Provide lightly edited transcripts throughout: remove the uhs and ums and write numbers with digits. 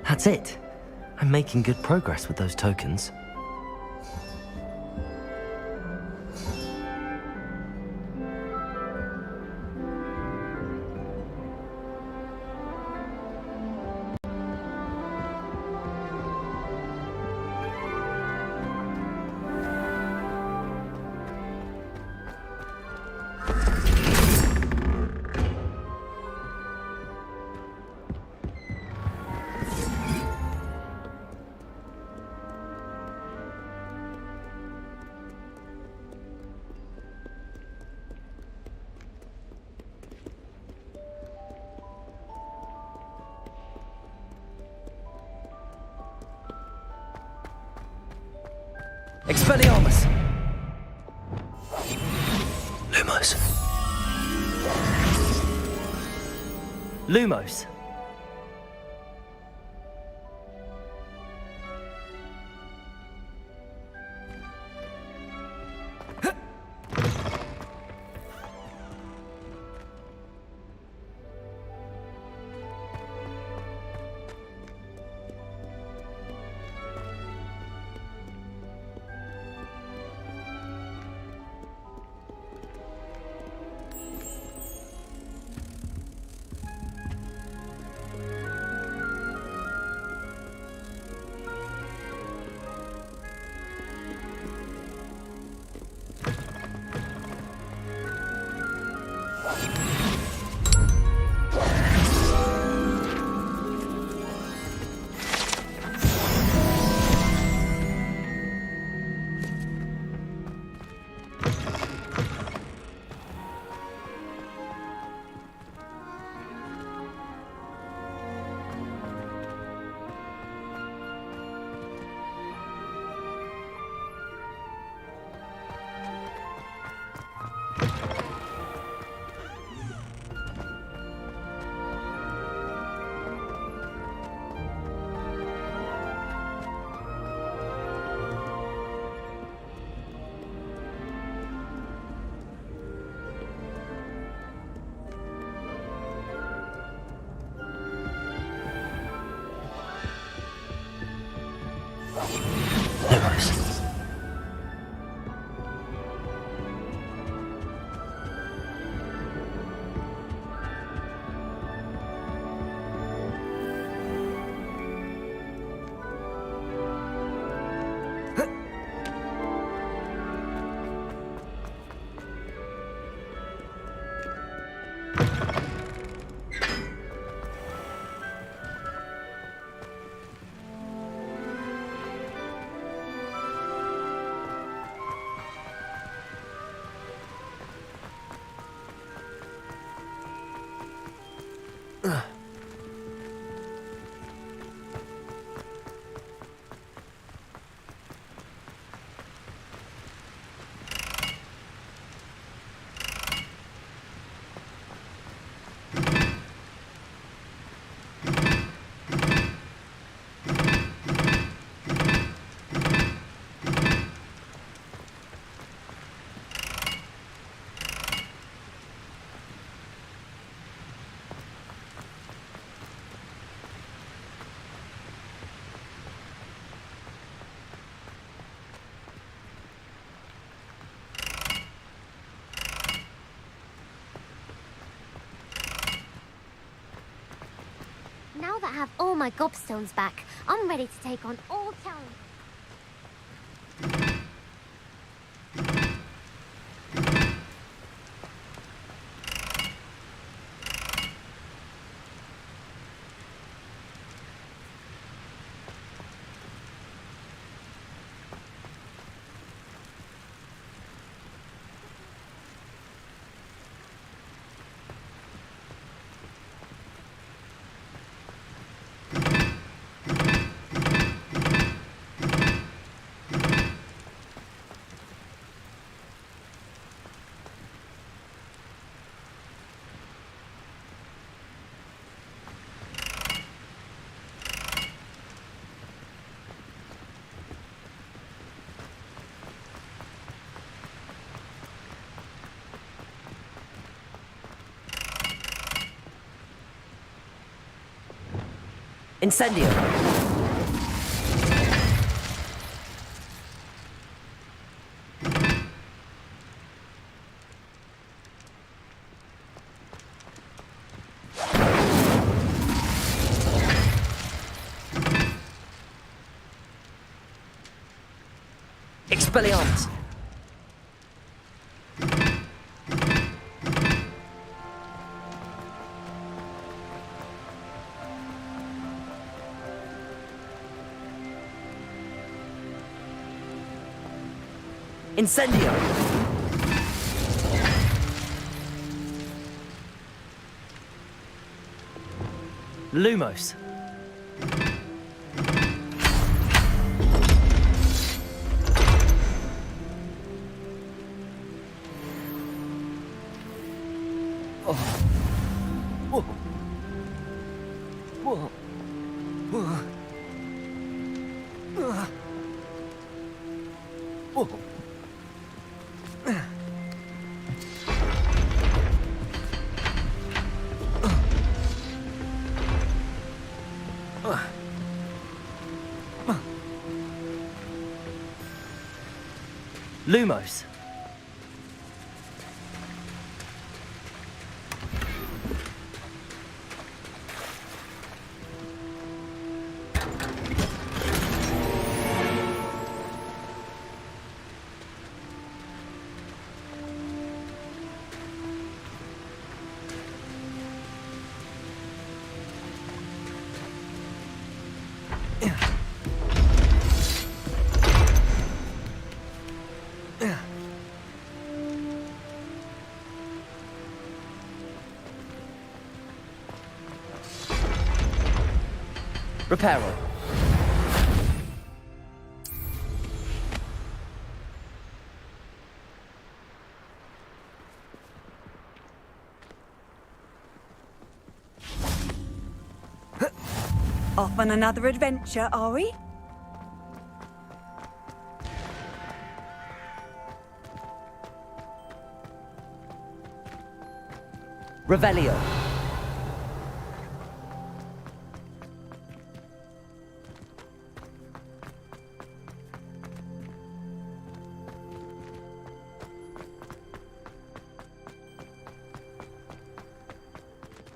That's it. I'm making good progress with those tokens. Expelliarmus! Lumos. Lumos. Lumos. Now that I have all my gobstones back, I'm ready to take on all challenges. Incendio! Expelliarmus! Incendio! Lumos! Oh. Whoa. Whoa. Whoa. Whoa. Lumos. Reparo. Off on another adventure, are we? Revelio.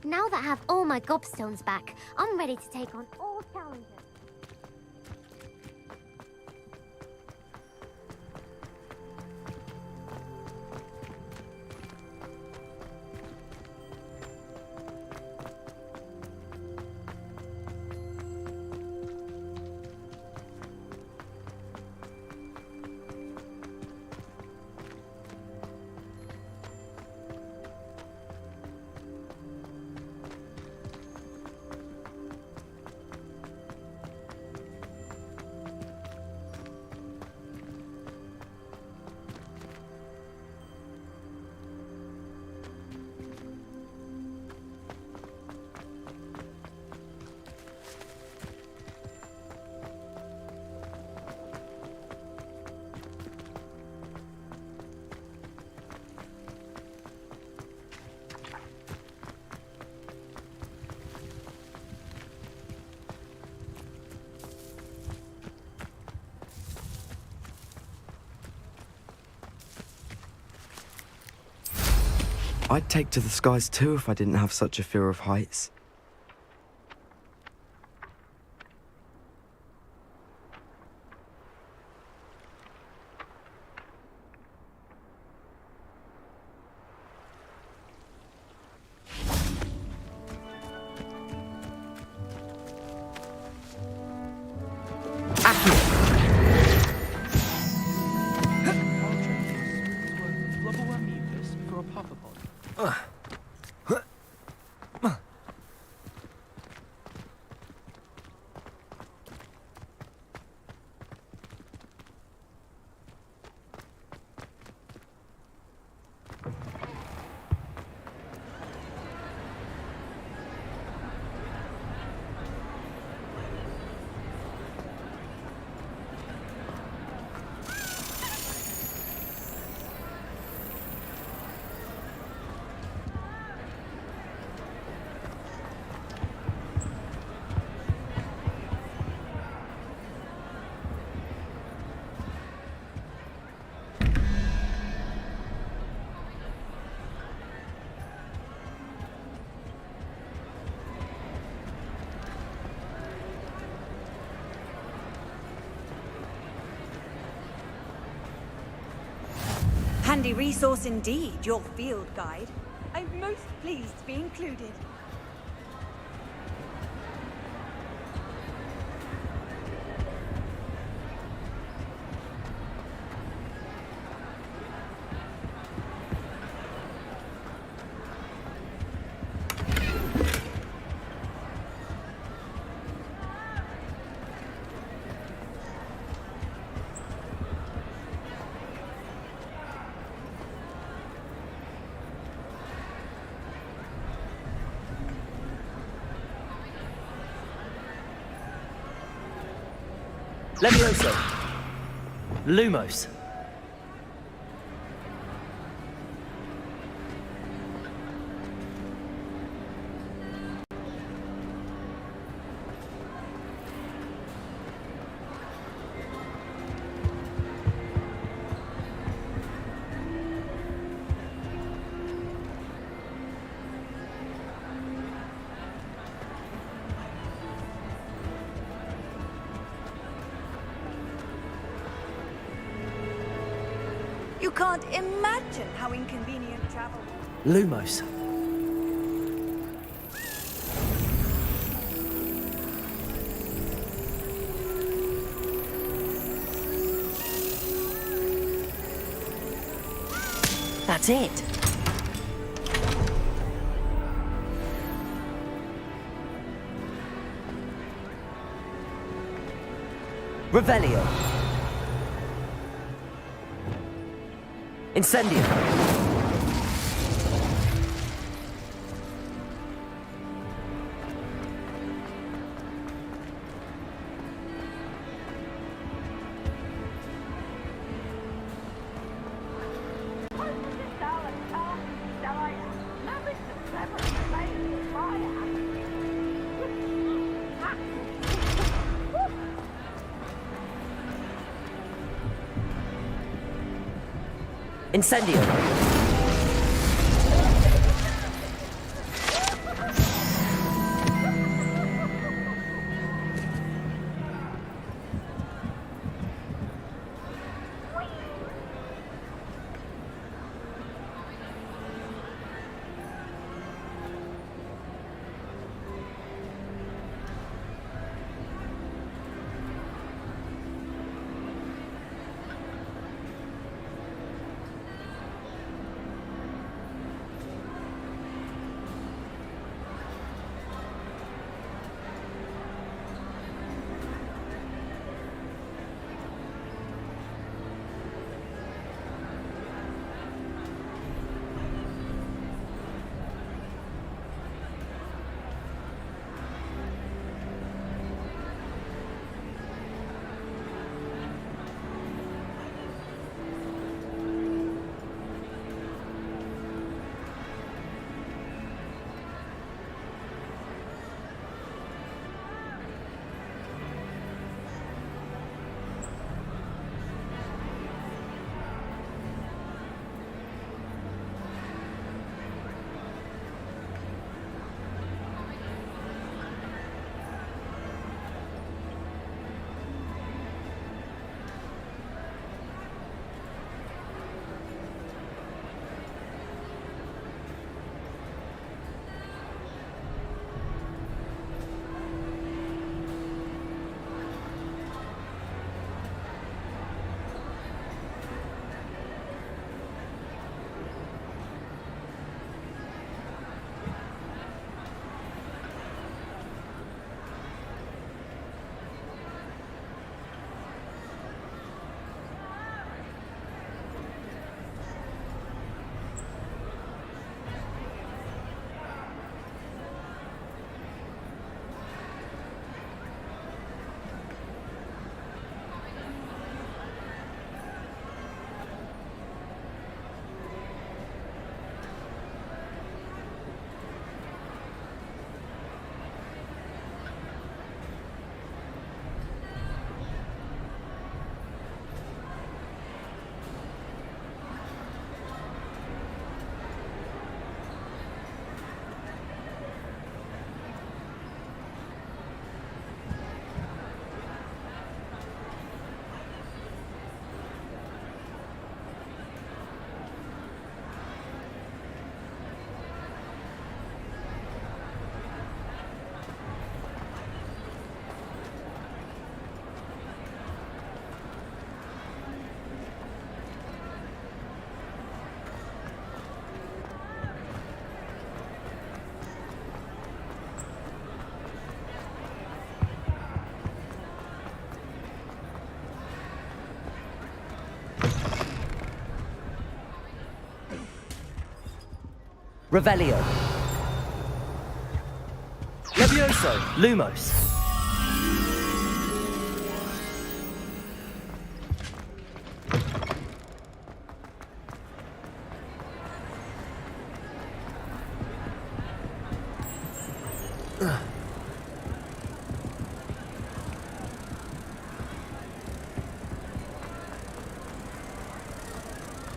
Now that I have all my gobstones back, I'm ready to take on all challenges. I'd take to the skies too if I didn't have such a fear of heights. handy resource indeed, your field guide. I'm most pleased to be included. Levioso. Lumos. You can't imagine how inconvenient travel was. Lumos. That's it. Revelio. Incendio. Incendio. Revelio. Levioso. Lumos.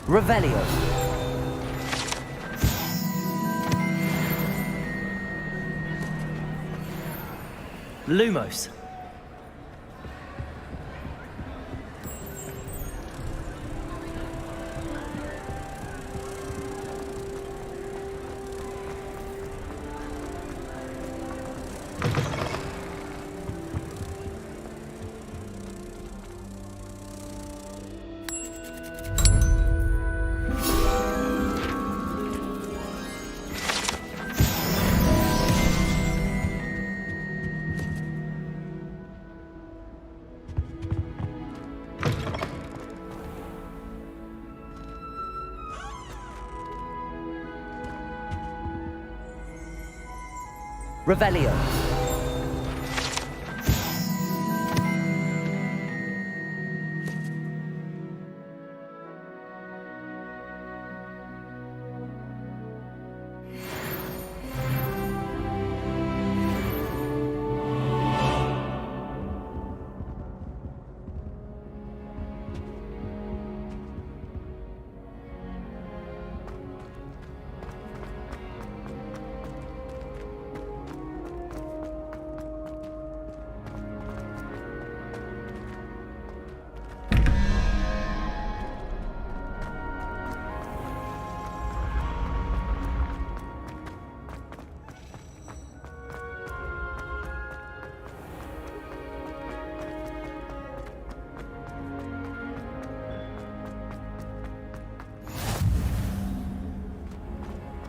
Revelio. Lumos. Revelio.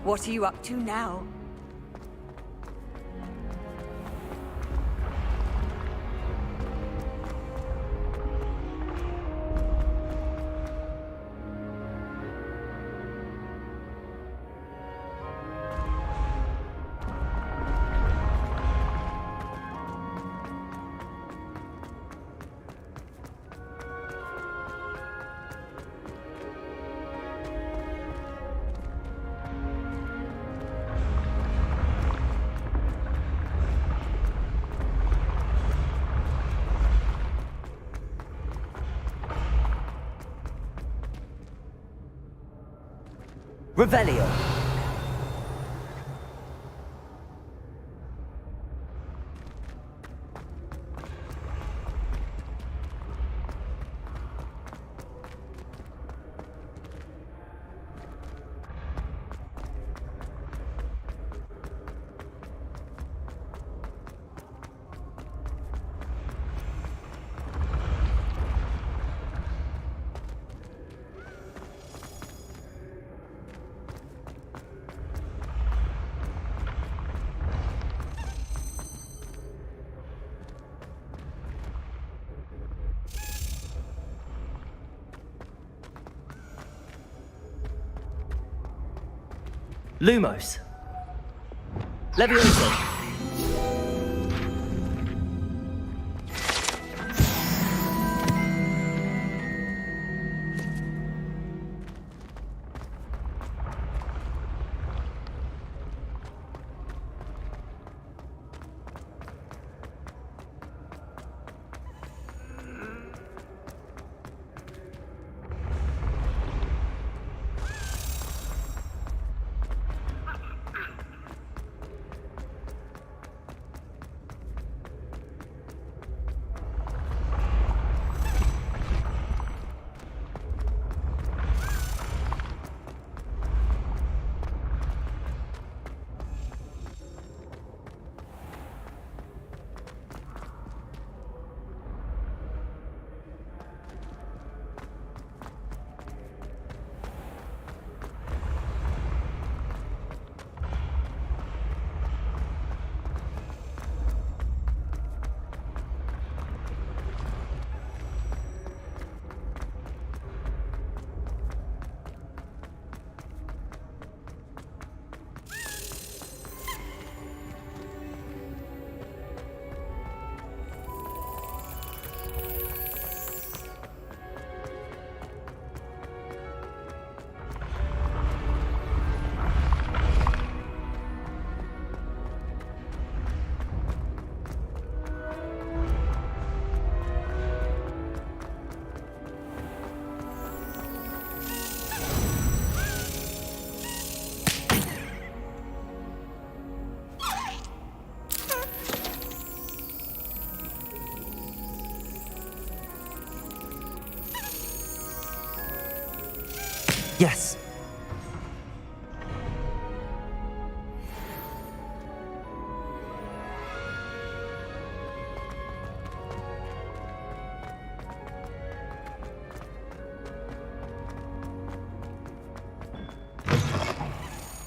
What are you up to now? Revelio. Lumos. Levioso.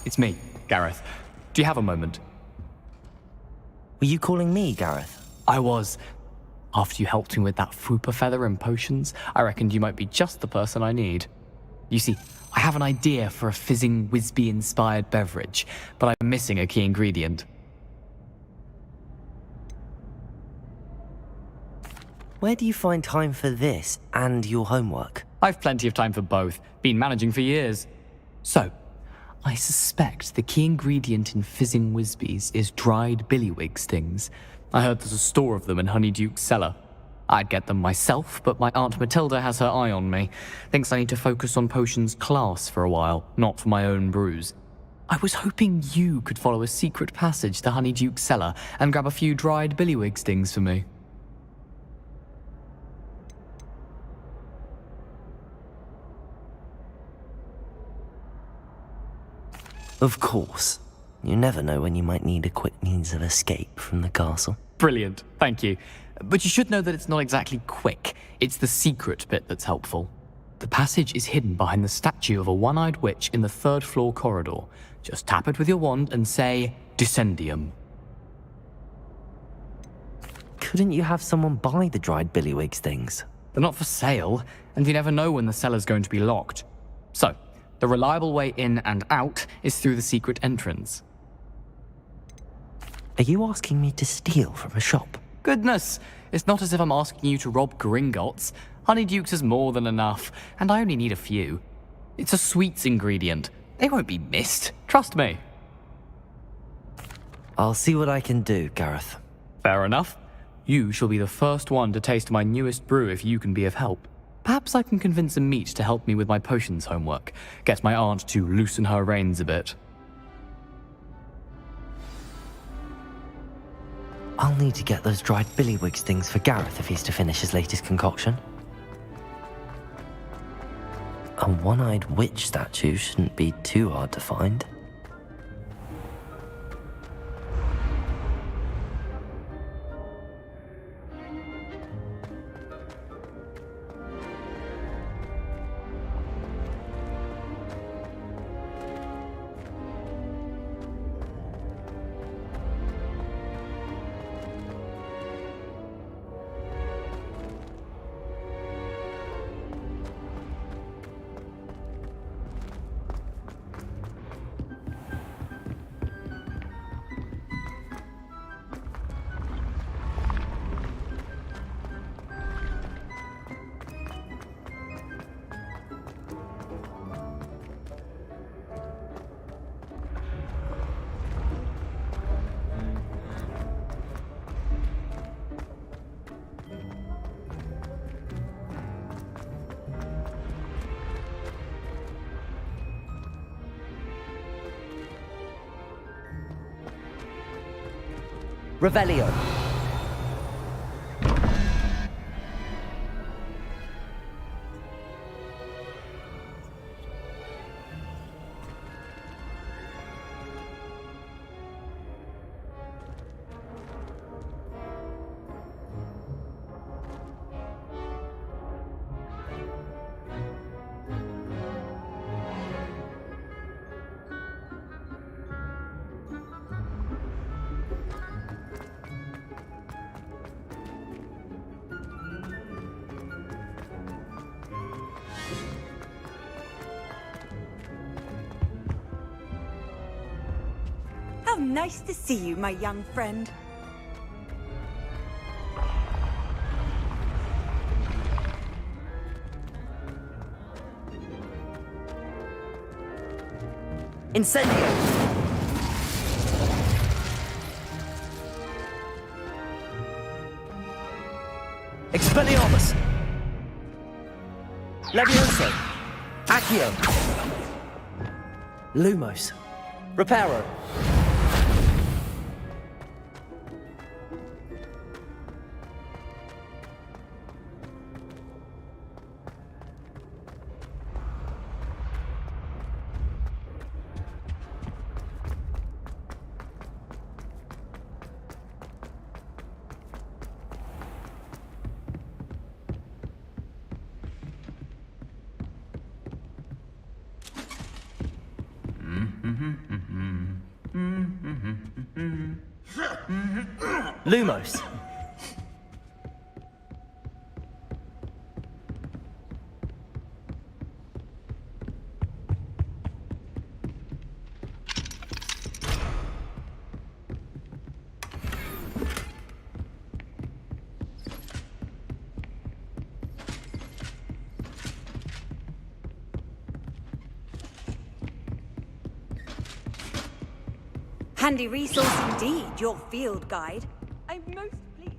it's me, Gareth. Do you have a moment? Were you calling me, Gareth? I was. After you helped me with that Fooper feather and potions, I reckoned you might be just the person I need. You see, I have an idea for a fizzing Whizbee-inspired beverage, but I'm missing a key ingredient. Where do you find time for this and your homework? I've plenty of time for both. Been managing for years. So, I suspect the key ingredient in fizzing Whizbees is dried billywig stings. I heard there's a store of them in Honeyduke's cellar. I'd get them myself, but my Aunt Matilda has her eye on me. Thinks I need to focus on potions class for a while, not for my own brews. I was hoping you could follow a secret passage to Honeyduke's cellar and grab a few dried billywig stings for me. Of course. You never know when you might need a quick means of escape from the castle. Brilliant, thank you. But you should know that it's not exactly quick. It's the secret bit that's helpful. The passage is hidden behind the statue of a one-eyed witch in the third-floor corridor. Just tap it with your wand and say, Descendium. Couldn't you have someone buy the dried billywig things? They're not for sale, and you never know when the cellar's going to be locked. So, the reliable way in and out is through the secret entrance. Are you asking me to steal from a shop? Goodness, it's not as if I'm asking you to rob Gringotts. Honeyduke's is more than enough, and I only need a few. It's a sweets ingredient. They won't be missed, trust me. I'll see what I can do, Gareth. Fair enough. You shall be the first one to taste my newest brew if you can be of help. Perhaps I can convince a meat to help me with my potions homework. Get my aunt to loosen her reins a bit. I'll need to get those dried billywig things for Gareth if he's to finish his latest concoction. A one-eyed witch statue shouldn't be too hard to find. Revelio. How nice to see you, my young friend. Incendio! Expelliarmus! Levioso! Accio! Lumos! Reparo! Lumos. Handy resource indeed, your field guide. I'm most pleased.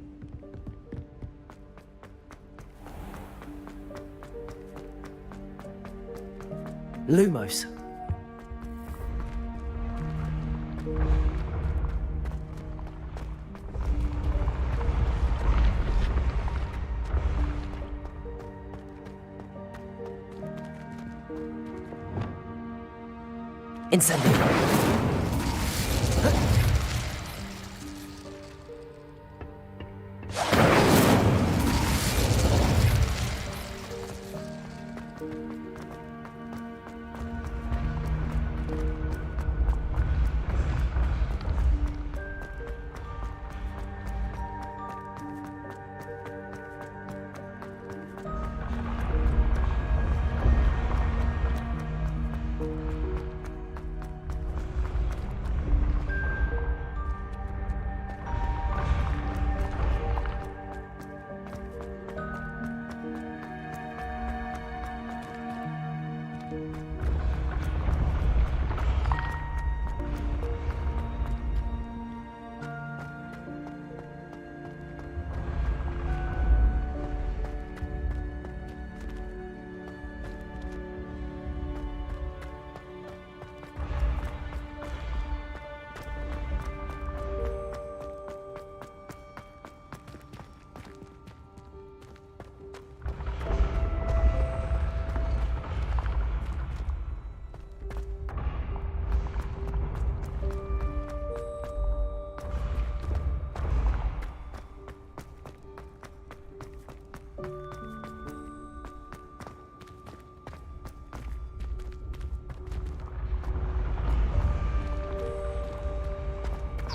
Lumos. Incendio.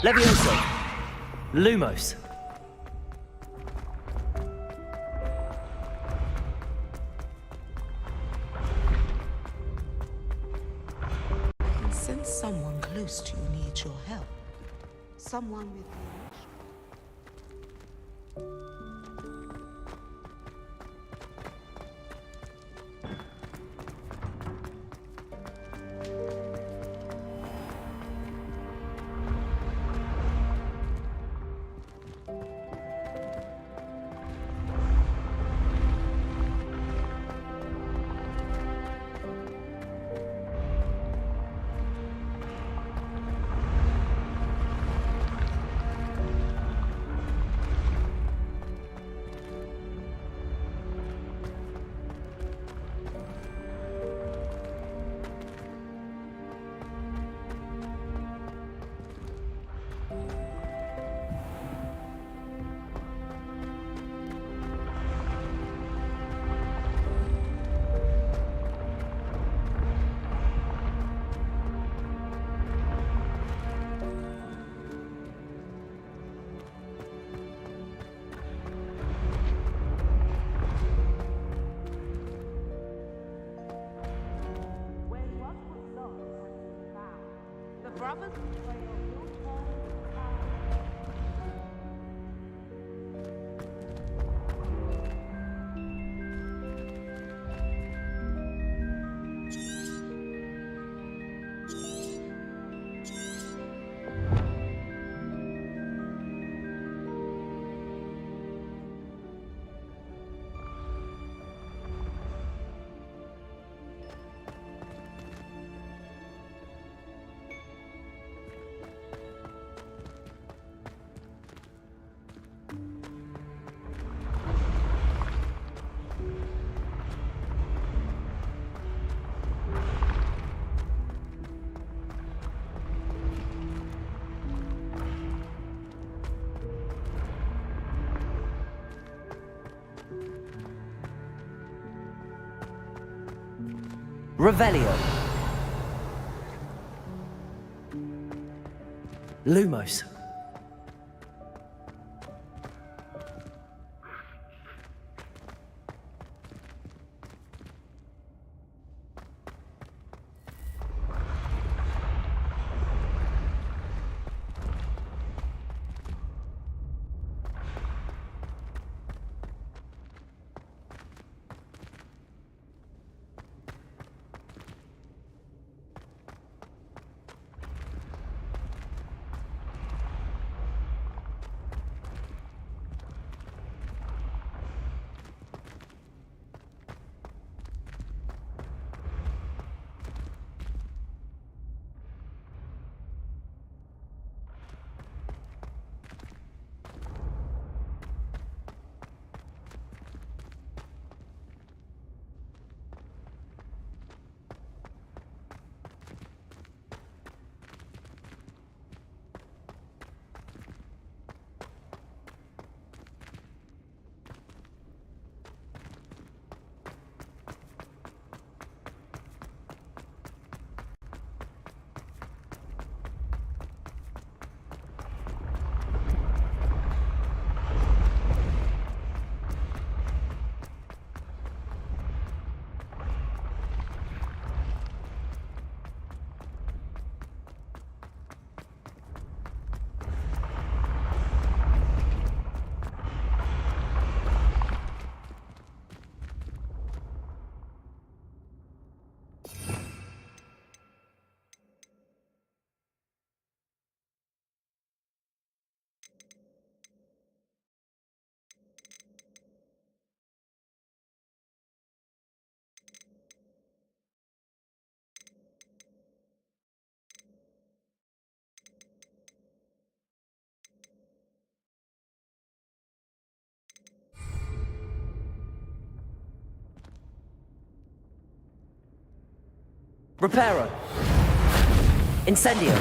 Levioso. Lumos. And since someone close to you needs your help, someone with the Revelio. Lumos. Reparo. Incendio.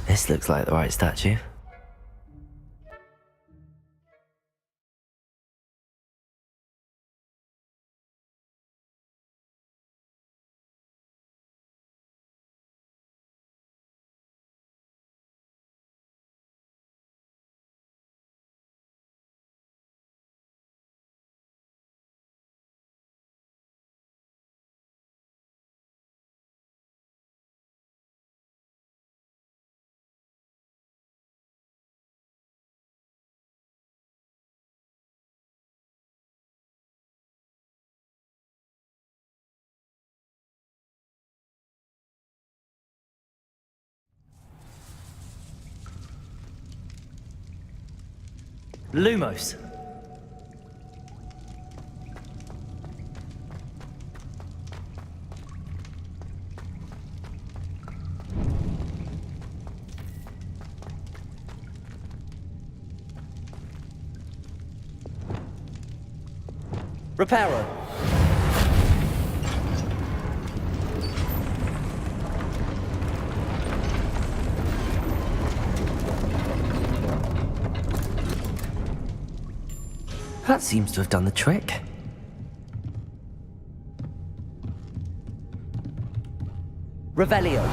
This looks like the right statue. Lumos. Reparo. That seems to have done the trick. Revelio.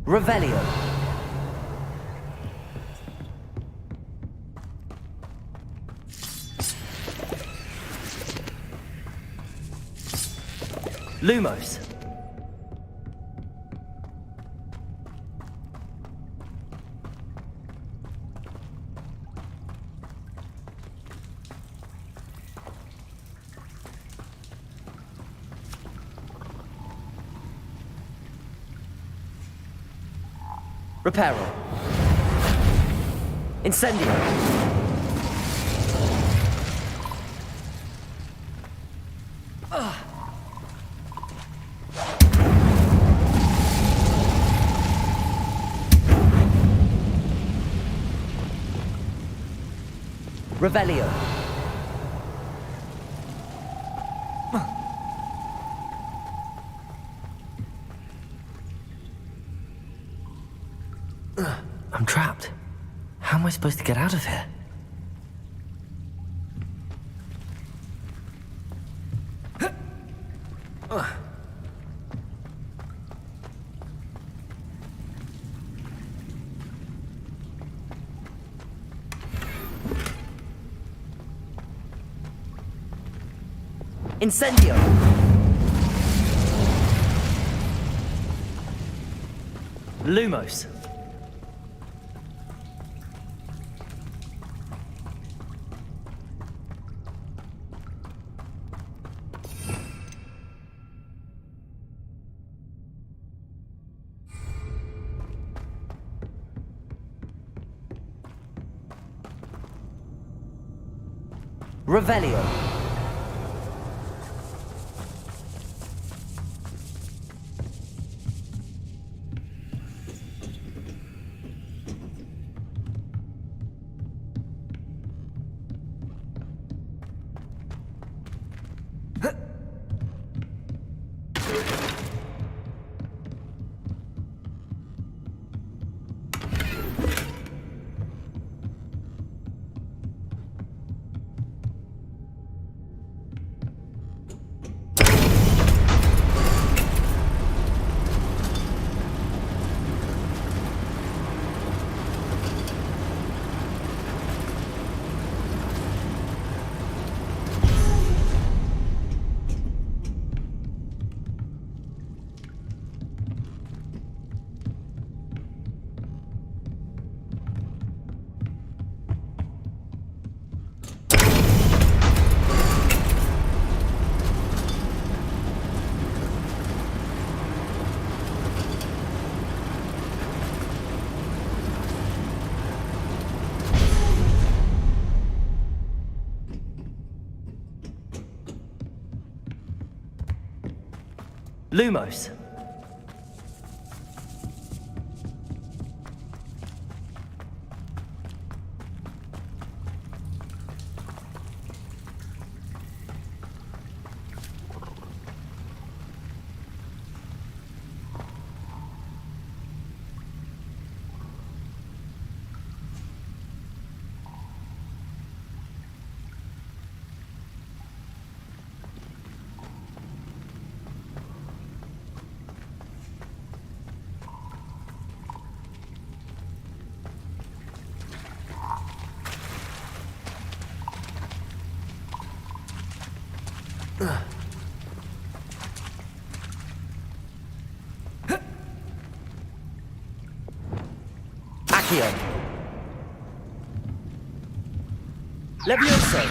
Revelio. Lumos. Reparo. Incendio. Revelio. How am I supposed to get out of here? Incendio! Lumos. Revelio. Lumos. Accio. Levioso.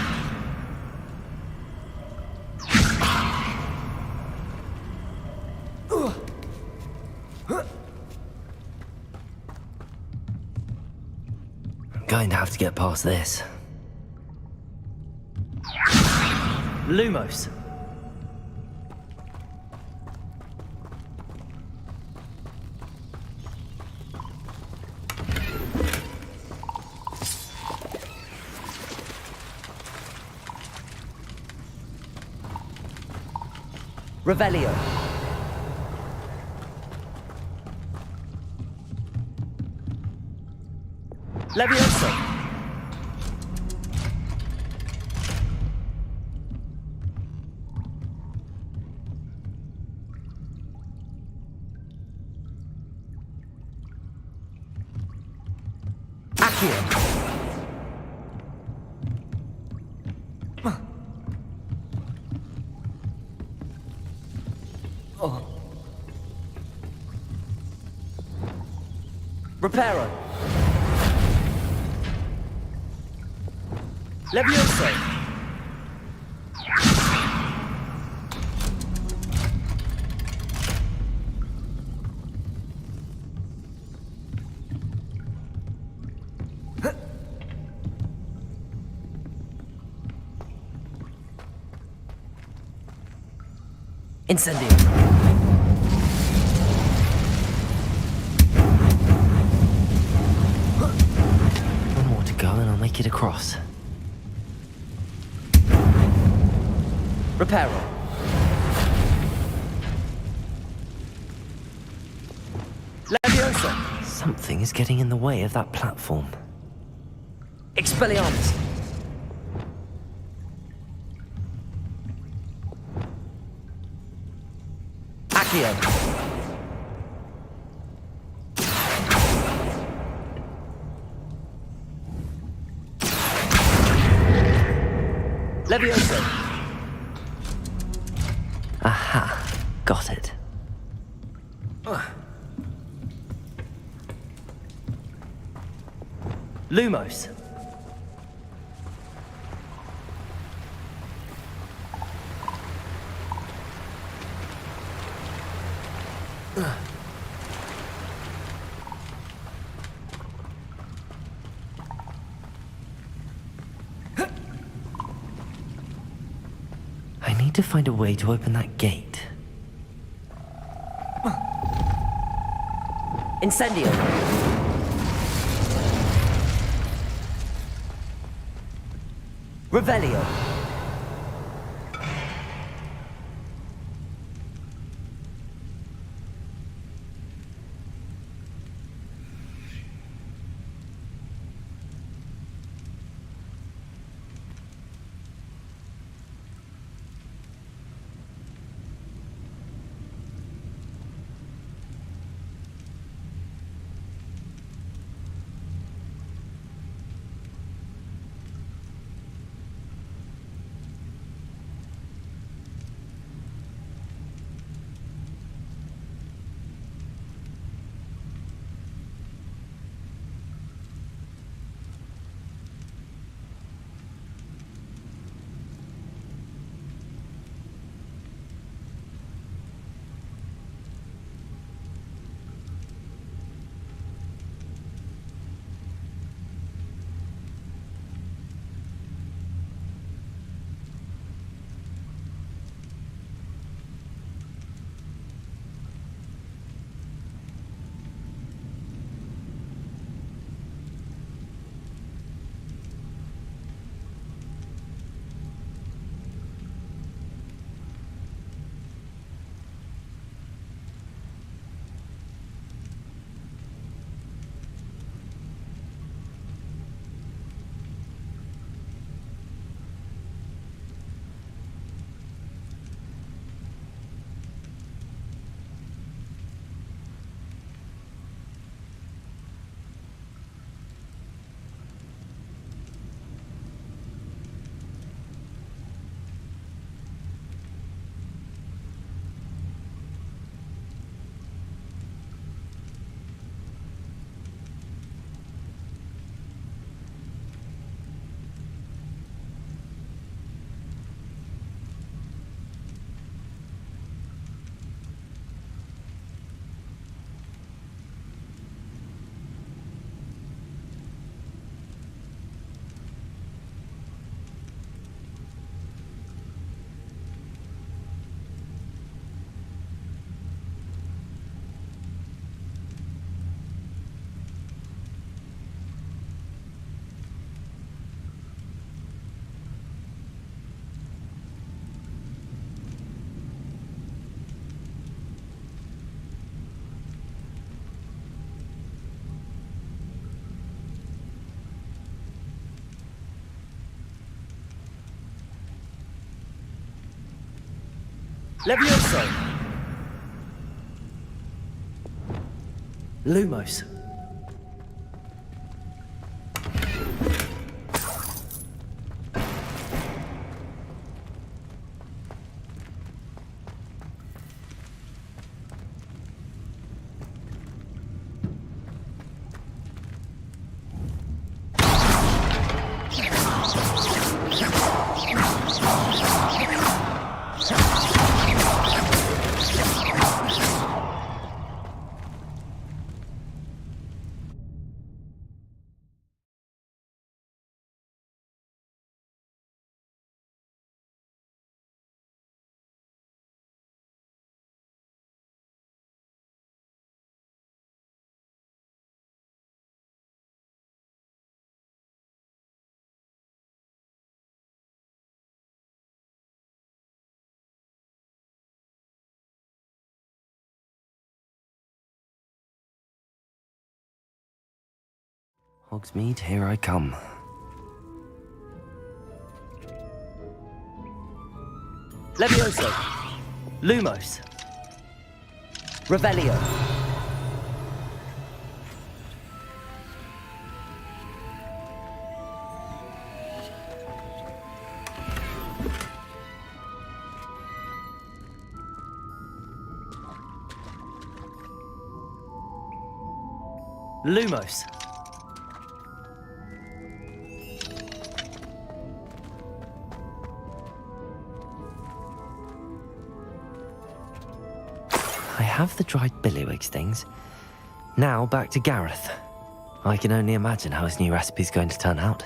Going to have to get past this. Lumos. Revelio. Levioso. Accio. Reparo. Levioso. Incendio. One more to go and I'll make it across. Reparo. Levioso. Something is getting in the way of that platform. Expelliarmus! Accio! Levioso! Aha, got it. Lumos! I need to find a way to open that gate. Incendio! Revelio! Levioso! Lumos! Hogsmeade, here I come. Levioso. Lumos. Revelio. Lumos. I have the dried billywig stings. Now back to Gareth. I can only imagine how his new recipe's going to turn out.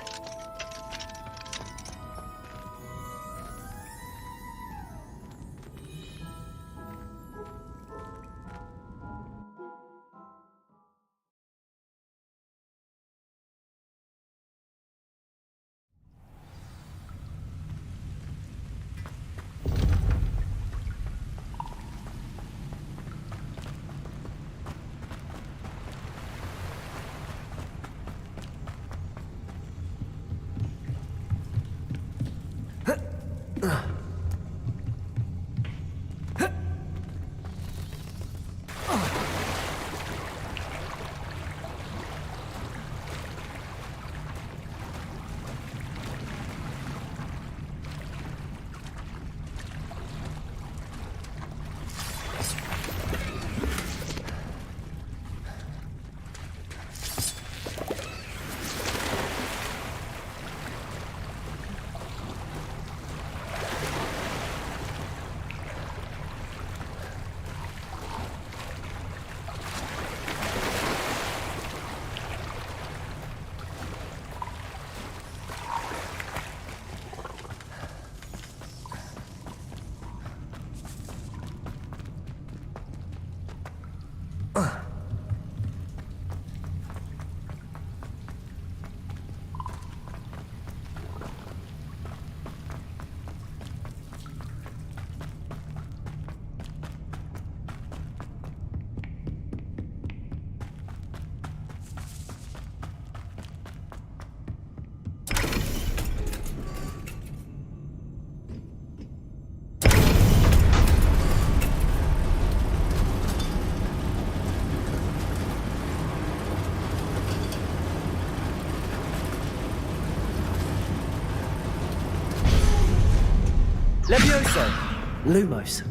Levioso. Lumos.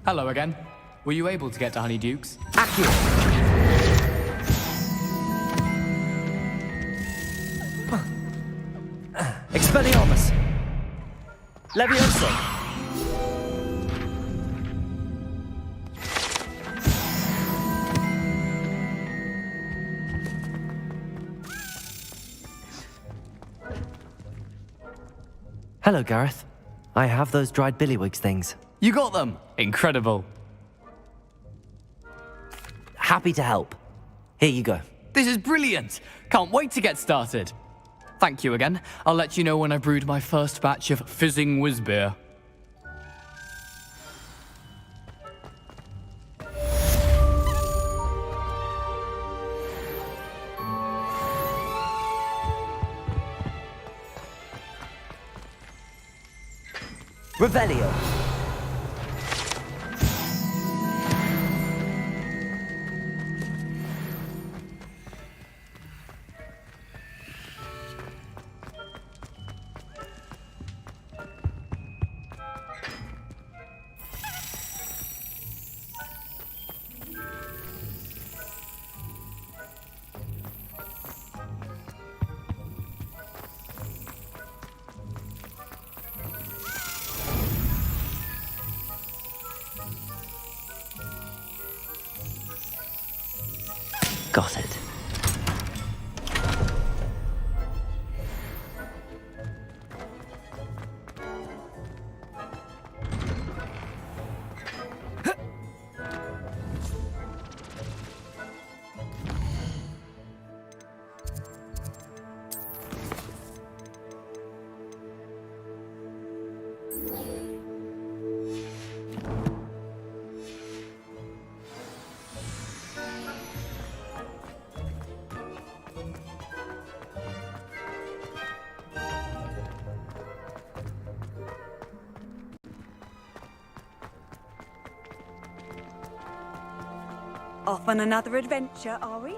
Hello again. Were you able to get to Honeydukes? Accio. Expelliarmus. Levioso. Hello, Gareth. I have those dried billywigs things. You got them! Incredible. Happy to help. Here you go. This is brilliant! Can't wait to get started. Thank you again. I'll let you know when I brewed my first batch of fizzing whizbeer. Revelio. Got it. Off on another adventure, are we?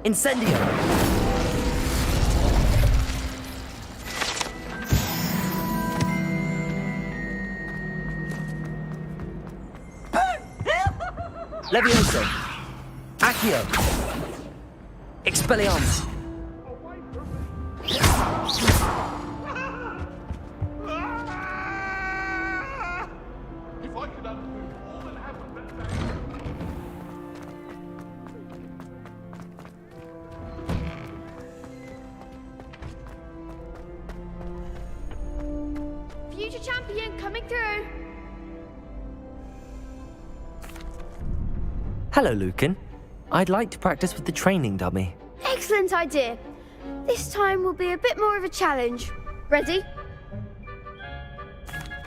Incendio! Levioso! Accio! Expelliarmus! If I could undo all that happened that day. Future champion coming through. Hello, Lucan. I'd like to practice with the training dummy. Excellent idea. This time will be a bit more of a challenge. Ready?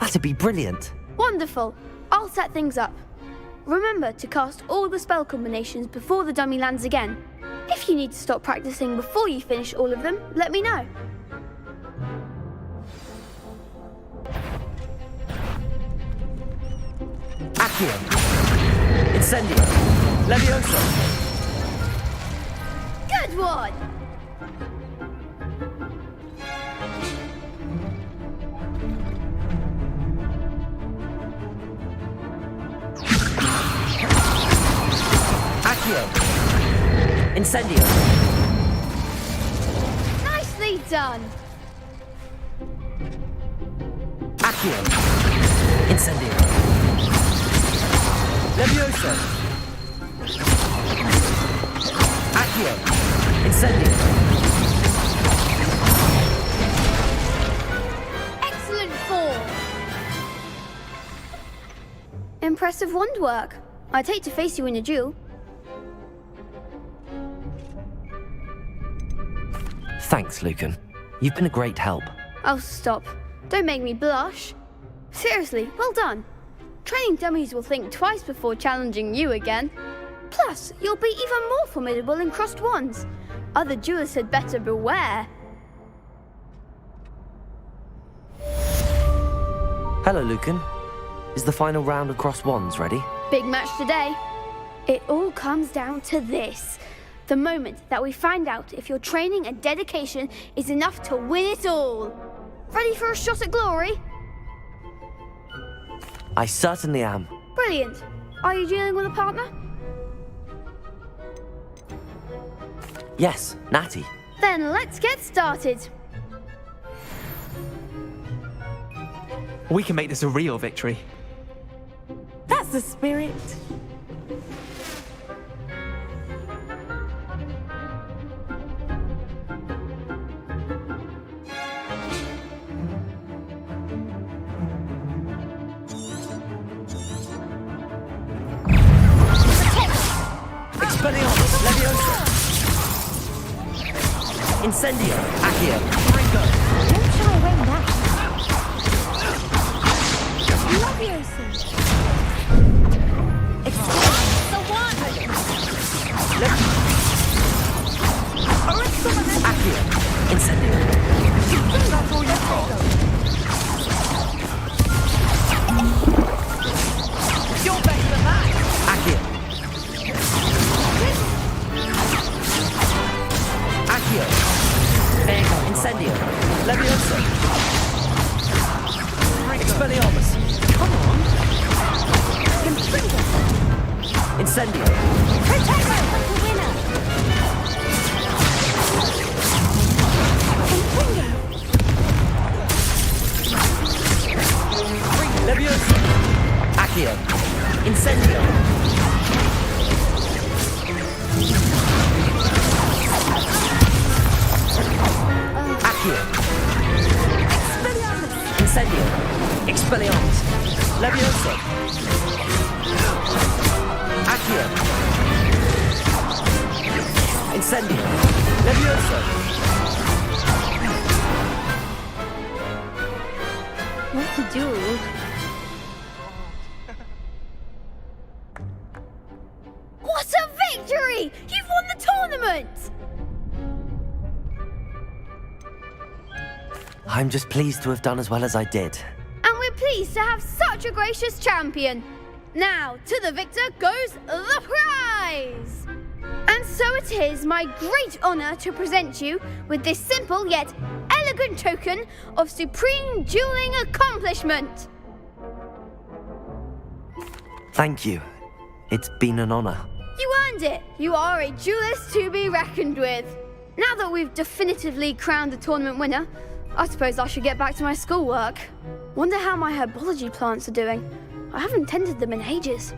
That'd be brilliant. Wonderful. I'll set things up. Remember to cast all the spell combinations before the dummy lands again. If you need to stop practicing before you finish all of them, let me know. Accio! Incendio! Levioso! Good one! Accio! Incendio! Nicely done! Accio! Incendio! Levioso! Accio! Incendio! Excellent form! Impressive wand work. I'd hate to face you in a duel. Thanks, Lucan. You've been a great help. Oh, stop. Don't make me blush. Seriously, well done. Training dummies will think twice before challenging you again. Plus, you'll be even more formidable in crossed wands. Other duelists had better beware. Hello, Lucan. Is the final round of crossed wands ready? Big match today. It all comes down to this. The moment that we find out if your training and dedication is enough to win it all. Ready for a shot at glory? I certainly am. Brilliant. Are you dealing with a partner? Yes, Natty. Then let's get started. We can make this a real victory. That's the spirit. Expelliarmus! Levioso! Incendio! Accio! Ringo! Don't shy away now. Leviosa! The one! Accio. Incendio. That's all you've got. You're better than that! Accio. Accio. Incendio. Leviosa. Expelliarmus. Come on! Incendio. Protego! The winner! Leviosa. Accio. Incendio. Accio. Incendio. Expelliarmus. Leviosa. Accio. Incendio. Leviosa. What to do? What a victory! You've won the tournament! I'm just pleased to have done as well as I did. And we're pleased to have such a gracious champion. Now, to the victor goes the prize! And so it is my great honour to present you with this simple yet elegant token of supreme dueling accomplishment. Thank you. It's been an honor. You earned it. You are a duelist to be reckoned with. Now that we've definitively crowned the tournament winner, I suppose I should get back to my schoolwork. Wonder how my herbology plants are doing. I haven't tended them in ages.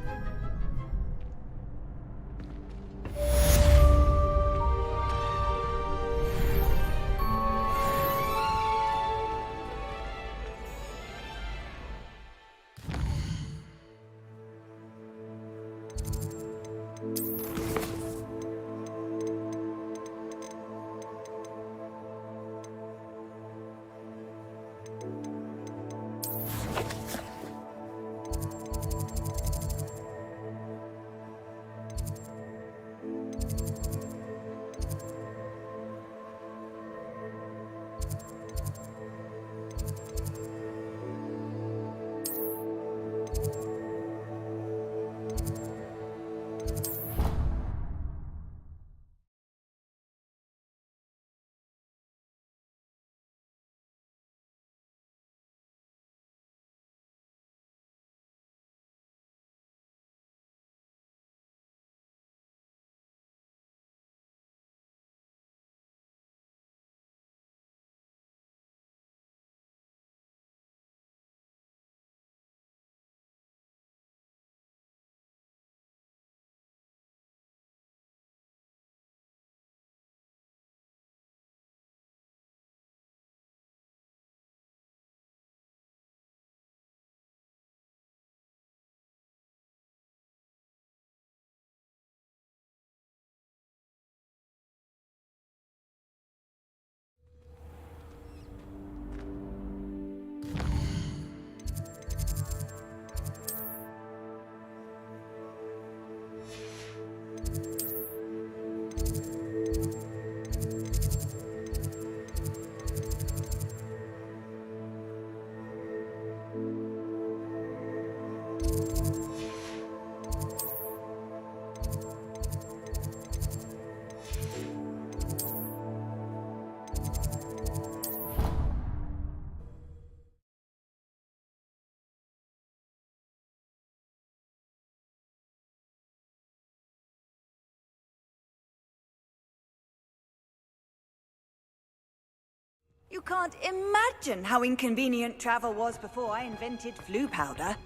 You can't imagine how inconvenient travel was before I invented flu powder.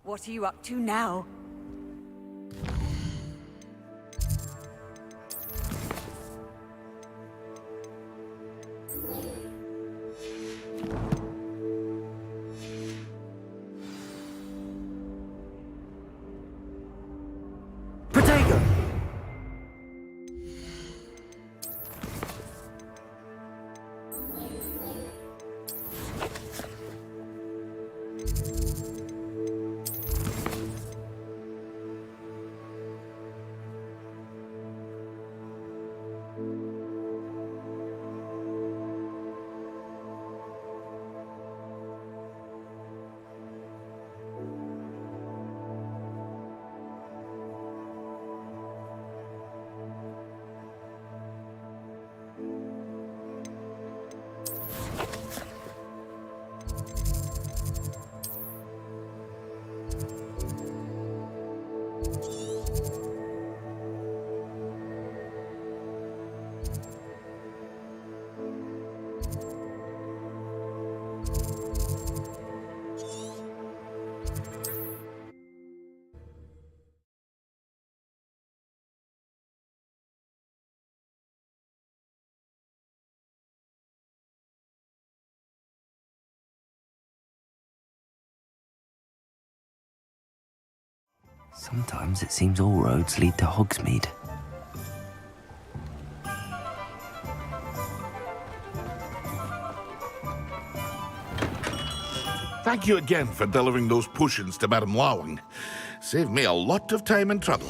What are you up to now? Protego! Sometimes it seems all roads lead to Hogsmeade. Thank you again for delivering those potions to Madame Lawing. Saved me a lot of time and trouble.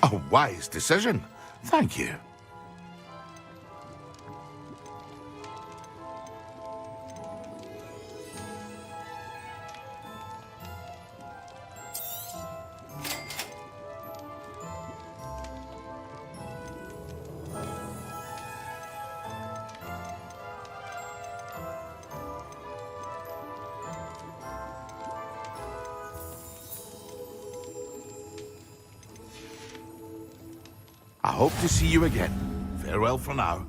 A wise decision. Thank you. I hope to see you again. Farewell for now.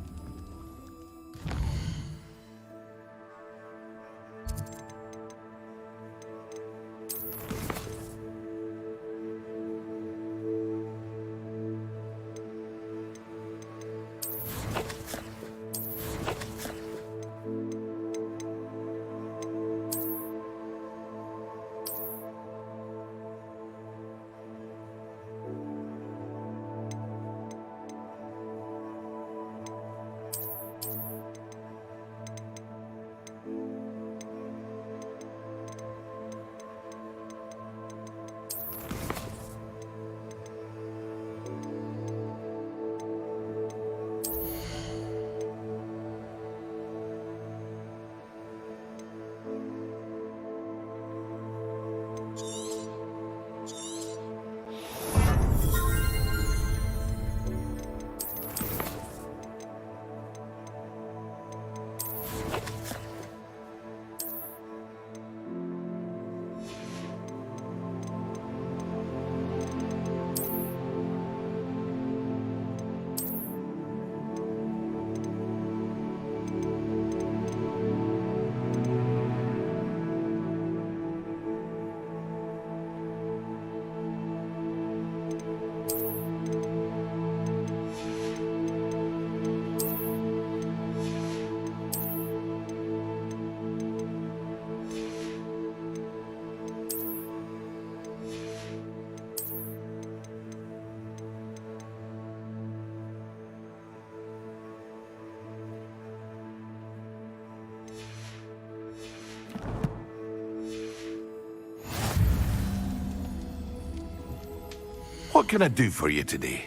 What can I do for you today?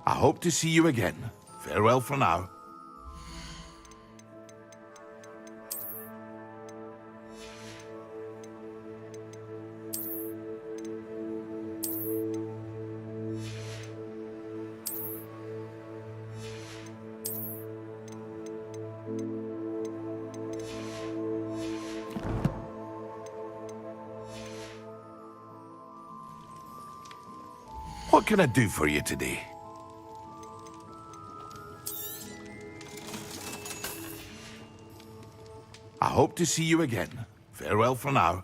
I hope to see you again. Farewell for now. What can I do for you today? I hope to see you again. Farewell for now.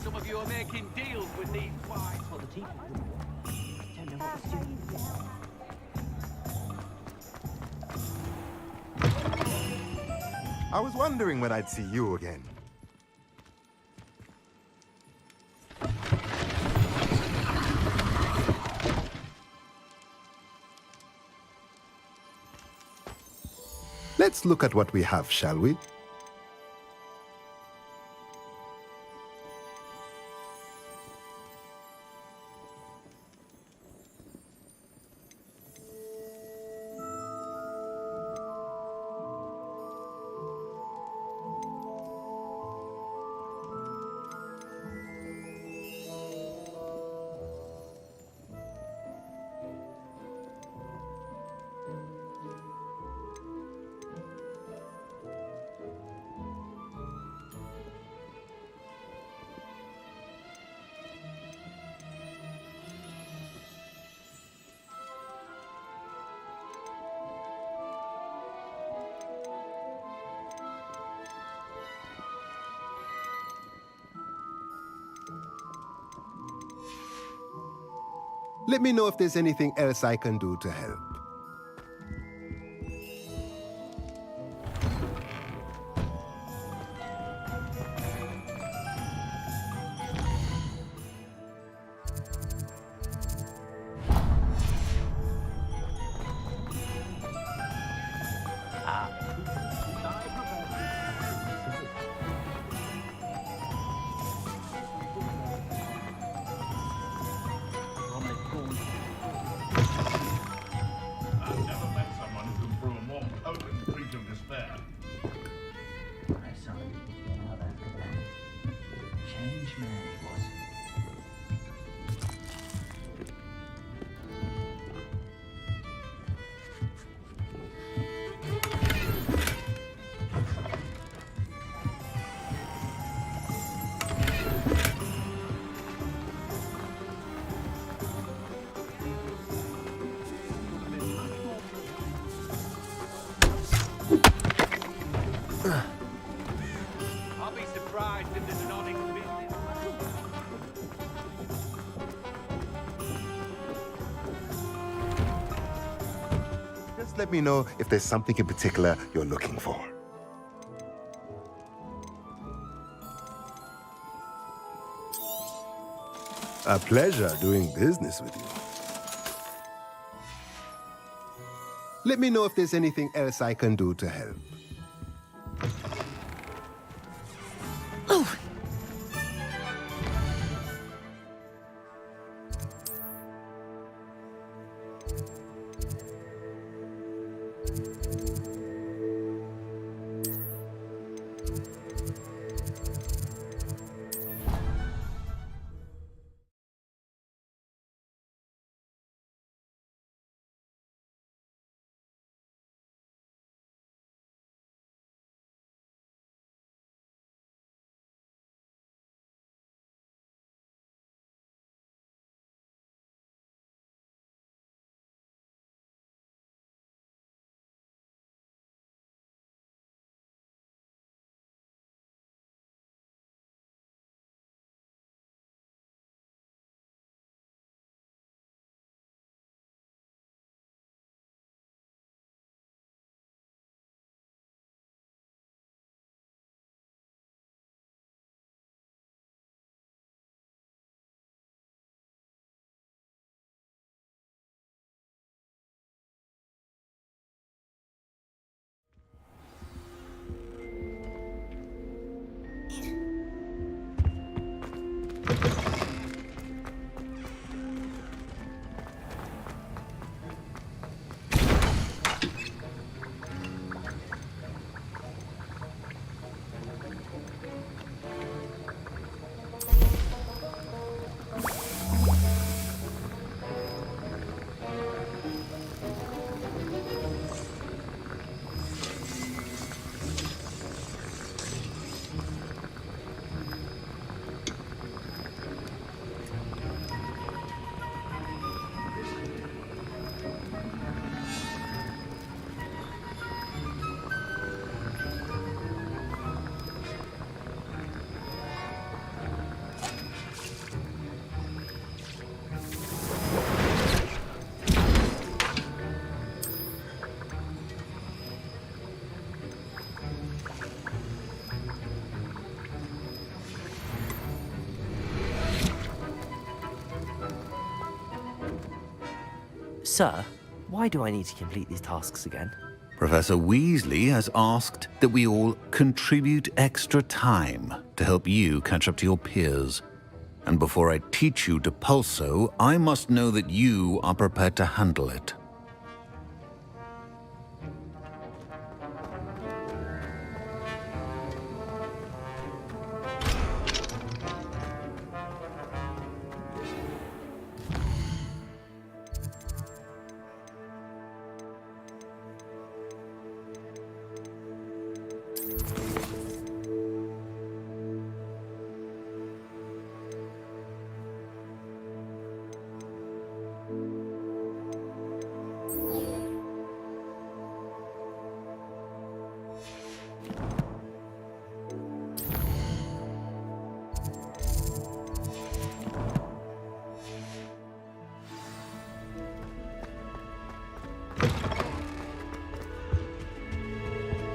Some of you are making deals with these wines. I was wondering when I'd see you again. Let's look at what we have, shall we? Let me know if there's anything else I can do to help. I'll be surprised if there's an honest business. Just let me know if there's something in particular you're looking for. A pleasure doing business with you. Let me know if there's anything else I can do to help. Sir, why do I need to complete these tasks again? Professor Weasley has asked that we all contribute extra time to help you catch up to your peers. And before I teach you to pulso, I must know that you are prepared to handle it.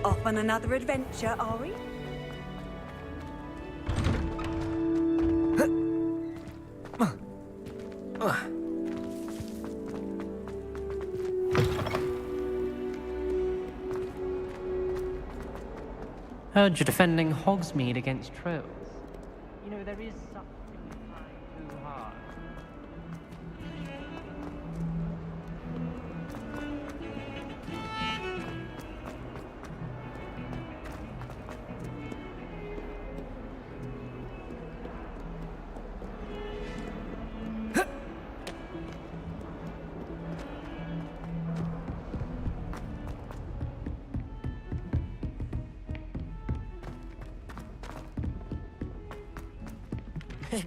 Off on another adventure, are we? Heard you're defending Hogsmeade against trolls. You know, there is something too hard.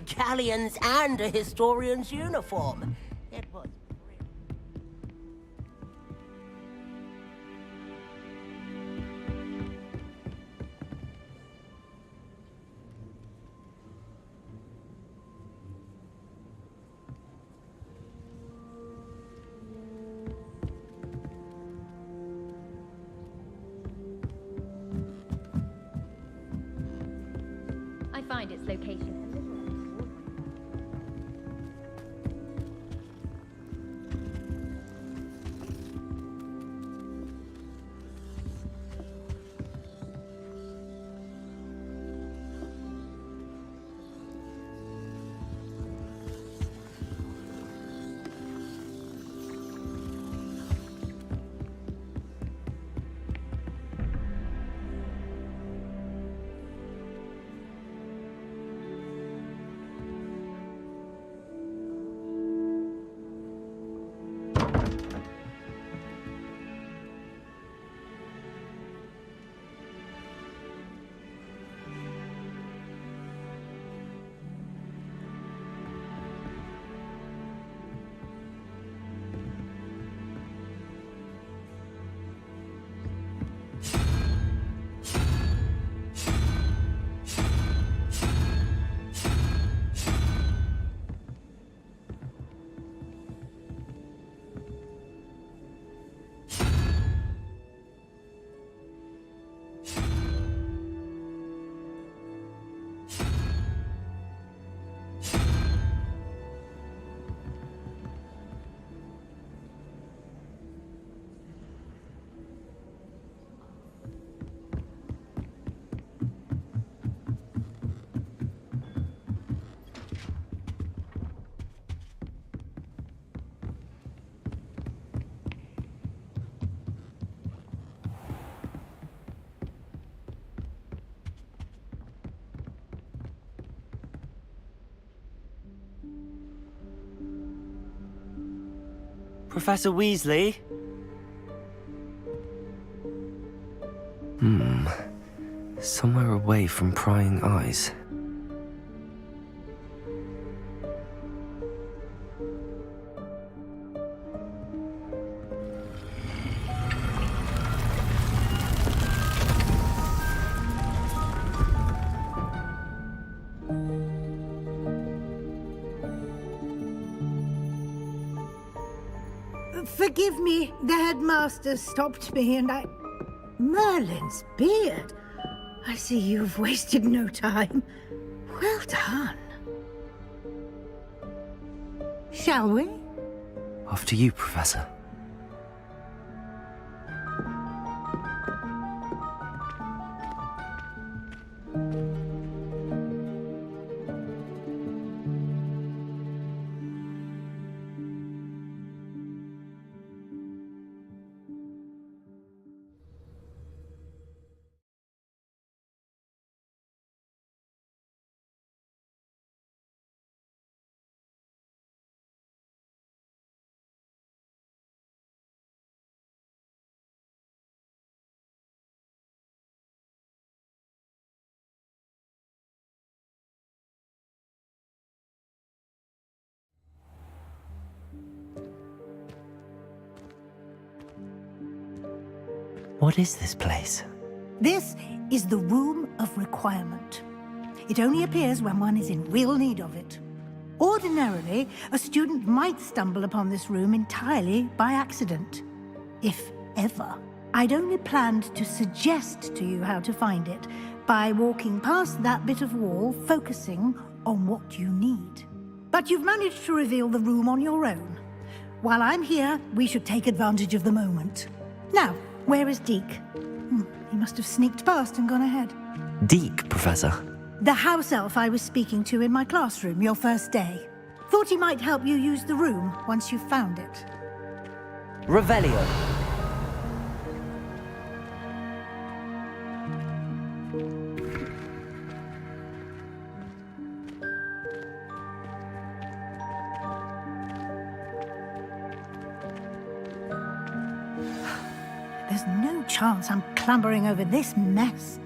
Galleons and a historian's uniform. It was I find its location a little unexplored. Professor Weasley? Somewhere away from prying eyes. Forgive me, the headmaster stopped me and I... Merlin's beard. I see you've wasted no time. Well done. Shall we? After you, Professor. What is this place? This is the Room of Requirement. It only appears when one is in real need of it. Ordinarily, a student might stumble upon this room entirely by accident, if ever. I'd only planned to suggest to you how to find it by walking past that bit of wall, focusing on what you need. But you've managed to reveal the room on your own. While I'm here, we should take advantage of the moment. Now, where is Deke? He must have sneaked past and gone ahead. Deke, Professor? The house elf I was speaking to in my classroom your first day. Thought he might help you use the room once you've found it. Revelio. There's no chance I'm clambering over this mess.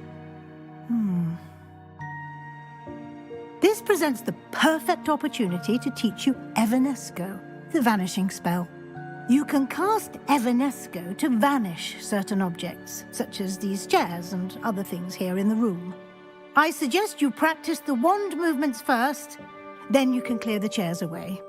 This presents the perfect opportunity to teach you Evanesco, the vanishing spell. You can cast Evanesco to vanish certain objects, such as these chairs and other things here in the room. I suggest you practice the wand movements first, then you can clear the chairs away.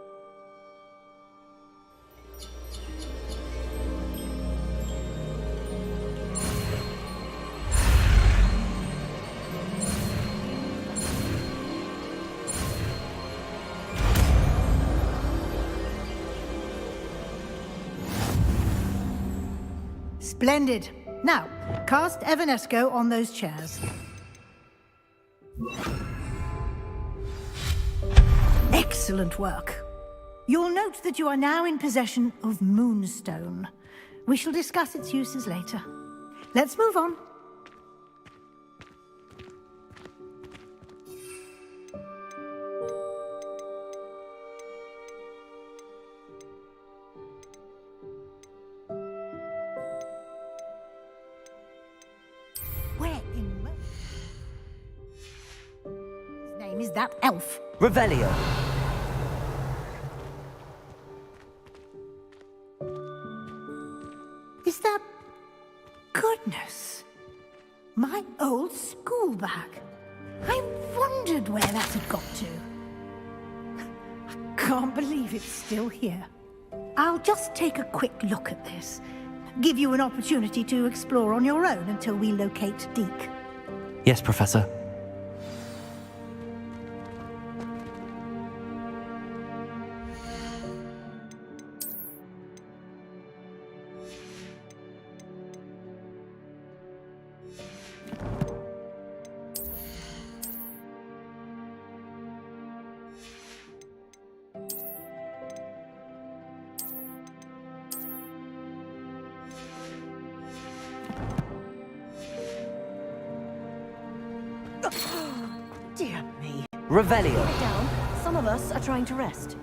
Splendid. Now, cast Evanesco on those chairs. Excellent work. You'll note that you are now in possession of Moonstone. We shall discuss its uses later. Let's move on. Is that elf? Revelio. Is that... Goodness. My old school bag. I wondered where that had got to. I can't believe it's still here. I'll just take a quick look at this. Give you an opportunity to explore on your own until we locate Deke. Yes, Professor. Dear me. Revelio. Lie down. Some of us are trying to rest.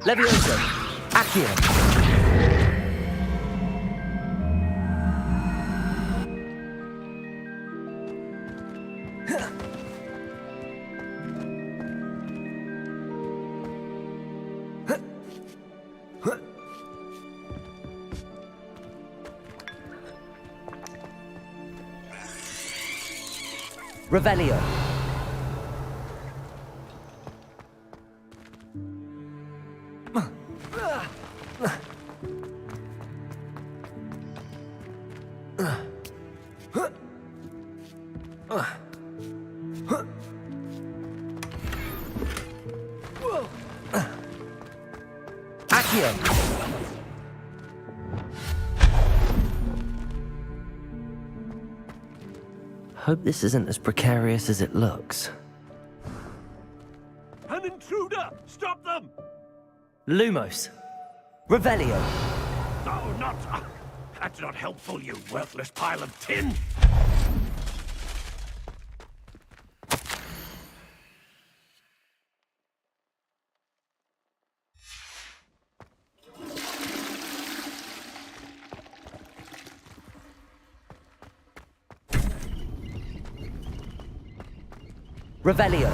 Levioso. Accio. Revelio. Accio! Hope this isn't as precarious as it looks. An intruder! Stop them! Lumos! Revelio! No, not... That's not helpful, you worthless pile of tin! Revelio!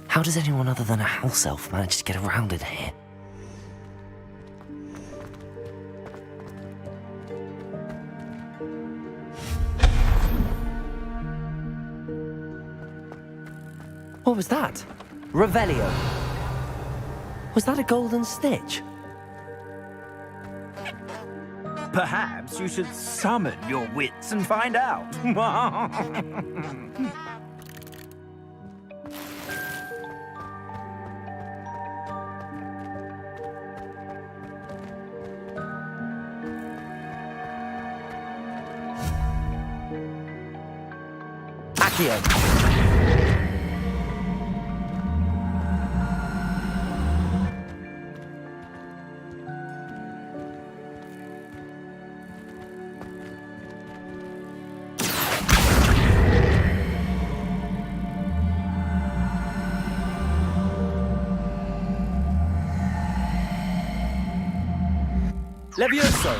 How does anyone other than a house elf manage to get around in here? What was that? Revelio. Was that a golden stitch? Perhaps you should summon your wits and find out. Accio. Levioso!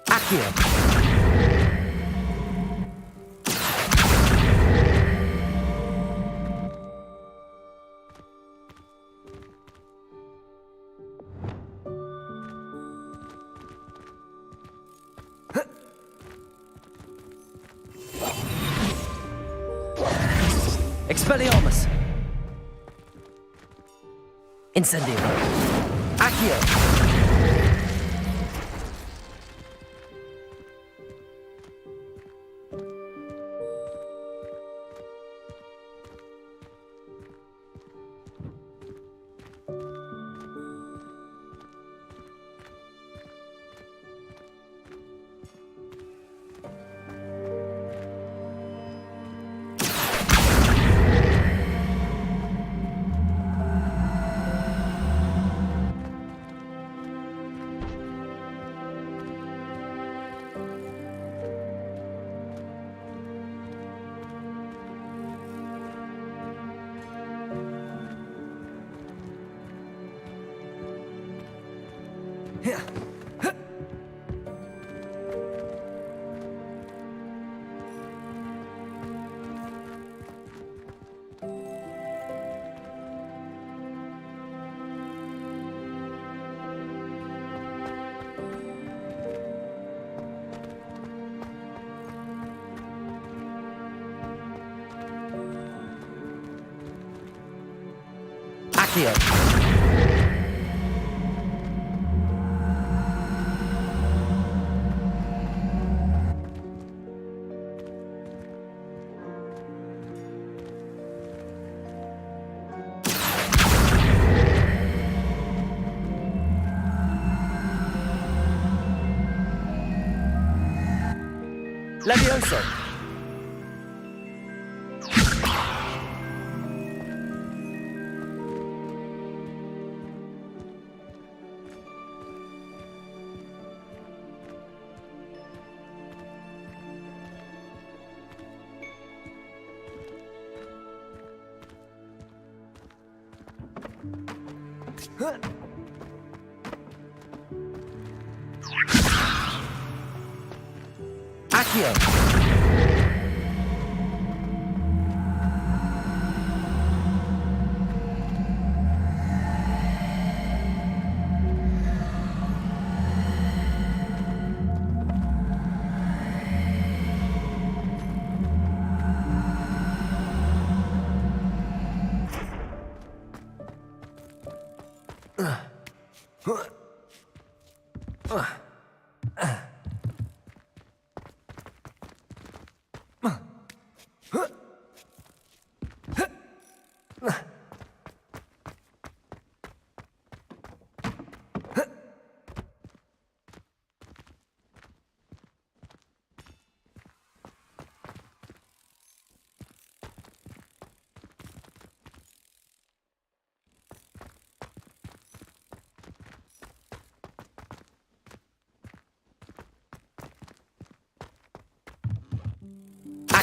Accio. Expelliarmus! Incendio! Accio! Accio. Levioso. Accio.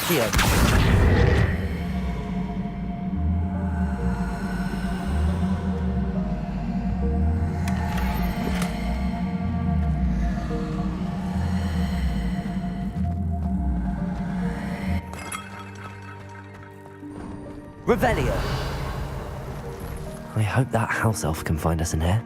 Accio. Revelio. I hope that house elf can find us in here.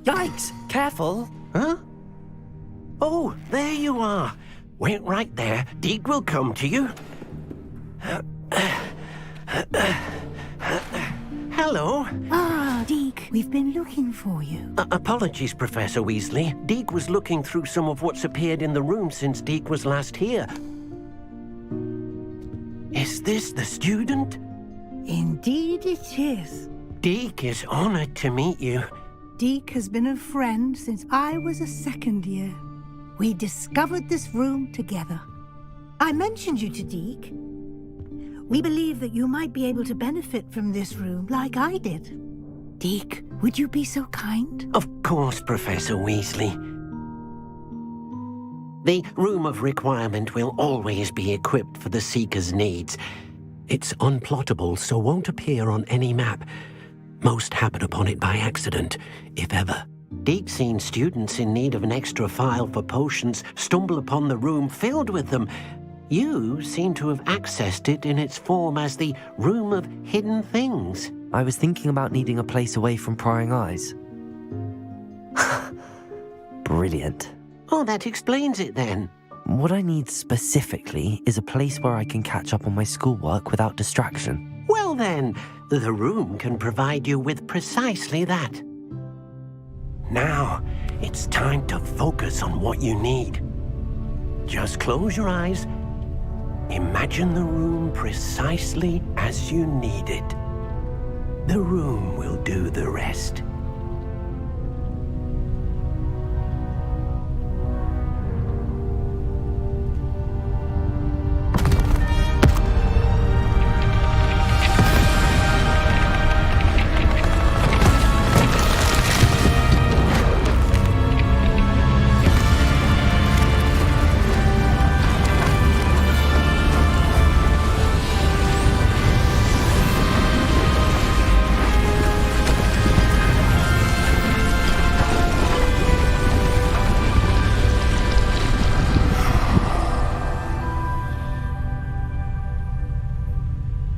Yikes! Careful! Huh? Oh, there you are. Wait right there. Deke will come to you. Hello. Ah, Deke, we've been looking for you. Apologies, Professor Weasley. Deke was looking through some of what's appeared in the room since Deke was last here. Is this the student? Indeed it is. Deke is honored to meet you. Deke has been a friend since I was a second year. We discovered this room together. I mentioned you to Deke. We believe that you might be able to benefit from this room like I did. Deke, would you be so kind? Of course, Professor Weasley. The Room of Requirement will always be equipped for the Seeker's needs. It's unplottable, so won't appear on any map. Most happen upon it by accident, if ever. Deke's seen students in need of an extra file for potions stumble upon the room filled with them. You seem to have accessed it in its form as the Room of Hidden Things. I was thinking about needing a place away from prying eyes. Brilliant. Oh, that explains it then. What I need specifically is a place where I can catch up on my schoolwork without distraction. Well then, the room can provide you with precisely that. Now, it's time to focus on what you need. Just close your eyes. Imagine the room precisely as you need it. The room will do the rest.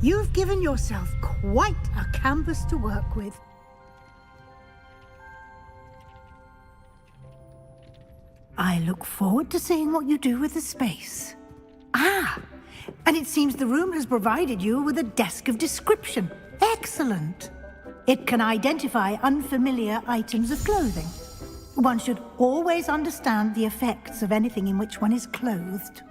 You've given yourself quite a canvas to work with. I look forward to seeing what you do with the space. Ah, and it seems the room has provided you with a desk of description. Excellent. It can identify unfamiliar items of clothing. One should always understand the effects of anything in which one is clothed.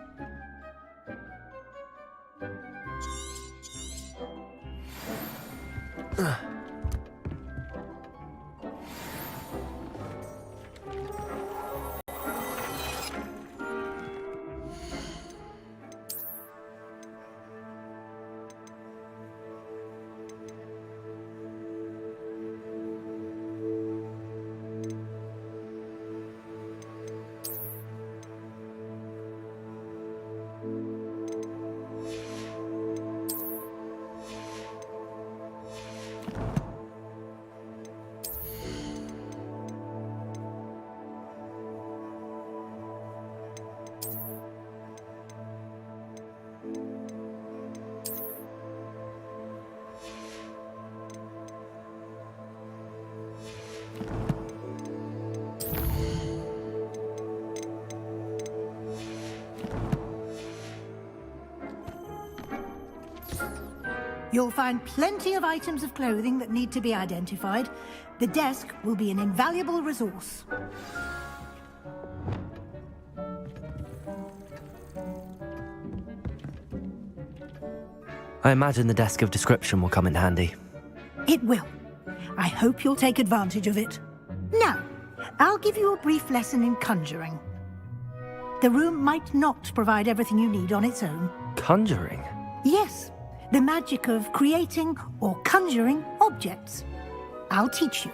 You'll find plenty of items of clothing that need to be identified. The desk will be an invaluable resource. I imagine the desk of description will come in handy. It will. I hope you'll take advantage of it. Now, I'll give you a brief lesson in conjuring. The room might not provide everything you need on its own. Conjuring? Yes, the magic of creating or conjuring objects. I'll teach you.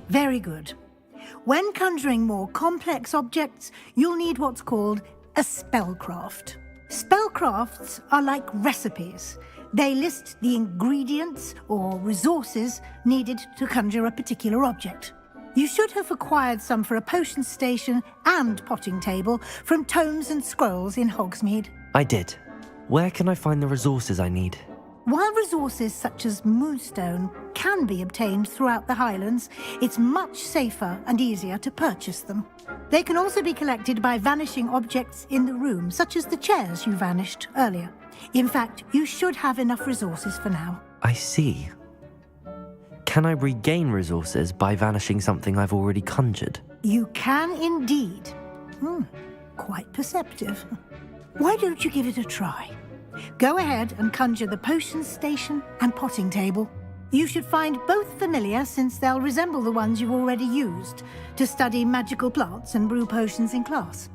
Very good. When conjuring more complex objects, you'll need what's called a spellcraft. Spellcrafts are like recipes. They list the ingredients or resources needed to conjure a particular object. You should have acquired some for a potion station and potting table from tomes and scrolls in Hogsmeade. I did. Where can I find the resources I need? While resources such as moonstone can be obtained throughout the Highlands, it's much safer and easier to purchase them. They can also be collected by vanishing objects in the room, such as the chairs you vanished earlier. In fact, you should have enough resources for now. I see. Can I regain resources by vanishing something I've already conjured? You can indeed. Quite perceptive. Why don't you give it a try? Go ahead and conjure the potion station and potting table. You should find both familiar, since they'll resemble the ones you've already used to study magical plants and brew potions in class.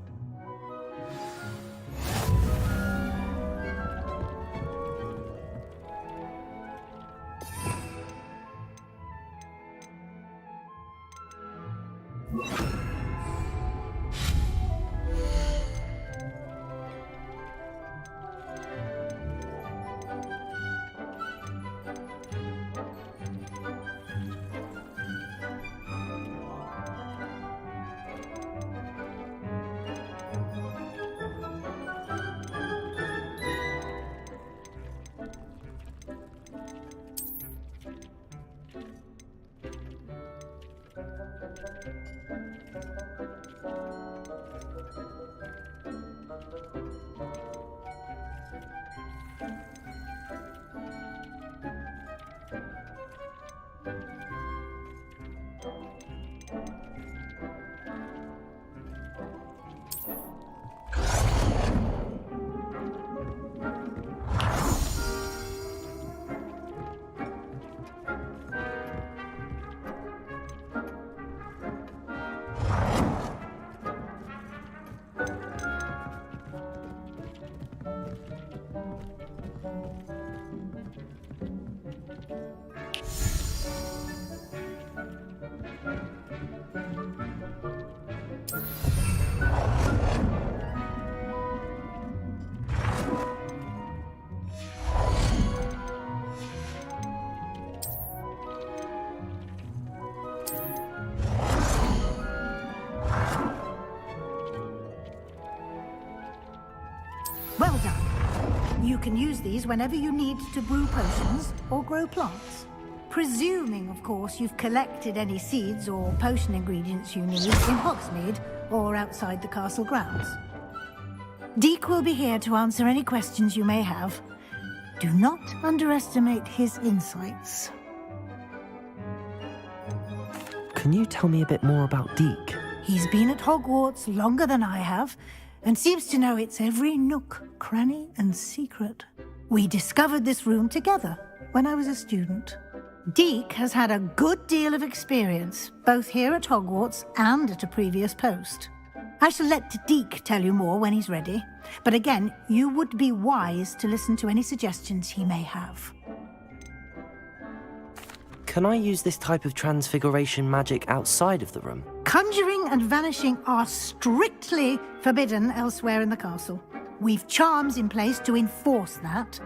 Well done. You can use these whenever you need to brew potions or grow plants. Presuming, of course, you've collected any seeds or potion ingredients you need in Hogsmeade or outside the castle grounds. Deek will be here to answer any questions you may have. Do not underestimate his insights. Can you tell me a bit more about Deek? He's been at Hogwarts longer than I have, and seems to know its every nook, cranny, and secret. We discovered this room together when I was a student. Deek has had a good deal of experience, both here at Hogwarts and at a previous post. I shall let Deek tell you more when he's ready, but again, you would be wise to listen to any suggestions he may have. Can I use this type of transfiguration magic outside of the room? Conjuring and vanishing are strictly forbidden elsewhere in the castle. We've charms in place to enforce that.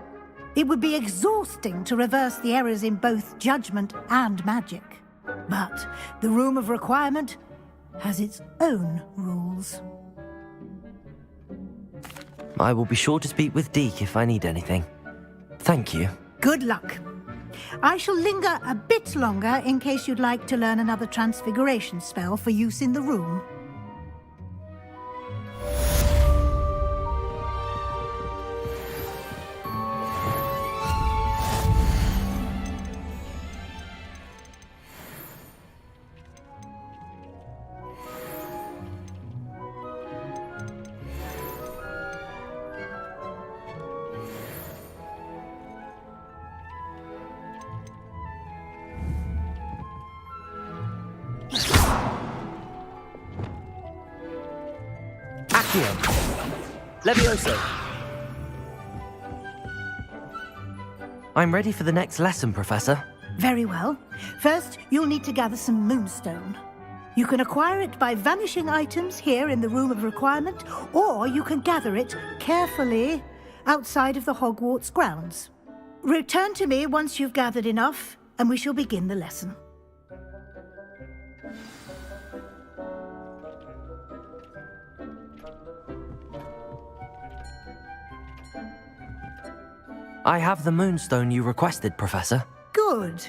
It would be exhausting to reverse the errors in both judgment and magic. But the Room of Requirement has its own rules. I will be sure to speak with Deke if I need anything. Thank you. Good luck. I shall linger a bit longer in case you'd like to learn another transfiguration spell for use in the room. Levioso! I'm ready for the next lesson, Professor. Very well. First, you'll need to gather some moonstone. You can acquire it by vanishing items here in the Room of Requirement, or you can gather it carefully outside of the Hogwarts grounds. Return to me once you've gathered enough, and we shall begin the lesson. I have the moonstone you requested, Professor. Good.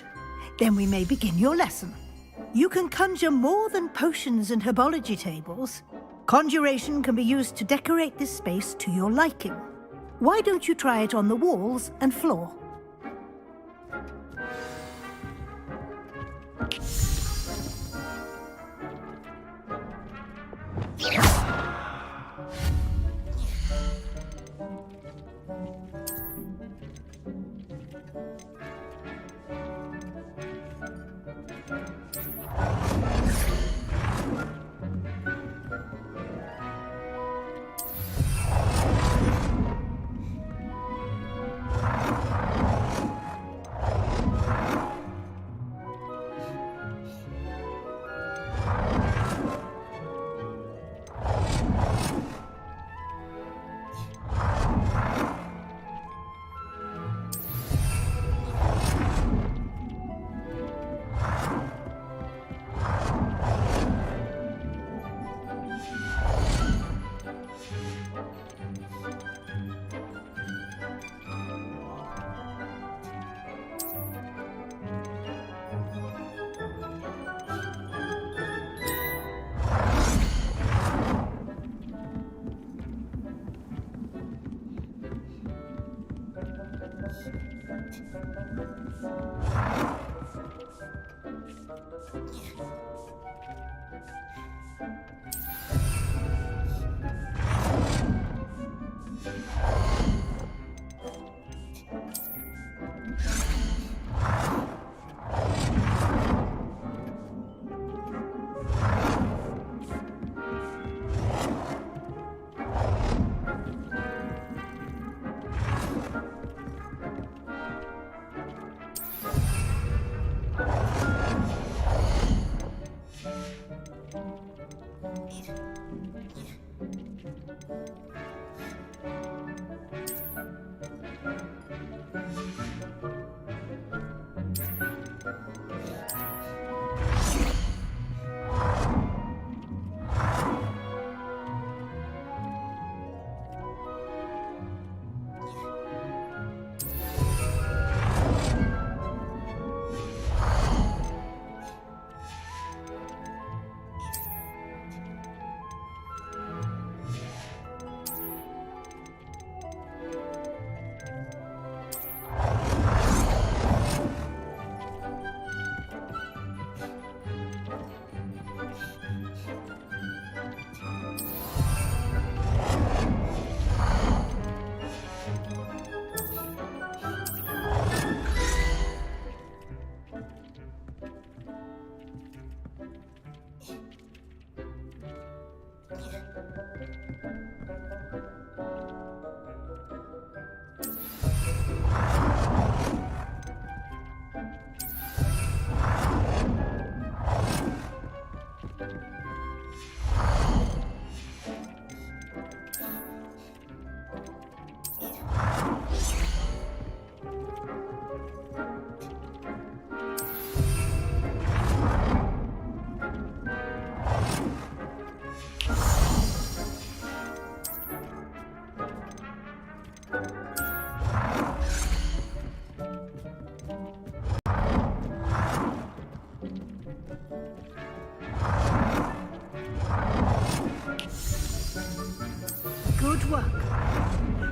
Then we may begin your lesson. You can conjure more than potions and herbology tables. Conjuration can be used to decorate this space to your liking. Why don't you try it on the walls and floor?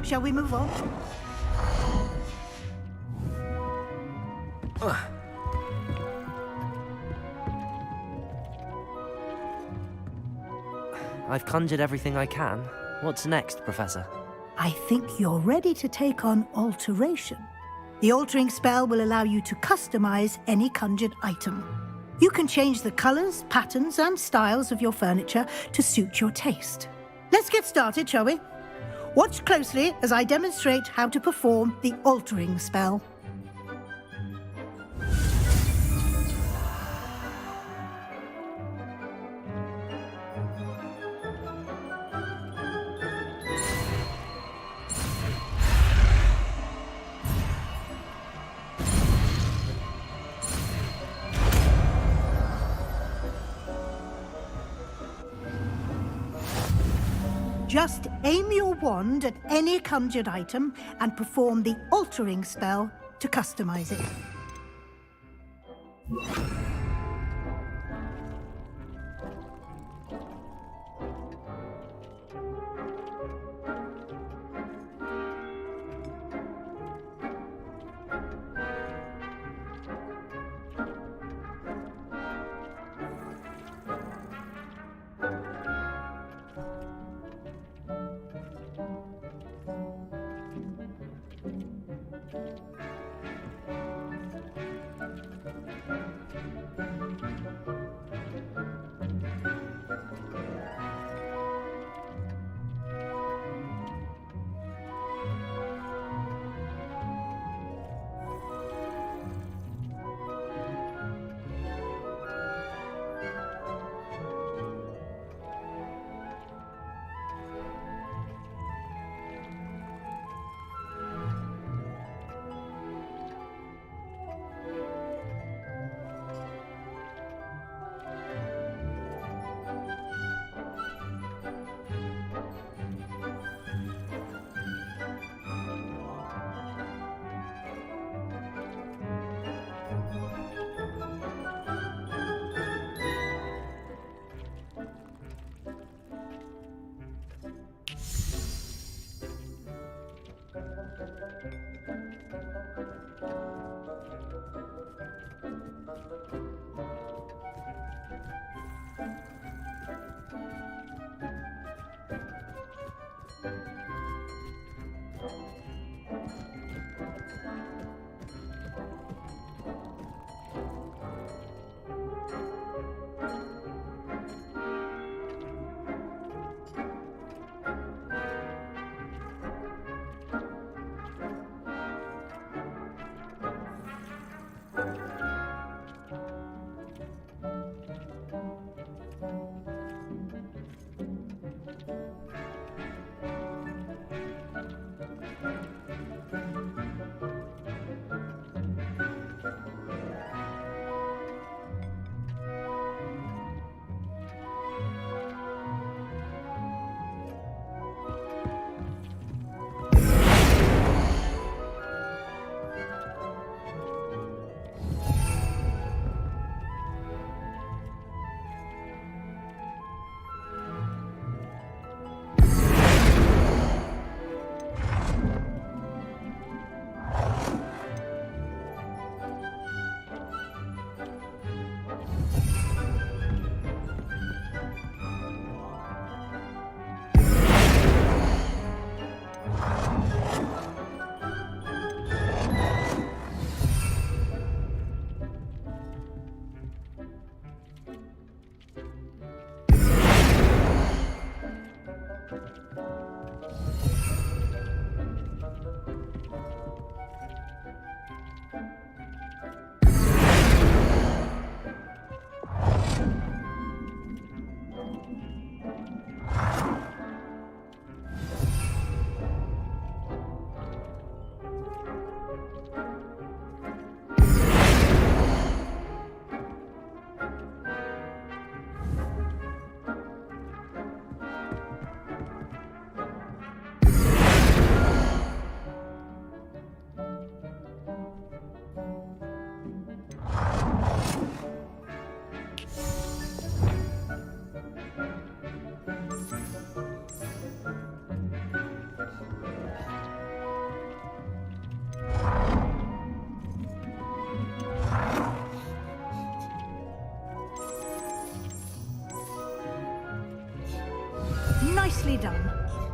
Shall we move on? I've conjured everything I can. What's next, Professor? I think you're ready to take on alteration. The altering spell will allow you to customize any conjured item. You can change the colors, patterns, and styles of your furniture to suit your taste. Let's get started, shall we? Watch closely as I demonstrate how to perform the altering spell. Just aim your wand at any conjured item and perform the altering spell to customize it.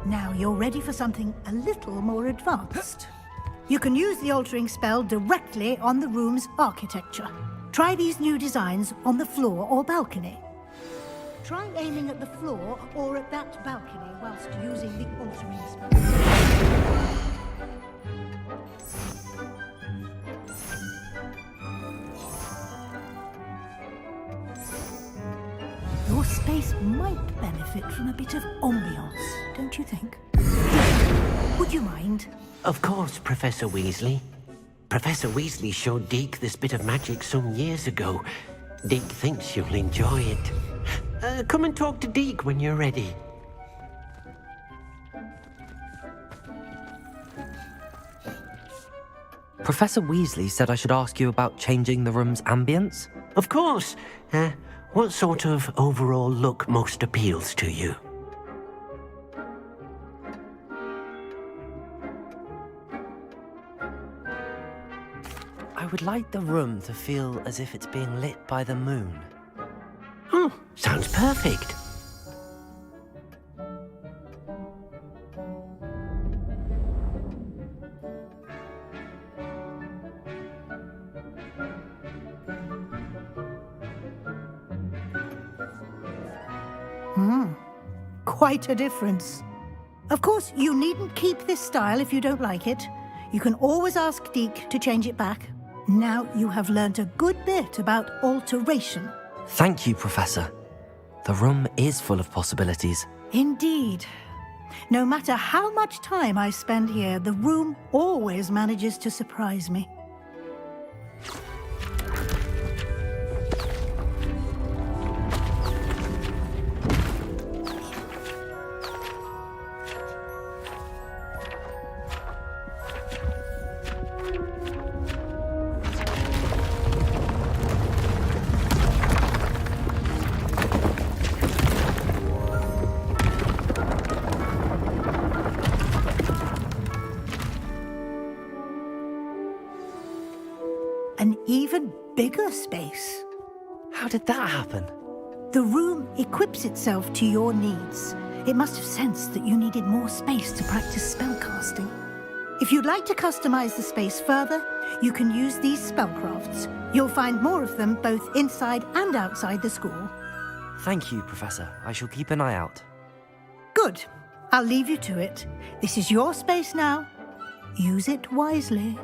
Now you're ready for something a little more advanced. You can use the altering spell directly on the room's architecture. Try these new designs on the floor or balcony. Try aiming at the floor or at that balcony whilst using the altering spell. Your space might benefit from a bit of ambiance, don't you think? Would you mind? Of course, Professor Weasley. Professor Weasley showed Deke this bit of magic some years ago. Deke thinks you'll enjoy it. Come and talk to Deke when you're ready. Professor Weasley said I should ask you about changing the room's ambience? Of course. What sort of overall look most appeals to you? I would like the room to feel as if it's being lit by the moon. Oh, sounds perfect. Quite a difference. Of course, you needn't keep this style if you don't like it. You can always ask Deke to change it back. Now you have learnt a good bit about alteration. Thank you, Professor. The room is full of possibilities. Indeed. No matter how much time I spend here, the room always manages to surprise me. An even bigger space. How did that happen? The room equips itself to your needs. It must have sensed that you needed more space to practice spellcasting. If you'd like to customize the space further, you can use these spellcrafts. You'll find more of them both inside and outside the school. Thank you, Professor. I shall keep an eye out. Good. I'll leave you to it. This is your space now. Use it wisely.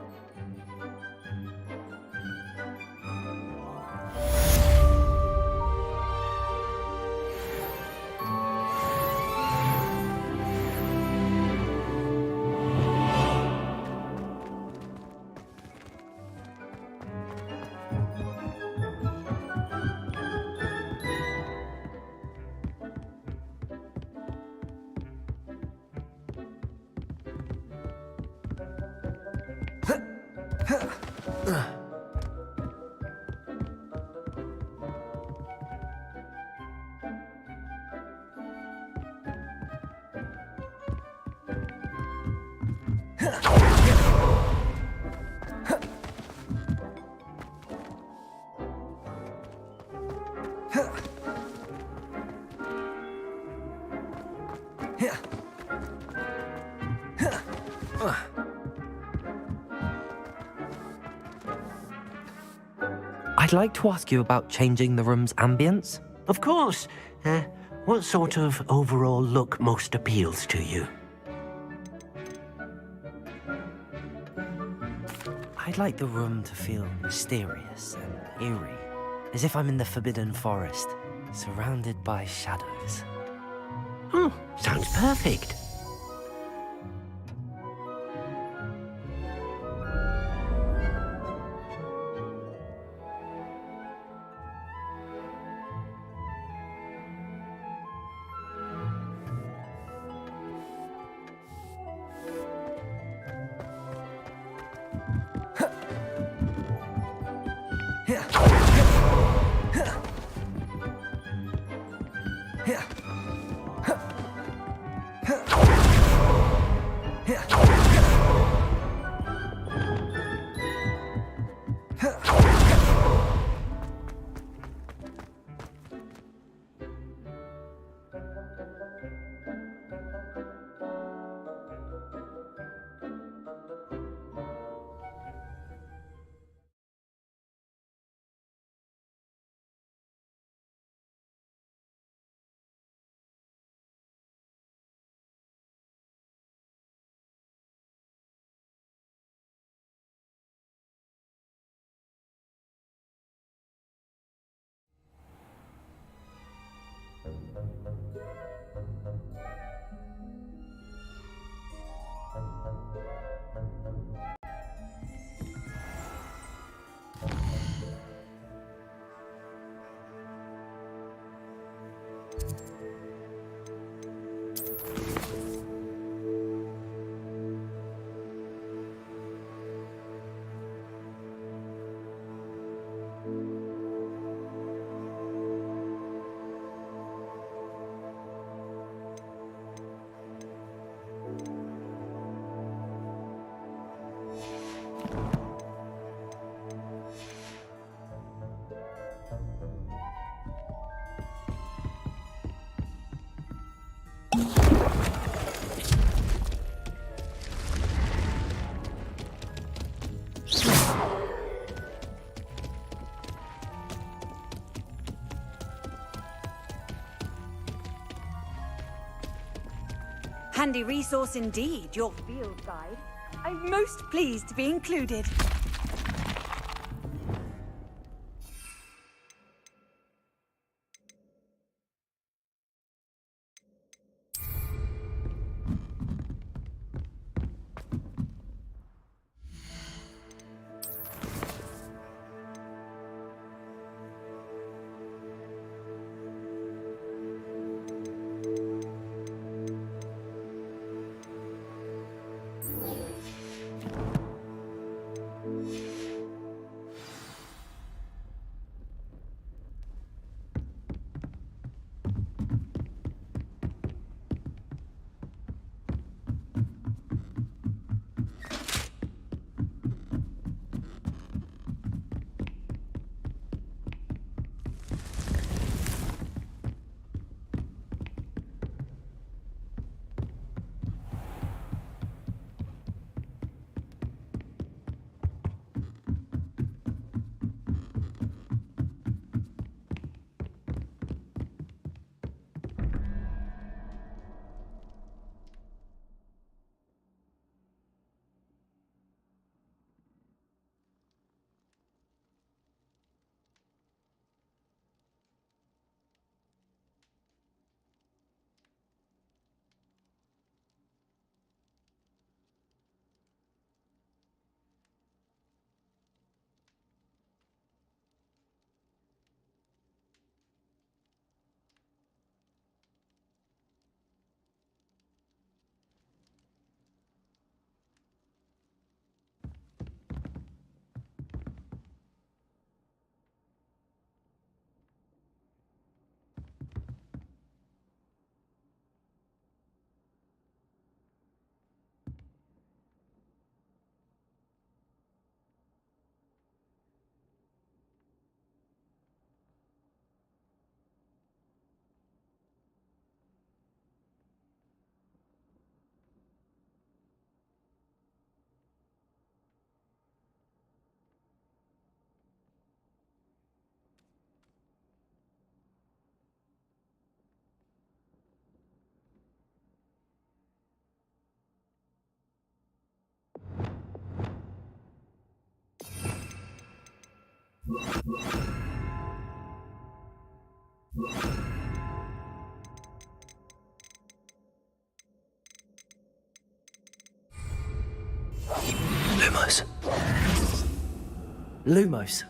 I'd like to ask you about changing the room's ambience. Of course. What sort of overall look most appeals to you? I'd like the room to feel mysterious and eerie, as if I'm in the Forbidden Forest, surrounded by shadows. Oh, sounds perfect. Handy resource indeed, your field guide. I'm most pleased to be included. Lumos. Lumos.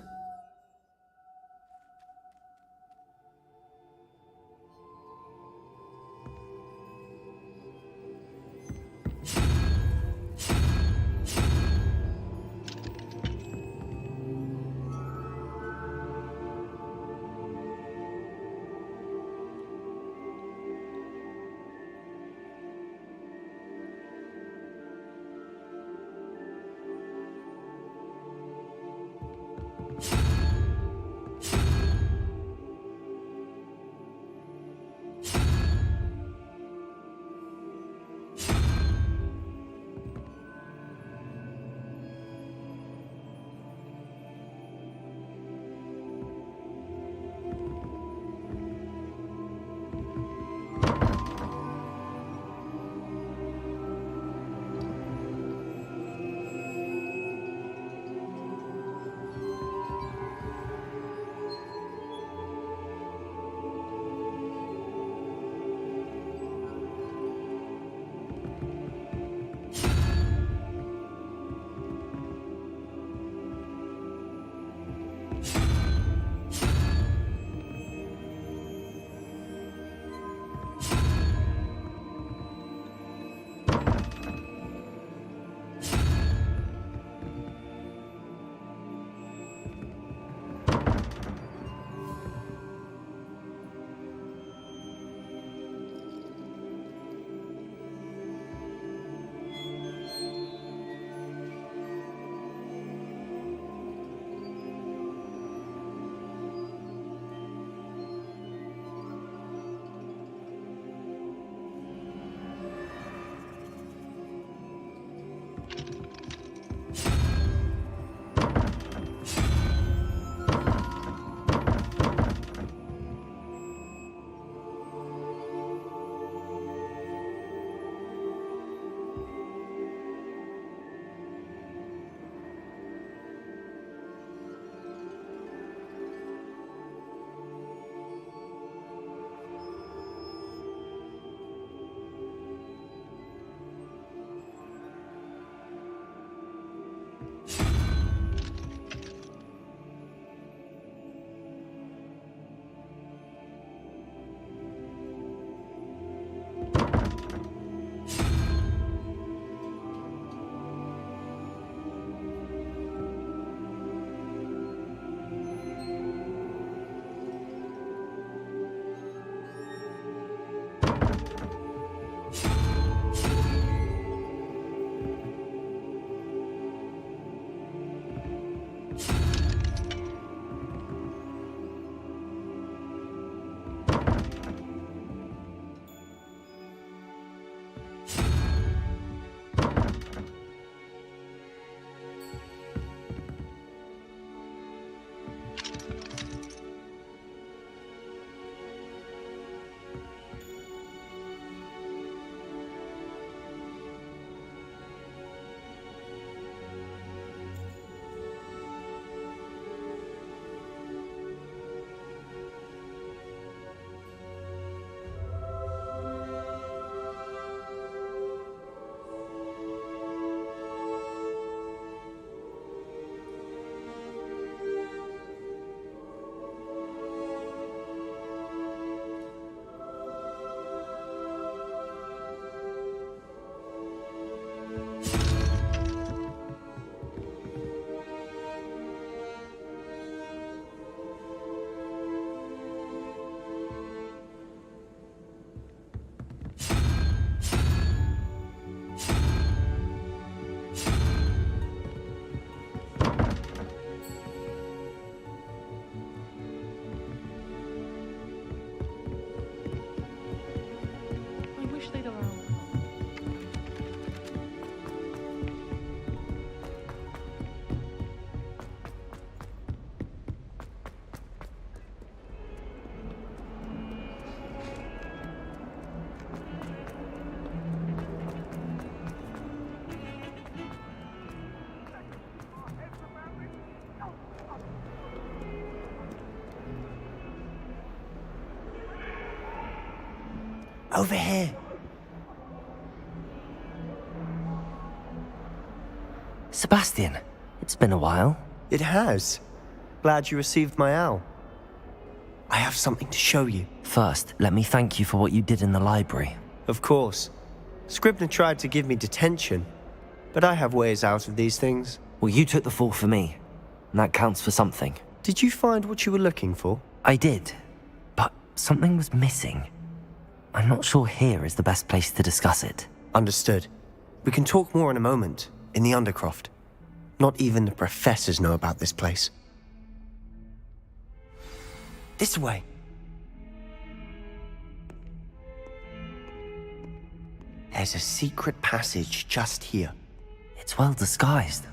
Over here. Sebastian, it's been a while. It has. Glad you received my owl. I have something to show you. First, let me thank you for what you did in the library. Of course. Scribner tried to give me detention, but I have ways out of these things. Well, you took the fall for me, and that counts for something. Did you find what you were looking for? I did, but something was missing. I'm not sure here is the best place to discuss it. Understood. We can talk more in a moment, in the Undercroft. Not even the professors know about this place. This way. There's a secret passage just here. It's well disguised.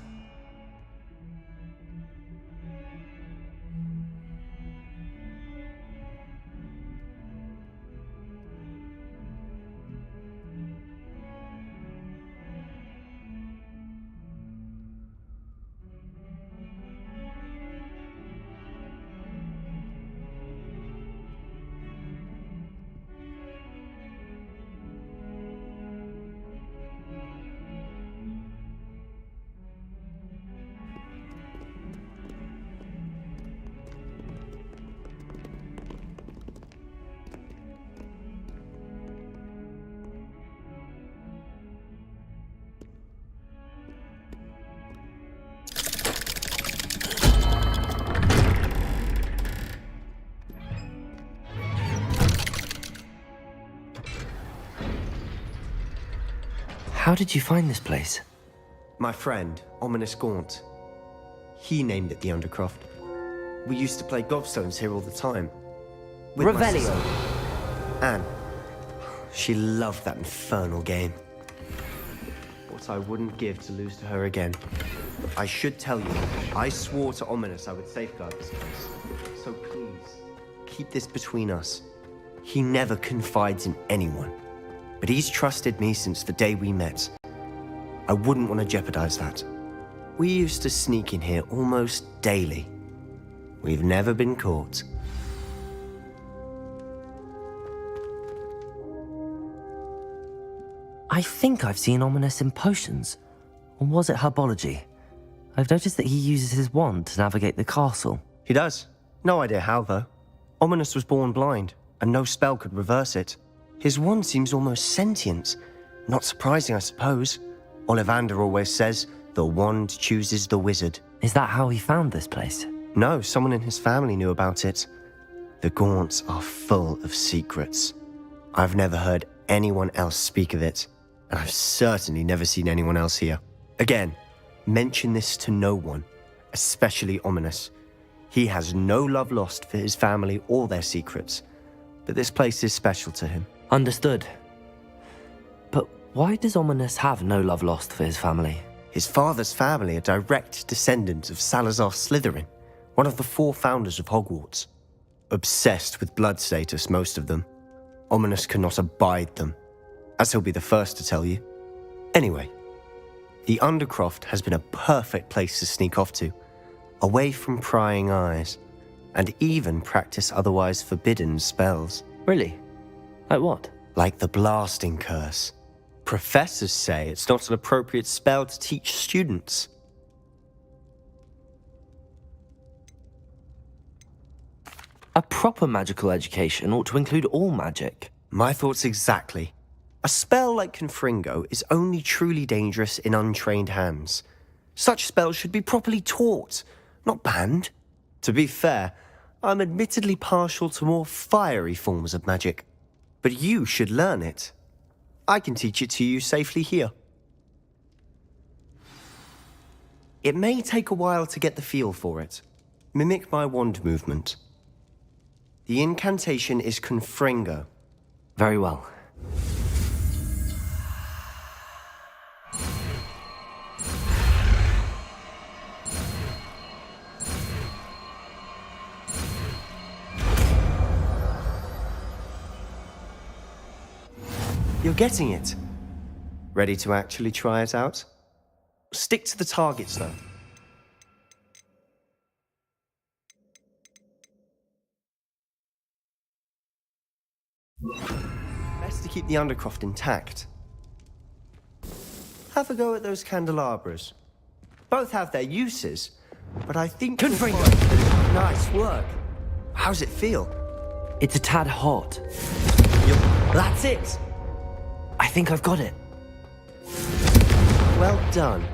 How did you find this place? My friend, Ominous Gaunt. He named it the Undercroft. We used to play gobstones here all the time. With my Revelio. sister, Anne. She loved that infernal game. What I wouldn't give to lose to her again. I should tell you, I swore to Ominous I would safeguard this place. So please, keep this between us. He never confides in anyone. But he's trusted me since the day we met. I wouldn't want to jeopardize that. We used to sneak in here almost daily. We've never been caught. I think I've seen Ominous in potions. Or was it herbology? I've noticed that he uses his wand to navigate the castle. He does. No idea how, though. Ominous was born blind, and no spell could reverse it. His wand seems almost sentient. Not surprising, I suppose. Ollivander always says, the wand chooses the wizard. Is that how he found this place? No, someone in his family knew about it. The Gaunts are full of secrets. I've never heard anyone else speak of it, and I've certainly never seen anyone else here. Again, mention this to no one, especially Ominous. He has no love lost for his family or their secrets, but this place is special to him. Understood. But why does Ominous have no love lost for his family? His father's family are direct descendants of Salazar Slytherin, one of the 4 founders of Hogwarts. Obsessed with blood status, most of them. Ominous cannot abide them, as he'll be the first to tell you. Anyway, the Undercroft has been a perfect place to sneak off to, away from prying eyes, and even practice otherwise forbidden spells. Really? Like what? Like the blasting curse. Professors say it's not an appropriate spell to teach students. A proper magical education ought to include all magic. My thoughts exactly. A spell like Confringo is only truly dangerous in untrained hands. Such spells should be properly taught, not banned. To be fair, I'm admittedly partial to more fiery forms of magic. But you should learn it. I can teach it to you safely here. It may take a while to get the feel for it. Mimic my wand movement. The incantation is Confringo. Very well. You're getting it. Ready to actually try it out? Stick to the targets now. Best to keep the Undercroft intact. Have a go at those candelabras. Both have their uses, but I think... Confringo! Nice work. How's it feel? It's a tad hot. That's it! I think I've got it. Well done.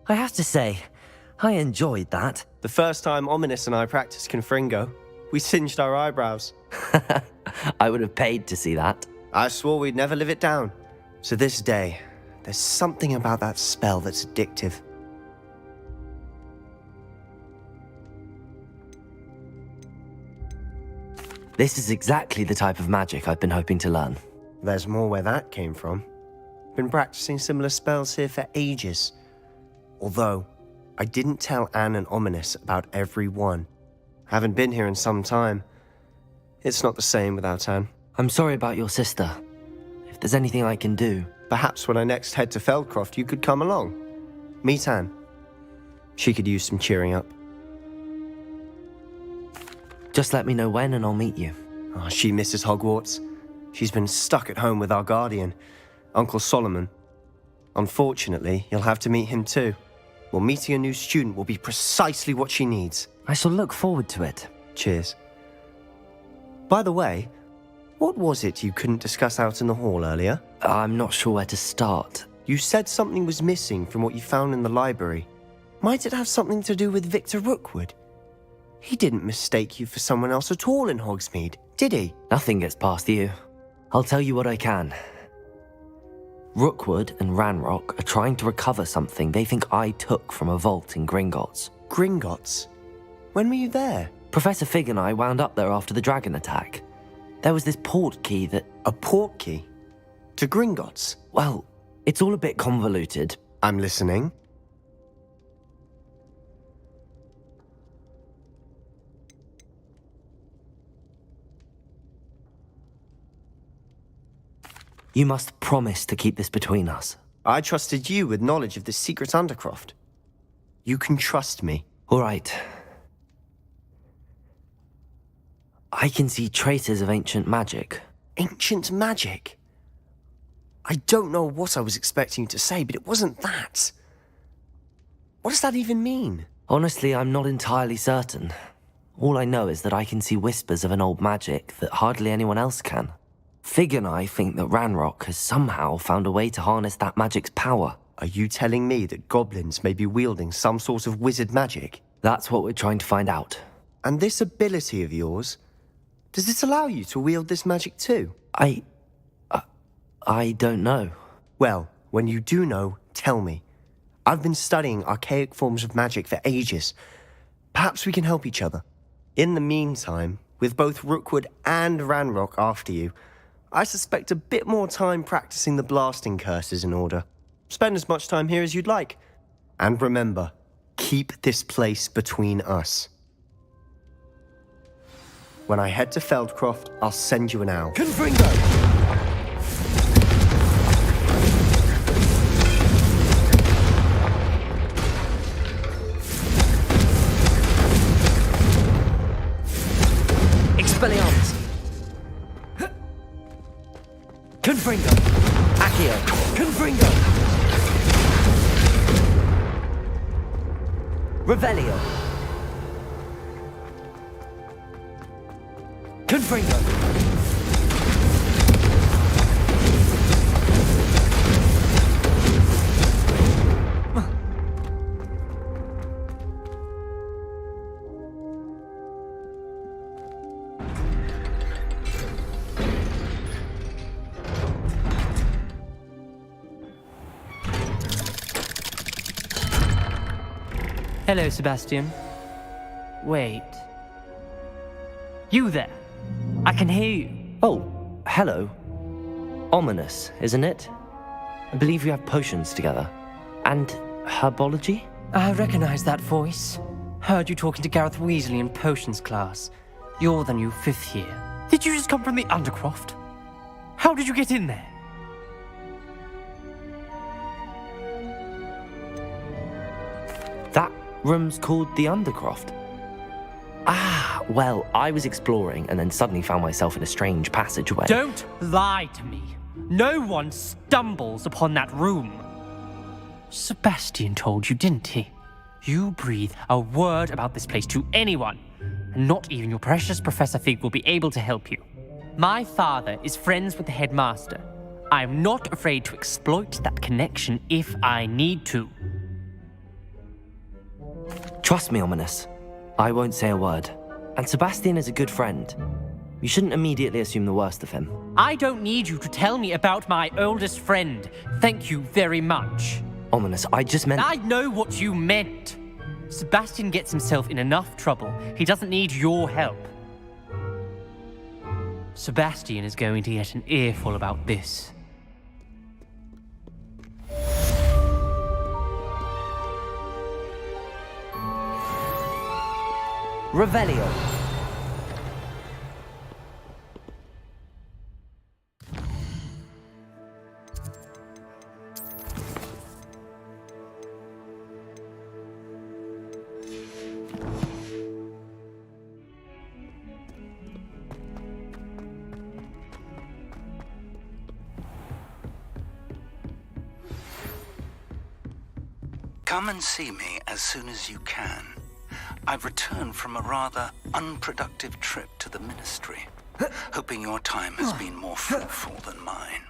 I have to say, I enjoyed that. The first time Ominous and I practiced Confringo, we singed our eyebrows. I would have paid to see that. I swore we'd never live it down. So this day, there's something about that spell that's addictive. This is exactly the type of magic I've been hoping to learn. There's more where that came from. Been practicing similar spells here for ages. Although, I didn't tell Anne and Ominous about every one. Haven't been here in some time. It's not the same without Anne. I'm sorry about your sister. If there's anything I can do... Perhaps when I next head to Feldcroft, you could come along. Meet Anne. She could use some cheering up. Just let me know when and I'll meet you. Oh, she misses Hogwarts. She's been stuck at home with our guardian, Uncle Solomon. Unfortunately, you'll have to meet him too. Well, meeting a new student will be precisely what she needs. I shall look forward to it. Cheers. By the way, what was it you couldn't discuss out in the hall earlier? I'm not sure where to start. You said something was missing from what you found in the library. Might it have something to do with Victor Rookwood? He didn't mistake you for someone else at all in Hogsmeade, did he? Nothing gets past you. I'll tell you what I can. Rookwood and Ranrock are trying to recover something they think I took from a vault in Gringotts. Gringotts? When were you there? Professor Fig and I wound up there after the dragon attack. There was this port key that... A port key? To Gringotts? Well, it's all a bit convoluted. I'm listening. You must promise to keep this between us. I trusted you with knowledge of the secret Undercroft. You can trust me. All right. I can see traces of ancient magic. Ancient magic? I don't know what I was expecting you to say, but it wasn't that. What does that even mean? Honestly, I'm not entirely certain. All I know is that I can see whispers of an old magic that hardly anyone else can. Fig and I think that Ranrock has somehow found a way to harness that magic's power. Are you telling me that goblins may be wielding some sort of wizard magic? That's what we're trying to find out. And this ability of yours, does it allow you to wield this magic too? I don't know. Well, when you do know, tell me. I've been studying archaic forms of magic for ages. Perhaps we can help each other. In the meantime, with both Rookwood and Ranrock after you, I suspect a bit more time practicing the blasting curse is in order. Spend as much time here as you'd like. And remember, keep this place between us. When I head to Feldcroft, I'll send you an owl. Confringo! Expelliarmus! Confringo! Accio! Confringo! Revelio! Confringo! Hello, Sebastian. Wait. You there? I can hear you. Oh, hello. Ominous, isn't it? I believe we have potions together. And herbology? I recognize that voice. Heard you talking to Gareth Weasley in potions class. You're the new 5th year. Did you just come from the Undercroft? How did you get in there? Room's called the Undercroft. Ah, well, I was exploring and then suddenly found myself in a strange passageway. Don't lie to me. No one stumbles upon that room. Sebastian told you, didn't he? You breathe a word about this place to anyone, and not even your precious Professor Fig will be able to help you. My father is friends with the headmaster. I am not afraid to exploit that connection if I need to. Trust me, Ominous. I won't say a word. And Sebastian is a good friend. You shouldn't immediately assume the worst of him. I don't need you to tell me about my oldest friend. Thank you very much. Ominous, I just meant... I know what you meant. Sebastian gets himself in enough trouble. He doesn't need your help. Sebastian is going to get an earful about this. Revelio. Come and see me as soon as you can. I've returned from a rather unproductive trip to the Ministry, hoping your time has been more fruitful than mine.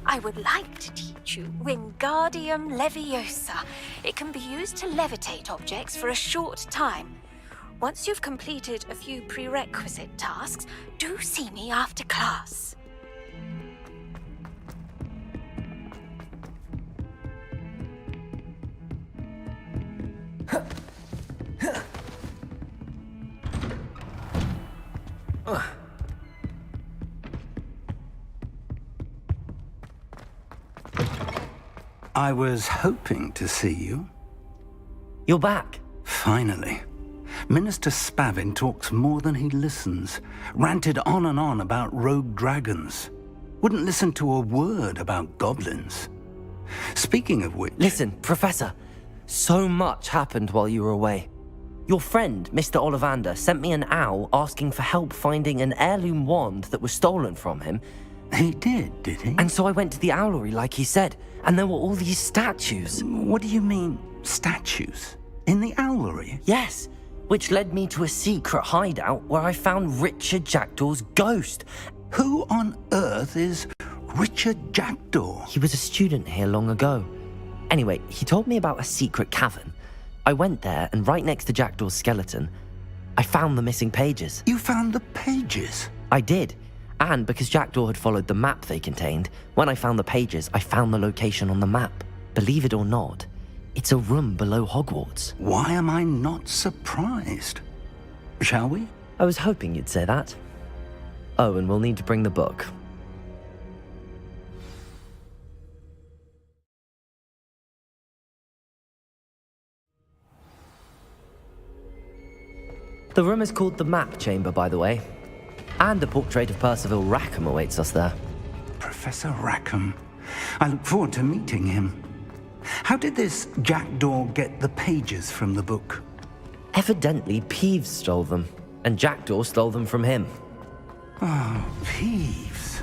I would like to teach you Wingardium Leviosa. It can be used to levitate objects for a short time. Once you've completed a few prerequisite tasks, do see me after class. I was hoping to see you. You're back. Finally. Minister Spavin talks more than he listens. Ranted on and on about rogue dragons. Wouldn't listen to a word about goblins. Speaking of which... Listen, Professor. So much happened while you were away. Your friend, Mr. Ollivander, sent me an owl asking for help finding an heirloom wand that was stolen from him. He did he? And so I went to the owlery like he said, and there were all these statues. What do you mean, statues? In the owlery? Yes, which led me to a secret hideout where I found Richard Jackdaw's ghost. Who on earth is Richard Jackdaw? He was a student here long ago. Anyway, he told me about a secret cavern. I went there, and right next to Jackdaw's skeleton, I found the missing pages. You found the pages? I did. And because Jackdaw had followed the map they contained, when I found the pages, I found the location on the map. Believe it or not, it's a room below Hogwarts. Why am I not surprised? Shall we? I was hoping you'd say that. Oh, and we'll need to bring the book. The room is called the Map Chamber, by the way. And a portrait of Percival Rackham awaits us there. Professor Rackham. I look forward to meeting him. How did this Jackdaw get the pages from the book? Evidently, Peeves stole them, and Jackdaw stole them from him. Oh, Peeves.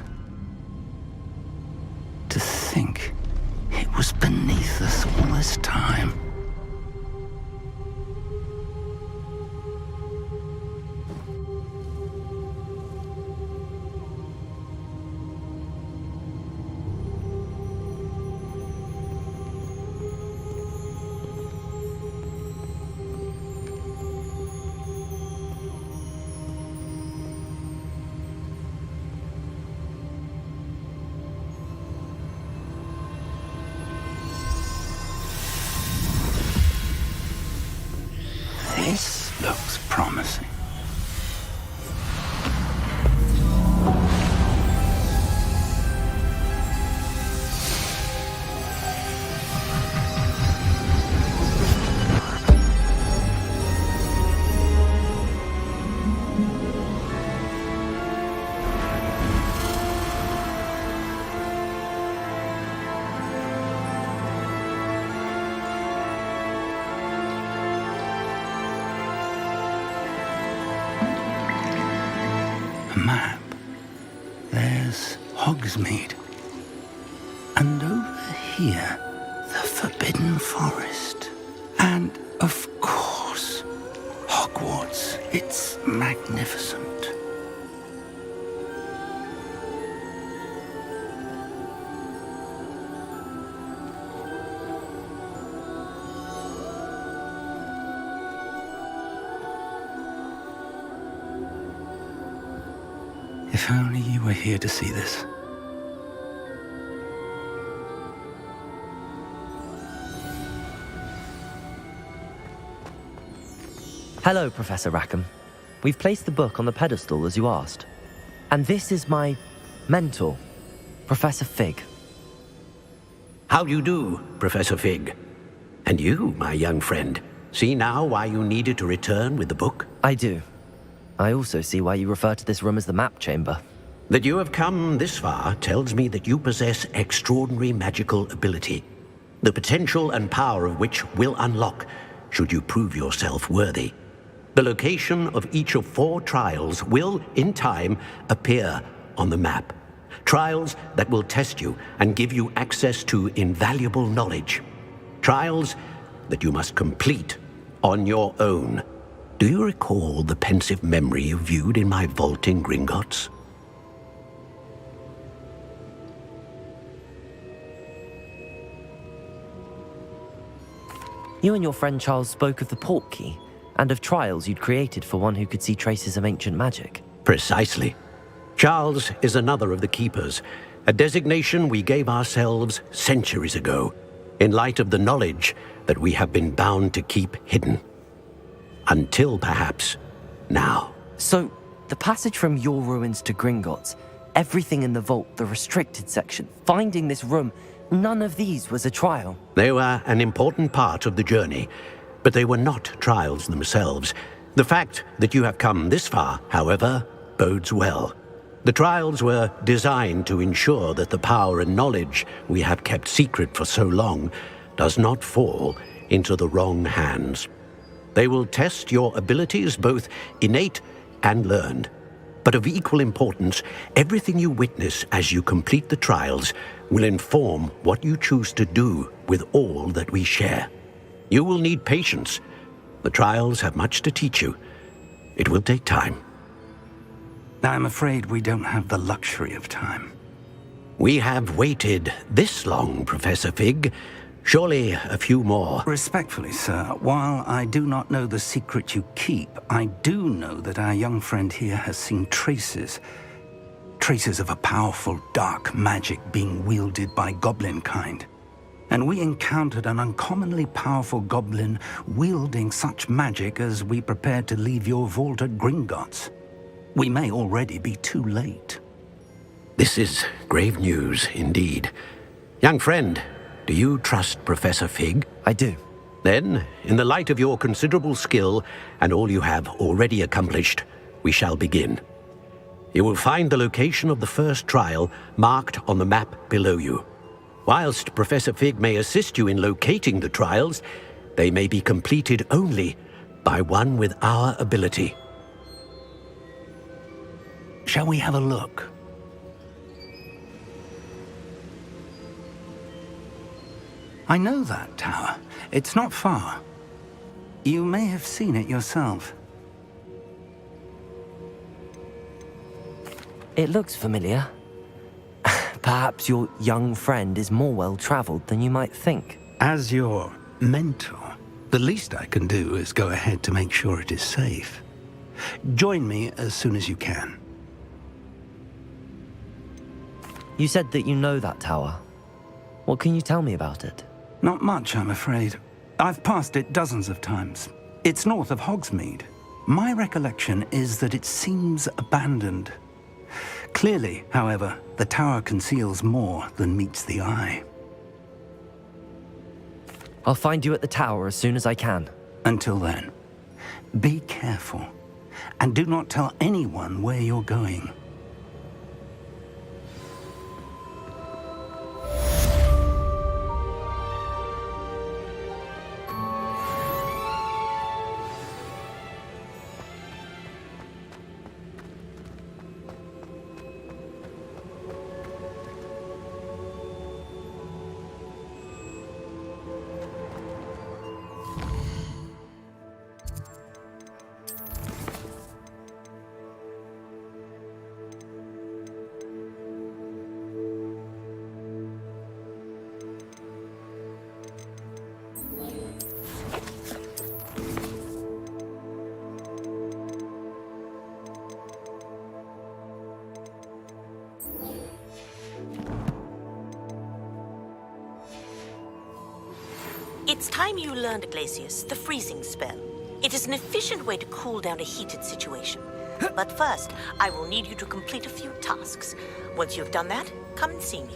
To think it was beneath us all this time. This looks promising. map, there's Hogsmeade. And over here, the Forbidden Forest. And, of course, Hogwarts. It's magnificent. If only you were here to see this. Hello, Professor Rackham. We've placed the book on the pedestal as you asked. And this is my mentor, Professor Fig. How do you do, Professor Fig? And you, my young friend, see now why you needed to return with the book? I do. I also see why you refer to this room as the map chamber. That you have come this far tells me that you possess extraordinary magical ability, the potential and power of which will unlock should you prove yourself worthy. The location of each of 4 trials will, in time, appear on the map. Trials that will test you and give you access to invaluable knowledge. Trials that you must complete on your own. Do you recall the pensive memory you viewed in my vault in Gringotts? You and your friend Charles spoke of the portkey and of trials you'd created for one who could see traces of ancient magic. Precisely. Charles is another of the Keepers, a designation we gave ourselves centuries ago, in light of the knowledge that we have been bound to keep hidden. Until, perhaps, now. So, the passage from your ruins to Gringotts, everything in the vault, the restricted section, finding this room, none of these was a trial. They were an important part of the journey, but they were not trials themselves. The fact that you have come this far, however, bodes well. The trials were designed to ensure that the power and knowledge we have kept secret for so long does not fall into the wrong hands. They will test your abilities, both innate and learned. But of equal importance, everything you witness as you complete the trials will inform what you choose to do with all that we share. You will need patience. The trials have much to teach you. It will take time. I'm afraid we don't have the luxury of time. We have waited this long, Professor Fig. Surely a few more. Respectfully, sir, while I do not know the secret you keep, I do know that our young friend here has seen traces of a powerful dark magic being wielded by goblin kind. And we encountered an uncommonly powerful goblin wielding such magic as we prepared to leave your vault at Gringotts. We may already be too late. This is grave news indeed. Young friend, do you trust Professor Fig? I do. Then, in the light of your considerable skill and all you have already accomplished, we shall begin. You will find the location of the first trial marked on the map below you. Whilst Professor Fig may assist you in locating the trials, they may be completed only by one with our ability. Shall we have a look? I know that tower. It's not far. You may have seen it yourself. It looks familiar. Perhaps your young friend is more well-traveled than you might think. As your mentor, the least I can do is go ahead to make sure it is safe. Join me as soon as you can. You said that you know that tower. What can you tell me about it? Not much, I'm afraid. I've passed it dozens of times. It's north of Hogsmeade. My recollection is that it seems abandoned. Clearly, however, the tower conceals more than meets the eye. I'll find you at the tower as soon as I can. Until then, be careful, and do not tell anyone where you're going. It's time you learned, Glacius, the freezing spell. It is an efficient way to cool down a heated situation. But first, I will need you to complete a few tasks. Once you've done that, come and see me.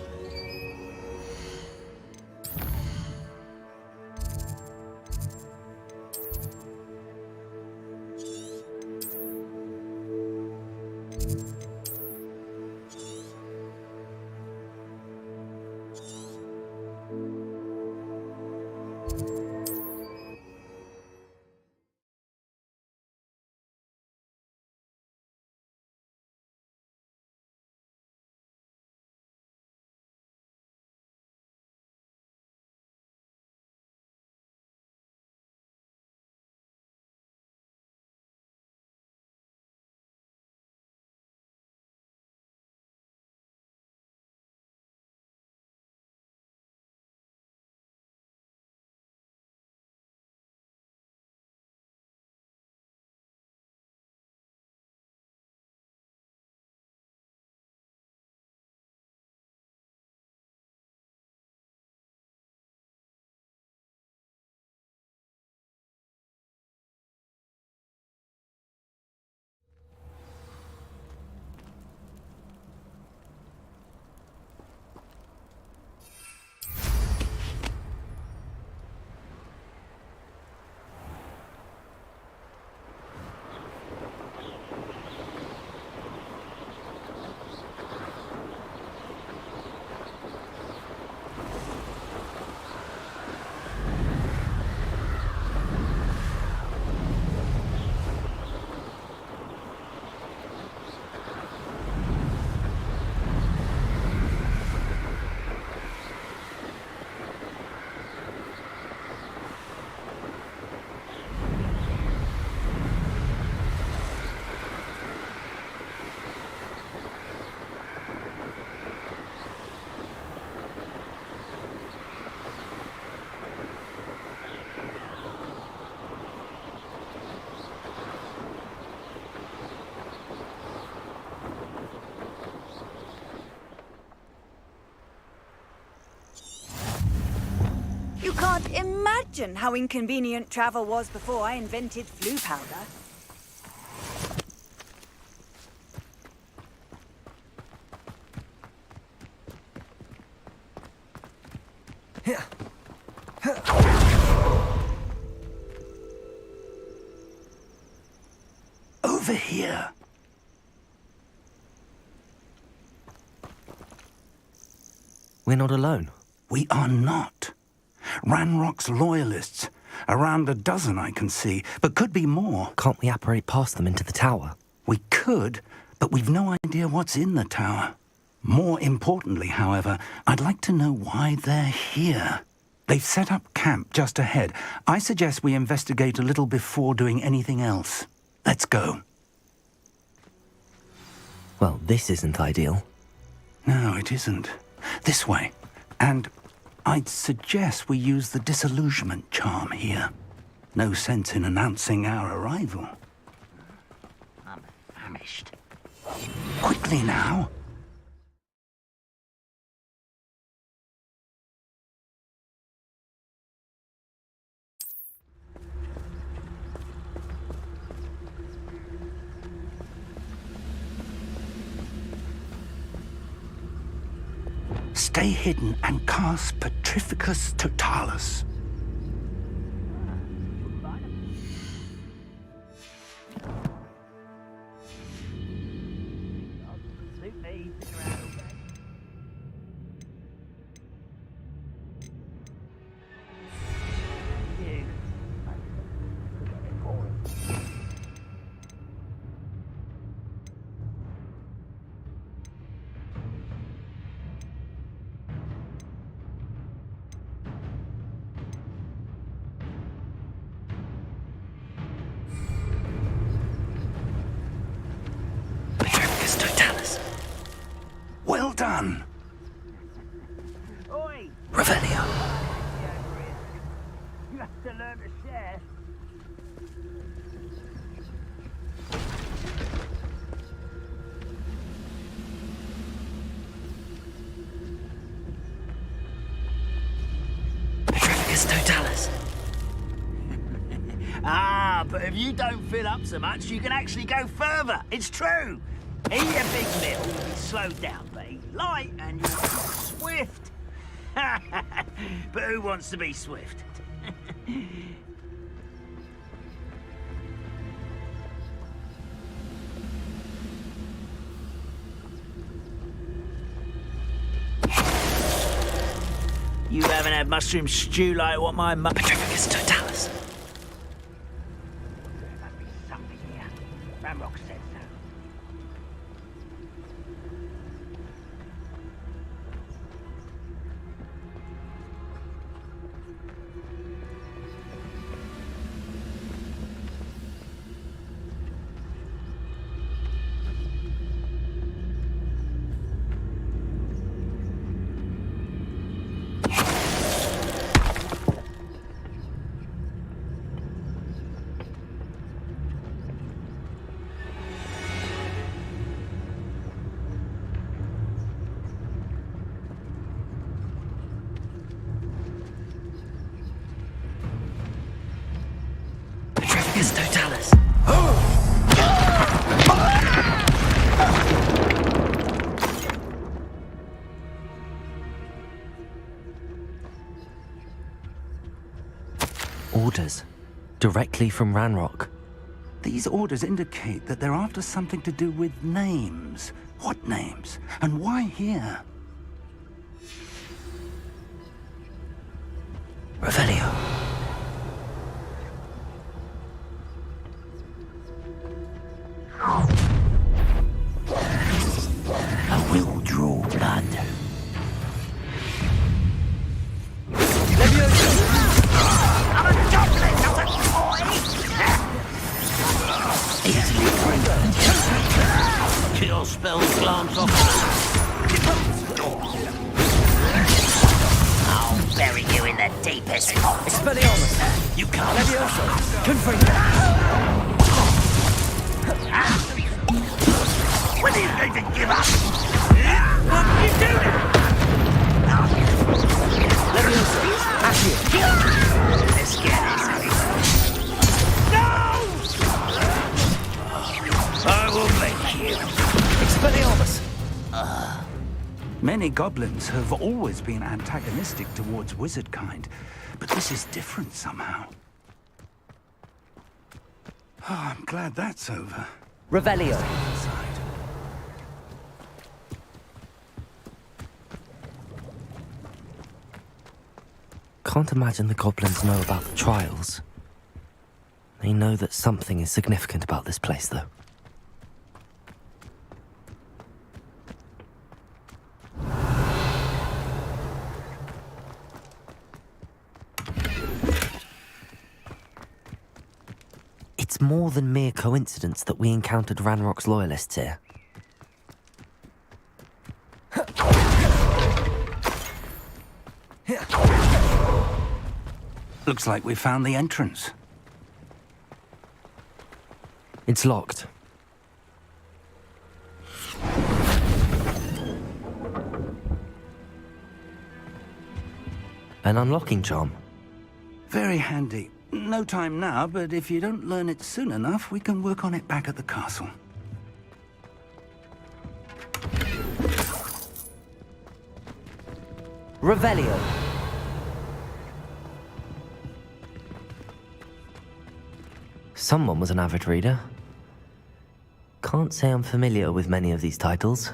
You can't imagine how inconvenient travel was before I invented flu powder. Over here. We're not alone. We are not. Ranrock's loyalists. Around a dozen I can see, but could be more. Can't we apparate past them into the tower? We could, but we've no idea what's in the tower. More importantly, however, I'd like to know why they're here. They've set up camp just ahead. I suggest we investigate a little before doing anything else. Let's go. Well, this isn't ideal. No, it isn't. This way. And I'd suggest we use the disillusionment charm here. No sense in announcing our arrival. I'm famished. Quickly now. Stay hidden and cast Petrificus Totalis. Well done. Oi! Revelio. You have to learn to share. Petrificus Totalis. Ah, but if you don't fill up so much, you can actually go further. It's true. Eat a big meal, you'll be slowed down, but eat light and you'll be swift. But who wants to be swift? You haven't had mushroom stew like what my mum... Petrificus totalis. There must be something here. Ramrock said so. Petrificus totalis. Orders. Directly from Ranrock. These orders indicate that they're after something to do with names. What names? And why here? Revelio. I will draw blood. I'm a goblin, not a toy! Easily triggered. Kill spells glance off. I'll bury you in the deepest pot. Expelliarmus. You can't. Levioso. Confringo. When are you going to give up? What are you doing? Levioso. Accio. Let's get this. No! I will make you. Expelliarmus. Many goblins have always been antagonistic towards wizard kind, but this is different somehow. Oh, I'm glad that's over. Revelio. Can't imagine the goblins know about the trials. They know that something is significant about this place, though. It's more than mere coincidence that we encountered Ranrock's loyalists here. Looks like we found the entrance. It's locked. An unlocking charm. Very handy. No time now, but if you don't learn it soon enough, we can work on it back at the castle. Revelio. Someone was an avid reader. Can't say I'm familiar with many of these titles.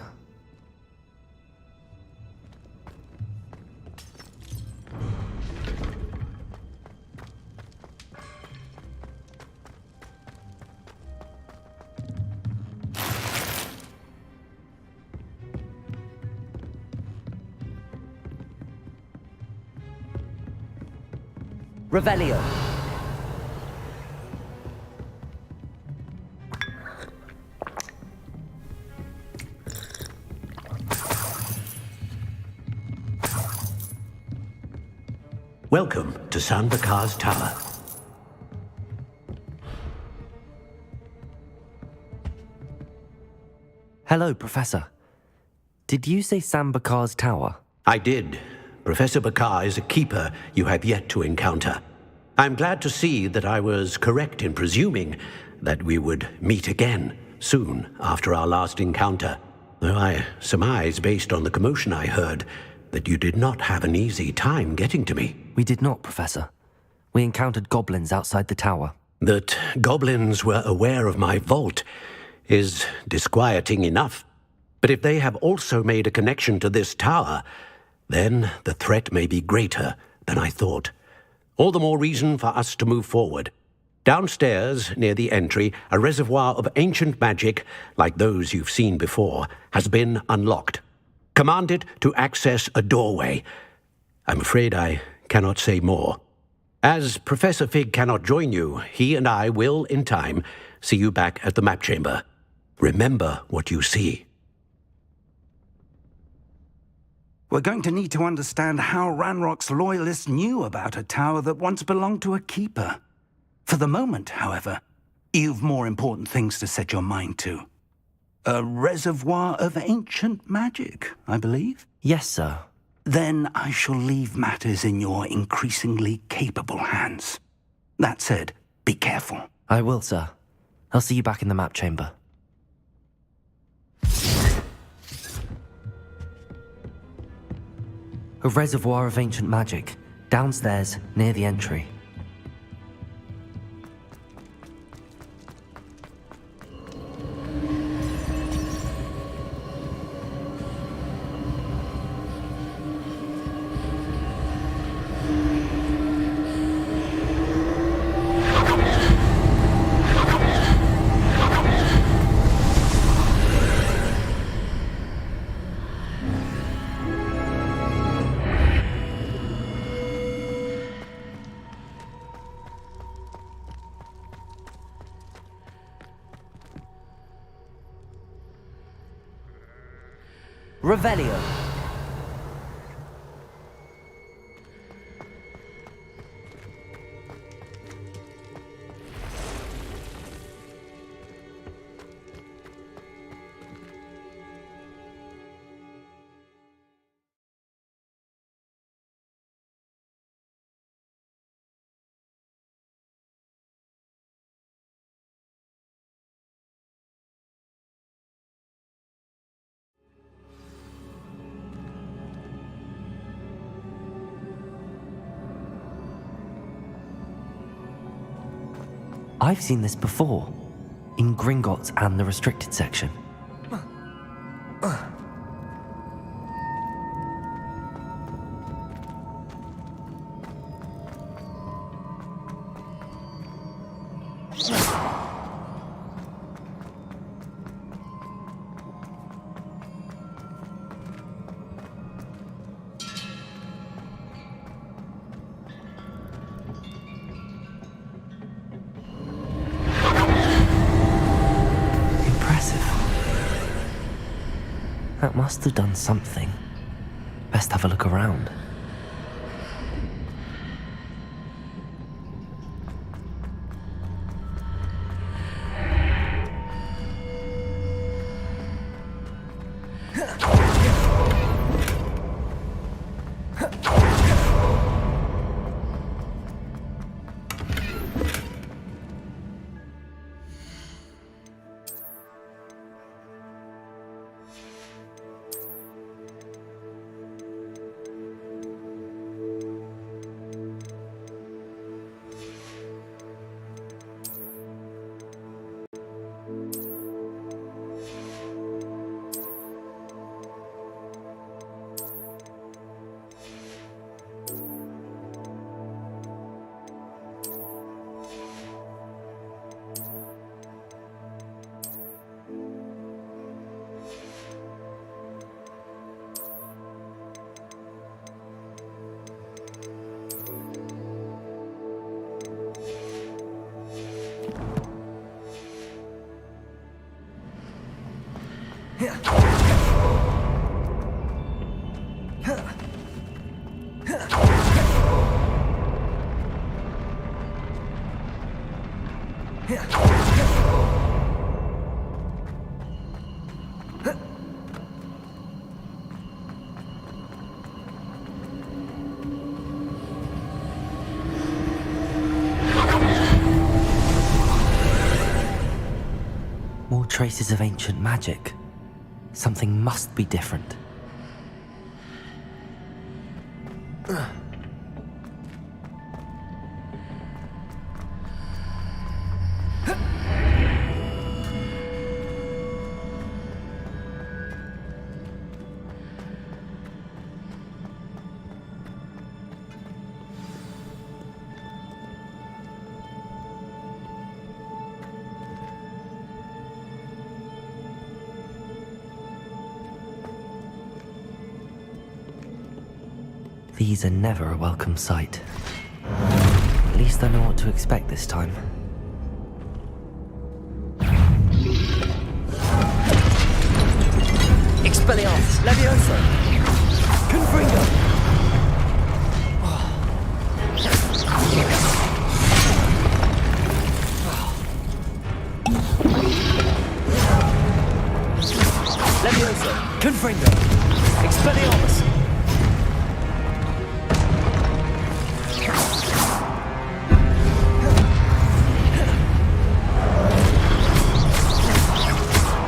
Revelio. Welcome to Sanbakar's Tower. Hello, Professor. Did you say Sambakar's Tower? I did. Professor Bakar is a keeper you have yet to encounter. I'm glad to see that I was correct in presuming that we would meet again soon after our last encounter, though I surmise, based on the commotion I heard, that you did not have an easy time getting to me. We did not, Professor. We encountered goblins outside the tower. That goblins were aware of my vault is disquieting enough. But if they have also made a connection to this tower, then the threat may be greater than I thought. All the more reason for us to move forward. Downstairs, near the entry, a reservoir of ancient magic, like those you've seen before, has been unlocked. Command it to access a doorway. I'm afraid I cannot say more. As Professor Fig cannot join you, he and I will, in time, see you back at the map chamber. Remember what you see. We're going to need to understand how Ranrock's loyalists knew about a tower that once belonged to a keeper. For the moment, however, you've more important things to set your mind to. A reservoir of ancient magic, I believe? Yes, sir. Then I shall leave matters in your increasingly capable hands. That said, be careful. I will, sir. I'll see you back in the map chamber. A reservoir of ancient magic, downstairs near the entry. Revelio. I've seen this before, in Gringotts and the restricted section. That must have done something. Best have a look around. traces of ancient magic. Something must be different. These are never a welcome sight. At least I know what to expect this time. Expelliarmus! Leviosa! Confringo! Leviosa! Confringo! Expelliarmus!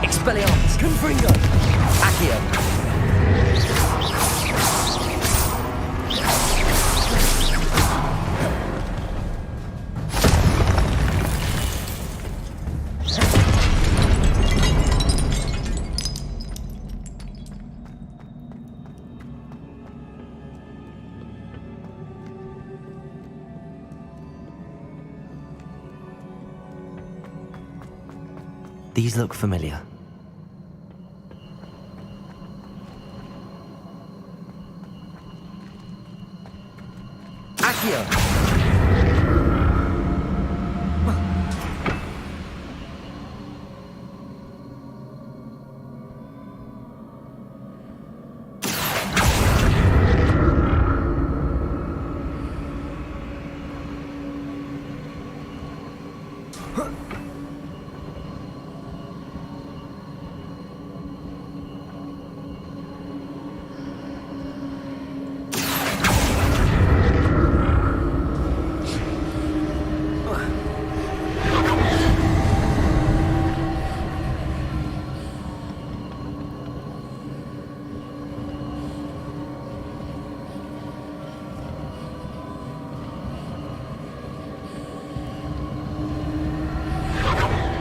Expelliarmus! Confringo! Accio! These look familiar. Accio!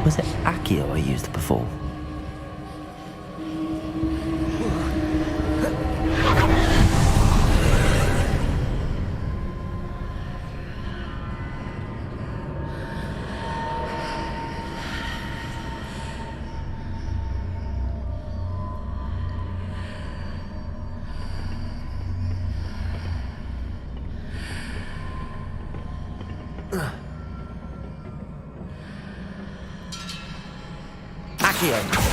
Was it Accio I used before? Accio!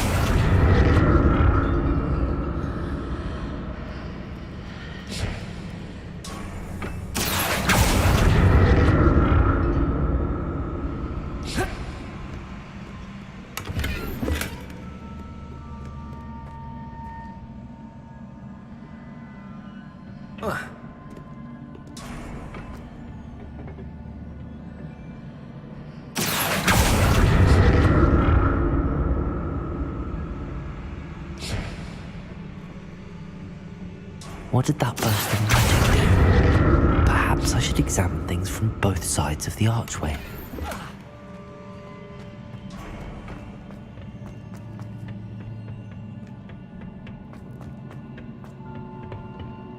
What did that burst of magic do? Perhaps I should examine things from both sides of the archway.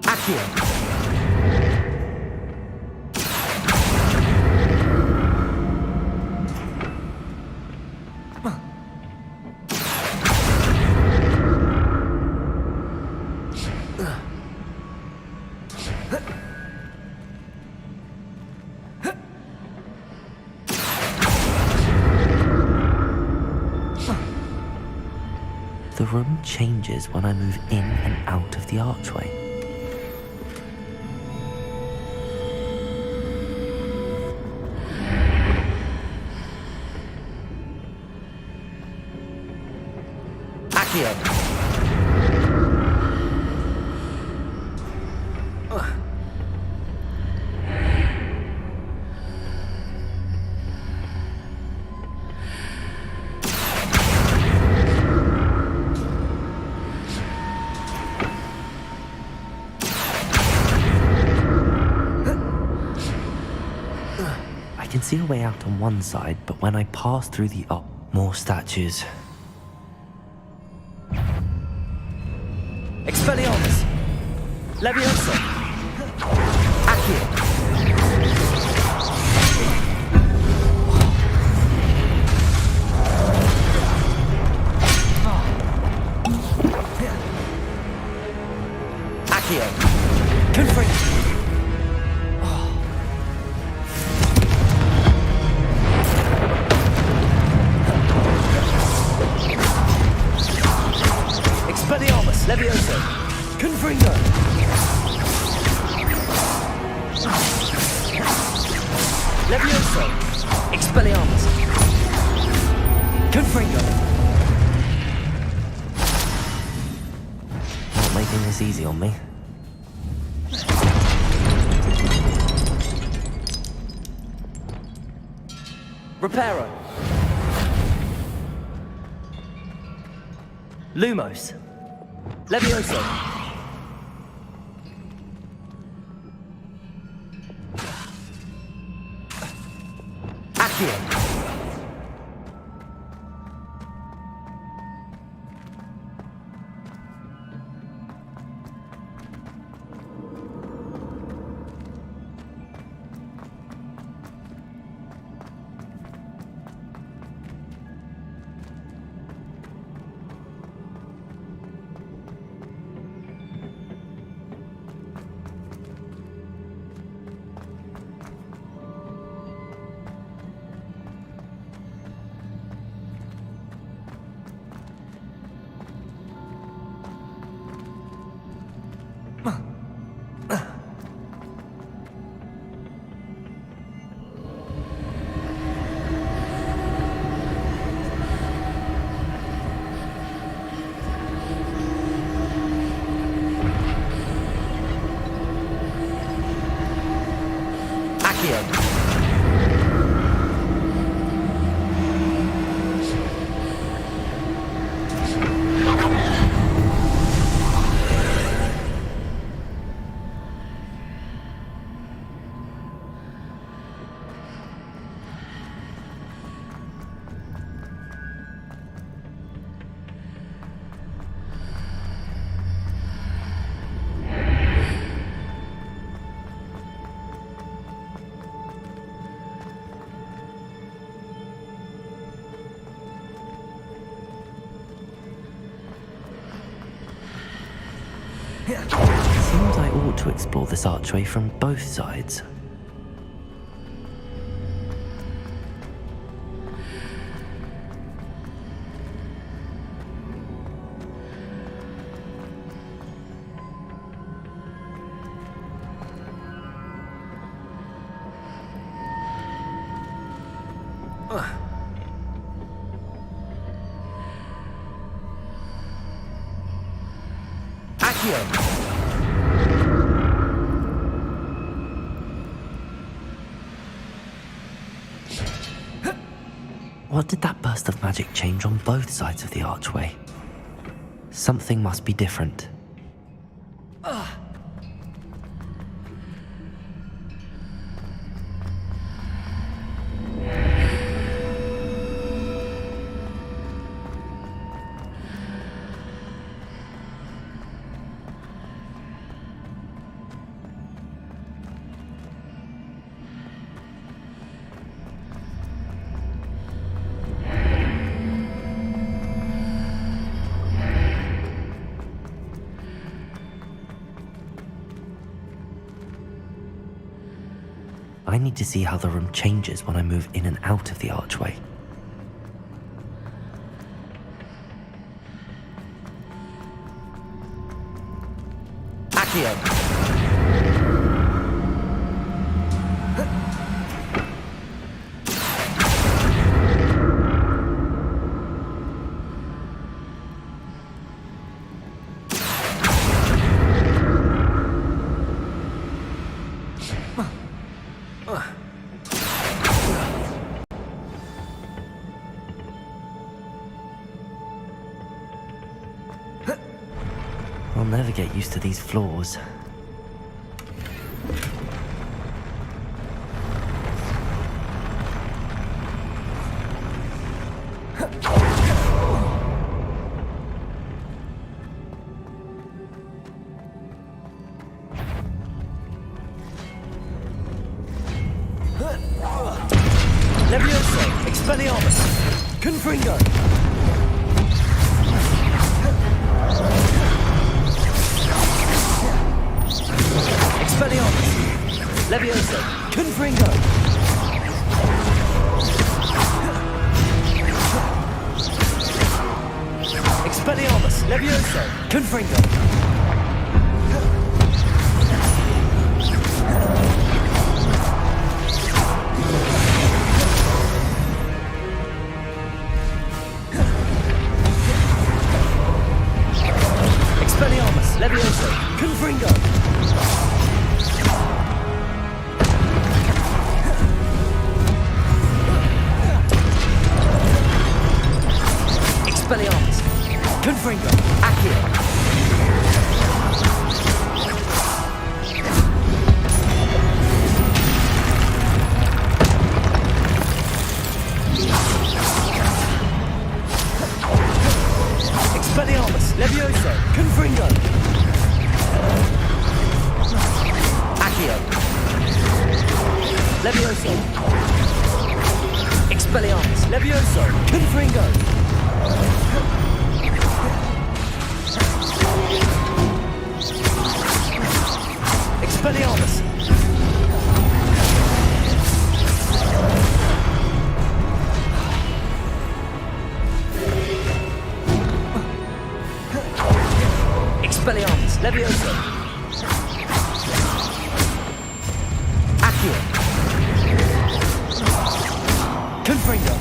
Accio! The room changes when I move in and out of the archway. Accio! see a way out on one side, but when I pass through the more statues. Expelliarmus! Leviosa! Accio! Accio! Confringo! Expelliarmus! Leviosa! Confringo! Leviosa! Expelliarmus! Confringo! Not making this easy on me. Reparo! Lumos! Leviosa! Accio! Seems I ought to explore this archway from both sides. What did that burst of magic change on both sides of the archway? Something must be different. I need to see how the room changes when I move in and out of the archway. Accio! I'll never get used to these floors. Levioso! Expelliarmus! Confringo! Expelliarmus! Levioso! Confringo! Expelliarmus! Levioso! Confringo! Expelliarmus! Levioso! Confringo! Expelliarmus! Confringo! Accio! Expelliarmus! Levioso! Confringo! Accio! Levioso! Expelliarmus! Levioso! Confringo! Expelliarmus! Expelliarmus! Levioso! Accio! Confringo!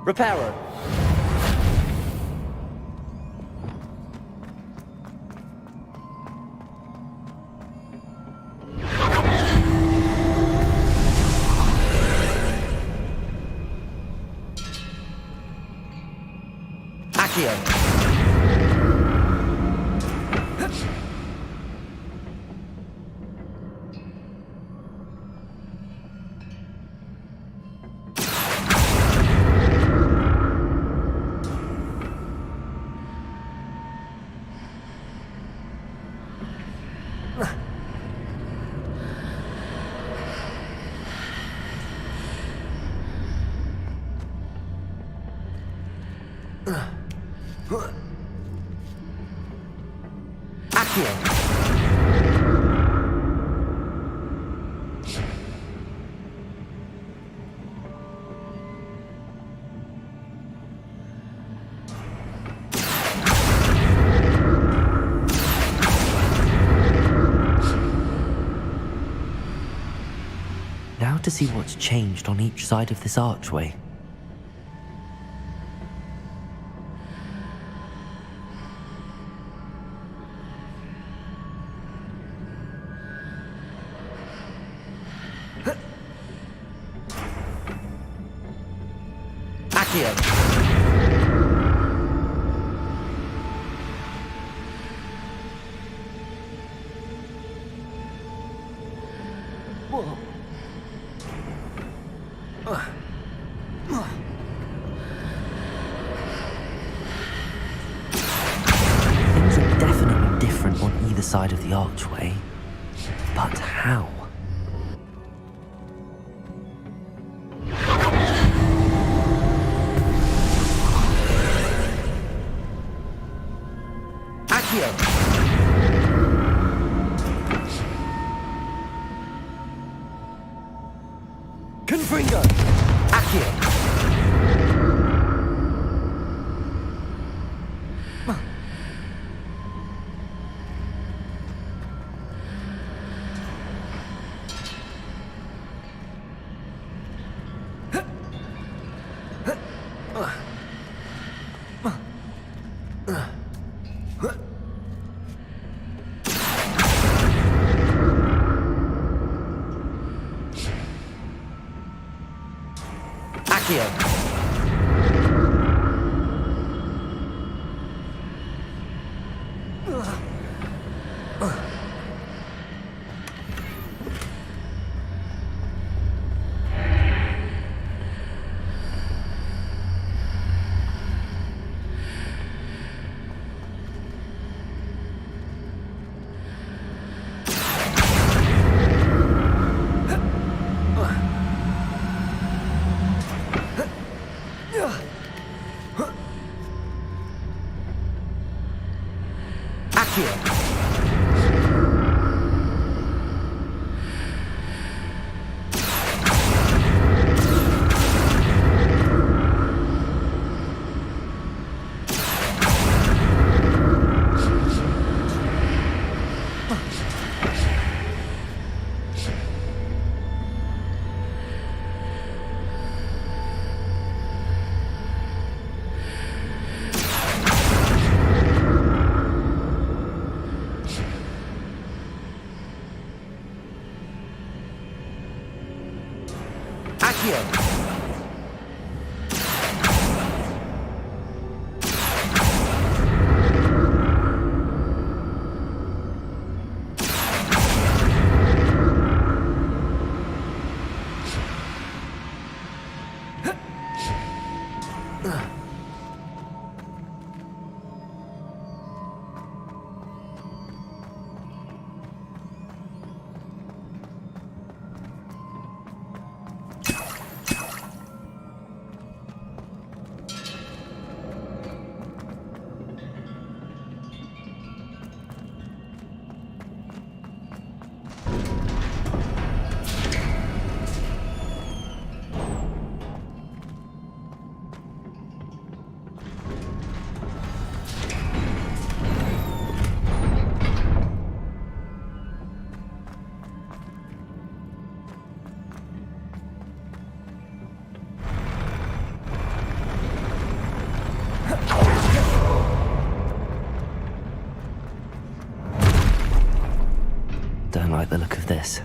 Reparo! Accio! Accio! Now to see what's changed on each side of this archway. Accio! Things are definitely different on either side of the archway. But how? Accio! Confringo! Accio! Accio. Don't like the look of this.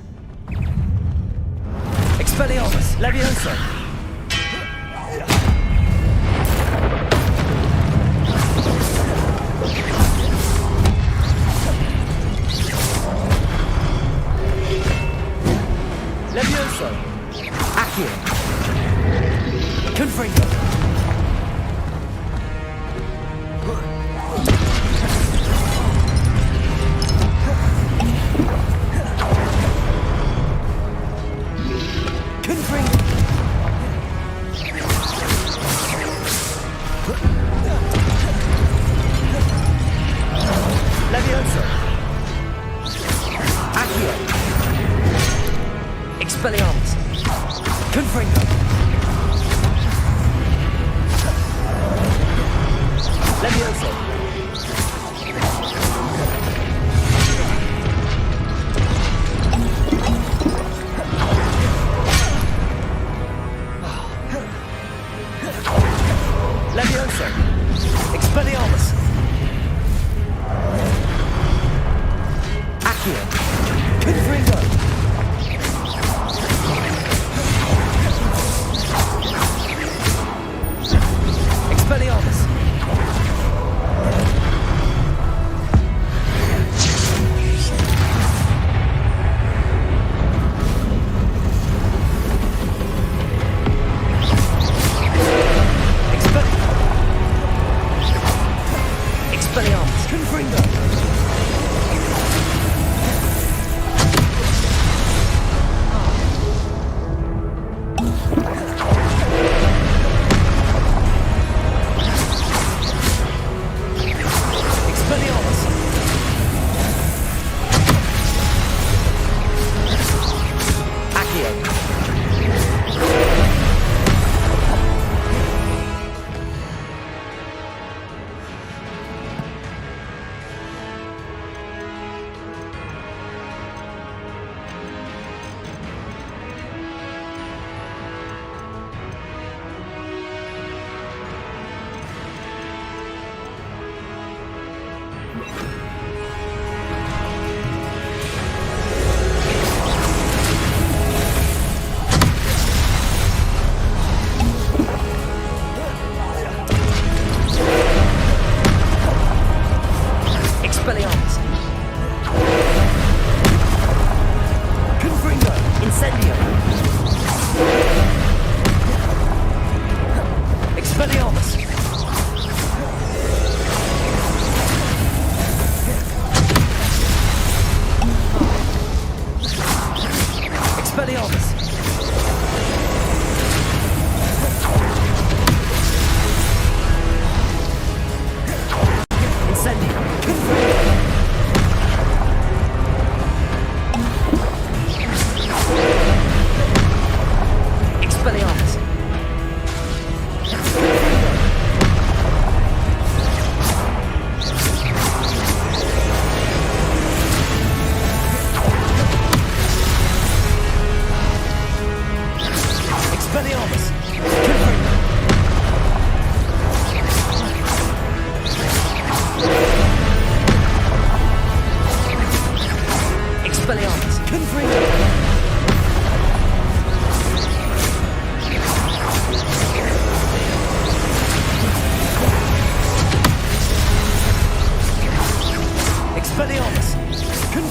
Expelliarmus, Leviosa. Leviosa. Accio. Confringo. Leviosa. Accio. Expelliarmus. Confringo. Leviosa. Leviosa. Expelliarmus. Accio. Confringo. Expelliarmus. Expelliarmus. Confringo.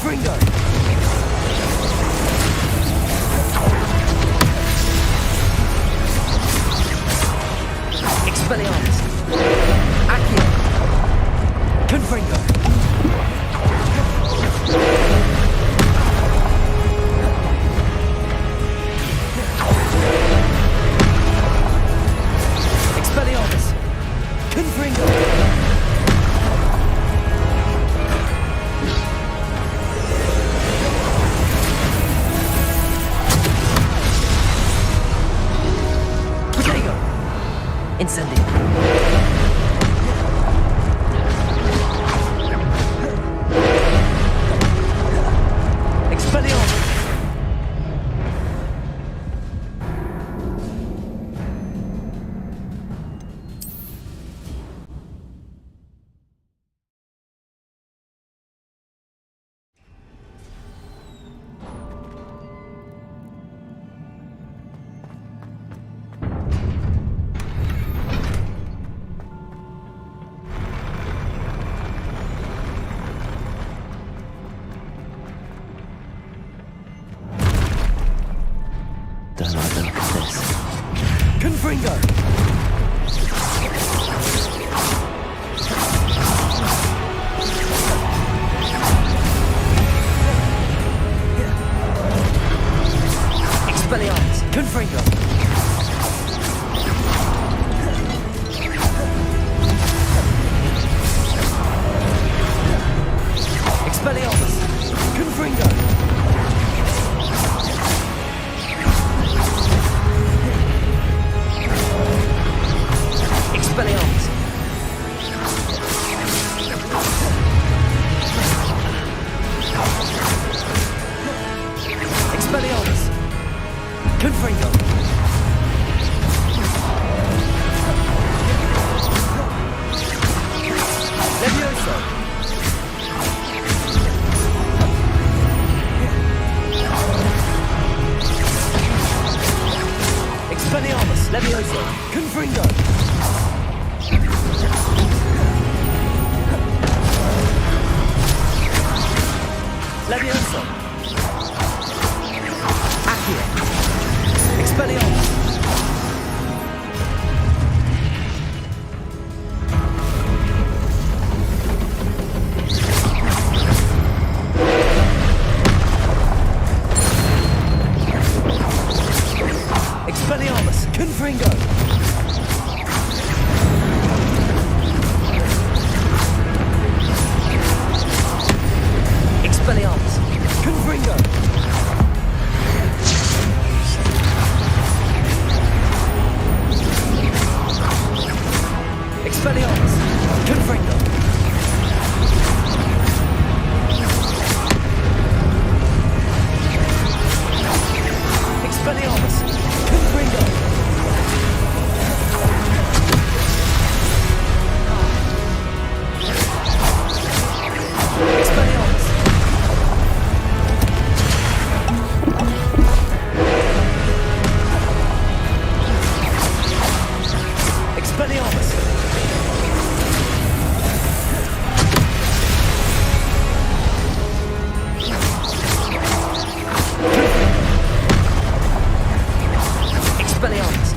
Confringo! Expelliarmus! Accio! Confringo! Expelliarmus! Confringo! Protego! Incendio! Expelliarmus! Don't like the look of this. Confringo! Expelliarmus! Confringo! Expelliarmus! Confringo! Expelliarmus! Expelliarmus! Confringo! Levioso! Expelliarmus! Levioso! Confringo! Levioso! Accio! Expelliarmus! Expelliarmus! Confringo! Expelliarmus! Confringo! Expelliarmus! Confringo! Expelliarmus! Confringo! Expelliarmus! Expelliarmus! Expelliarmus! Expelliarmus!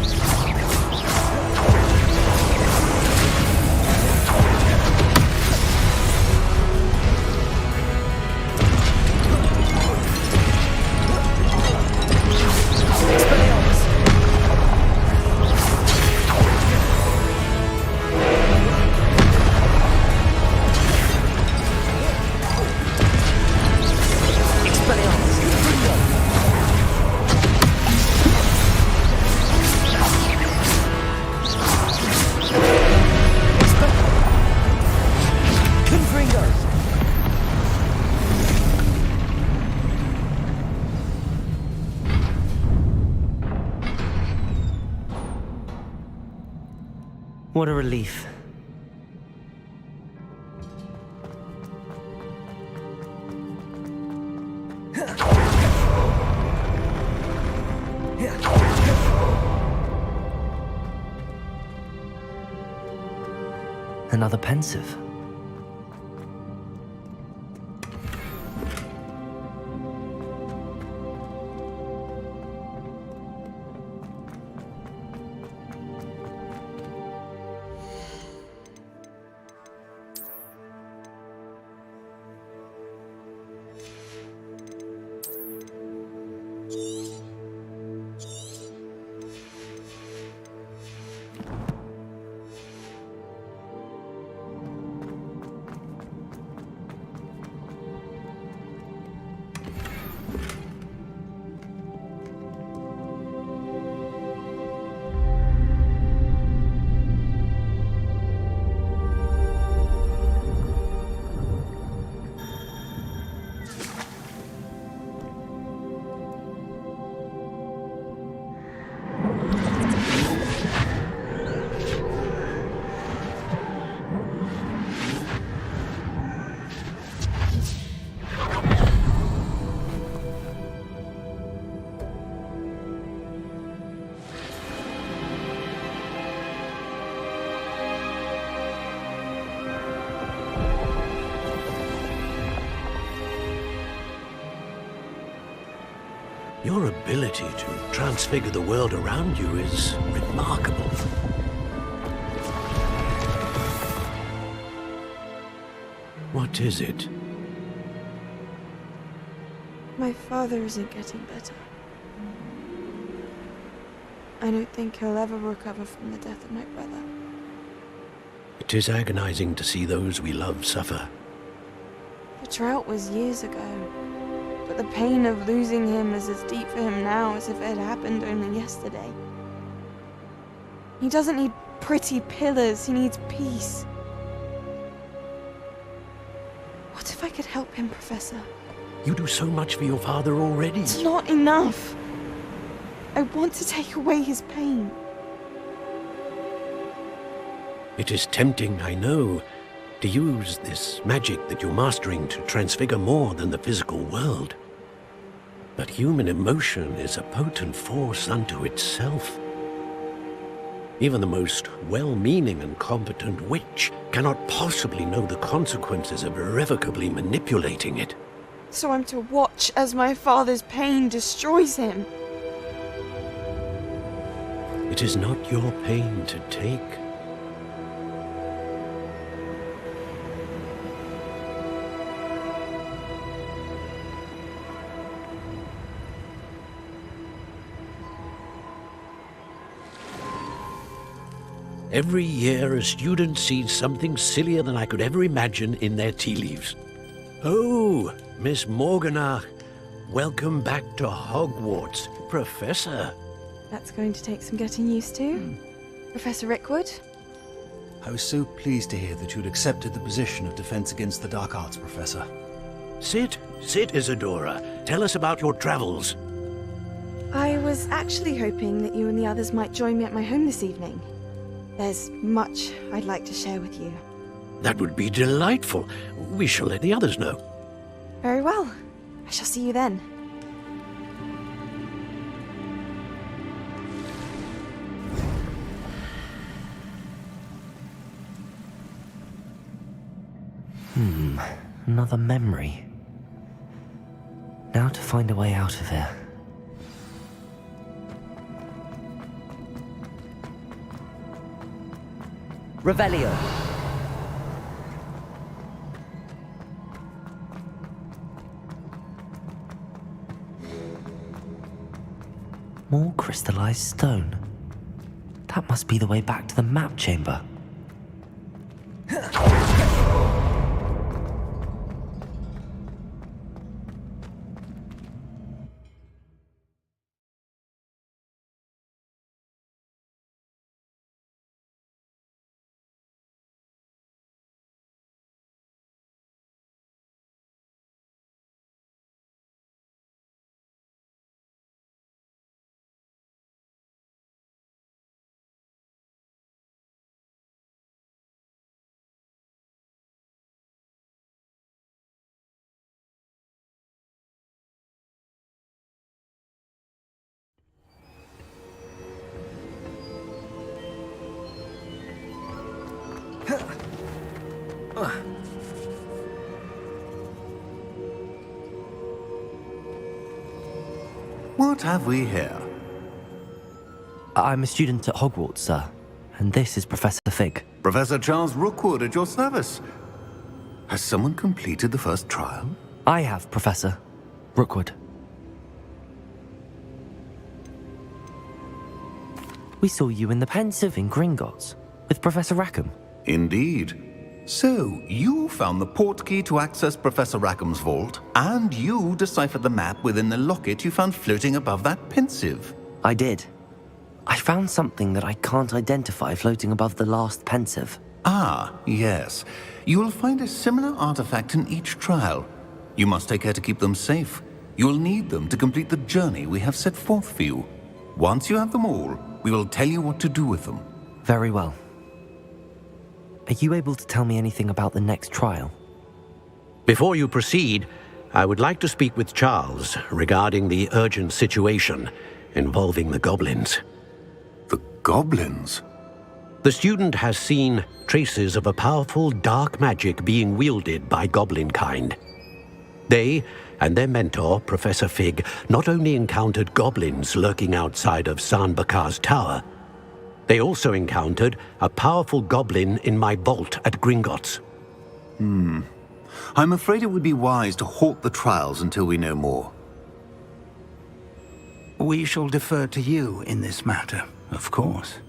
Expelliarmus! Confringo! Confringo! What a relief. Another pensive. Your ability to transfigure the world around you is remarkable. What is it? My father isn't getting better. I don't think he'll ever recover from the death of my brother. It is agonizing to see those we love suffer. The drought was years ago, but the pain of losing him is as deep for him now as if it had happened only yesterday. He doesn't need pretty pillars, he needs peace. What if I could help him, Professor? You do so much for your father already. It's not enough. I want to take away his pain. It is tempting, I know, to use this magic that you're mastering to transfigure more than the physical world. But human emotion is a potent force unto itself. Even the most well-meaning and competent witch cannot possibly know the consequences of irrevocably manipulating it. So I'm to watch as my father's pain destroys him. It is not your pain to take. Every year, a student sees something sillier than I could ever imagine in their tea leaves. Oh, Miss Morganach, welcome back to Hogwarts, Professor. That's going to take some getting used to. Professor Rickwood? I was so pleased to hear that you'd accepted the position of Defense Against the Dark Arts, Professor. Sit, Isadora. Tell us about your travels. I was actually hoping that you and the others might join me at my home this evening. There's much I'd like to share with you. That would be delightful. We shall let the others know. Very well. I shall see you then. Another memory. Now to find a way out of here. Revelio. More crystallized stone. That must be the way back to the map chamber. What have we here? I'm a student at Hogwarts, sir. And this is Professor Fig. Professor Charles Rookwood at your service. Has someone completed the first trial? I have, Professor Rookwood. We saw you in the Pensive in Gringotts with Professor Rackham. Indeed. So, you found the portkey to access Professor Rackham's vault, and you deciphered the map within the locket you found floating above that Pensive. I did. I found something that I can't identify floating above the last Pensive. Ah, yes. You will find a similar artifact in each trial. You must take care to keep them safe. You will need them to complete the journey we have set forth for you. Once you have them all, we will tell you what to do with them. Very well. Are you able to tell me anything about the next trial? Before you proceed, I would like to speak with Charles regarding the urgent situation involving the goblins. The goblins? The student has seen traces of a powerful dark magic being wielded by goblin kind. They and their mentor, Professor Fig, not only encountered goblins lurking outside of San Bakar's tower, they also encountered a powerful goblin in my vault at Gringotts. I'm afraid it would be wise to halt the trials until we know more. We shall defer to you in this matter, of course.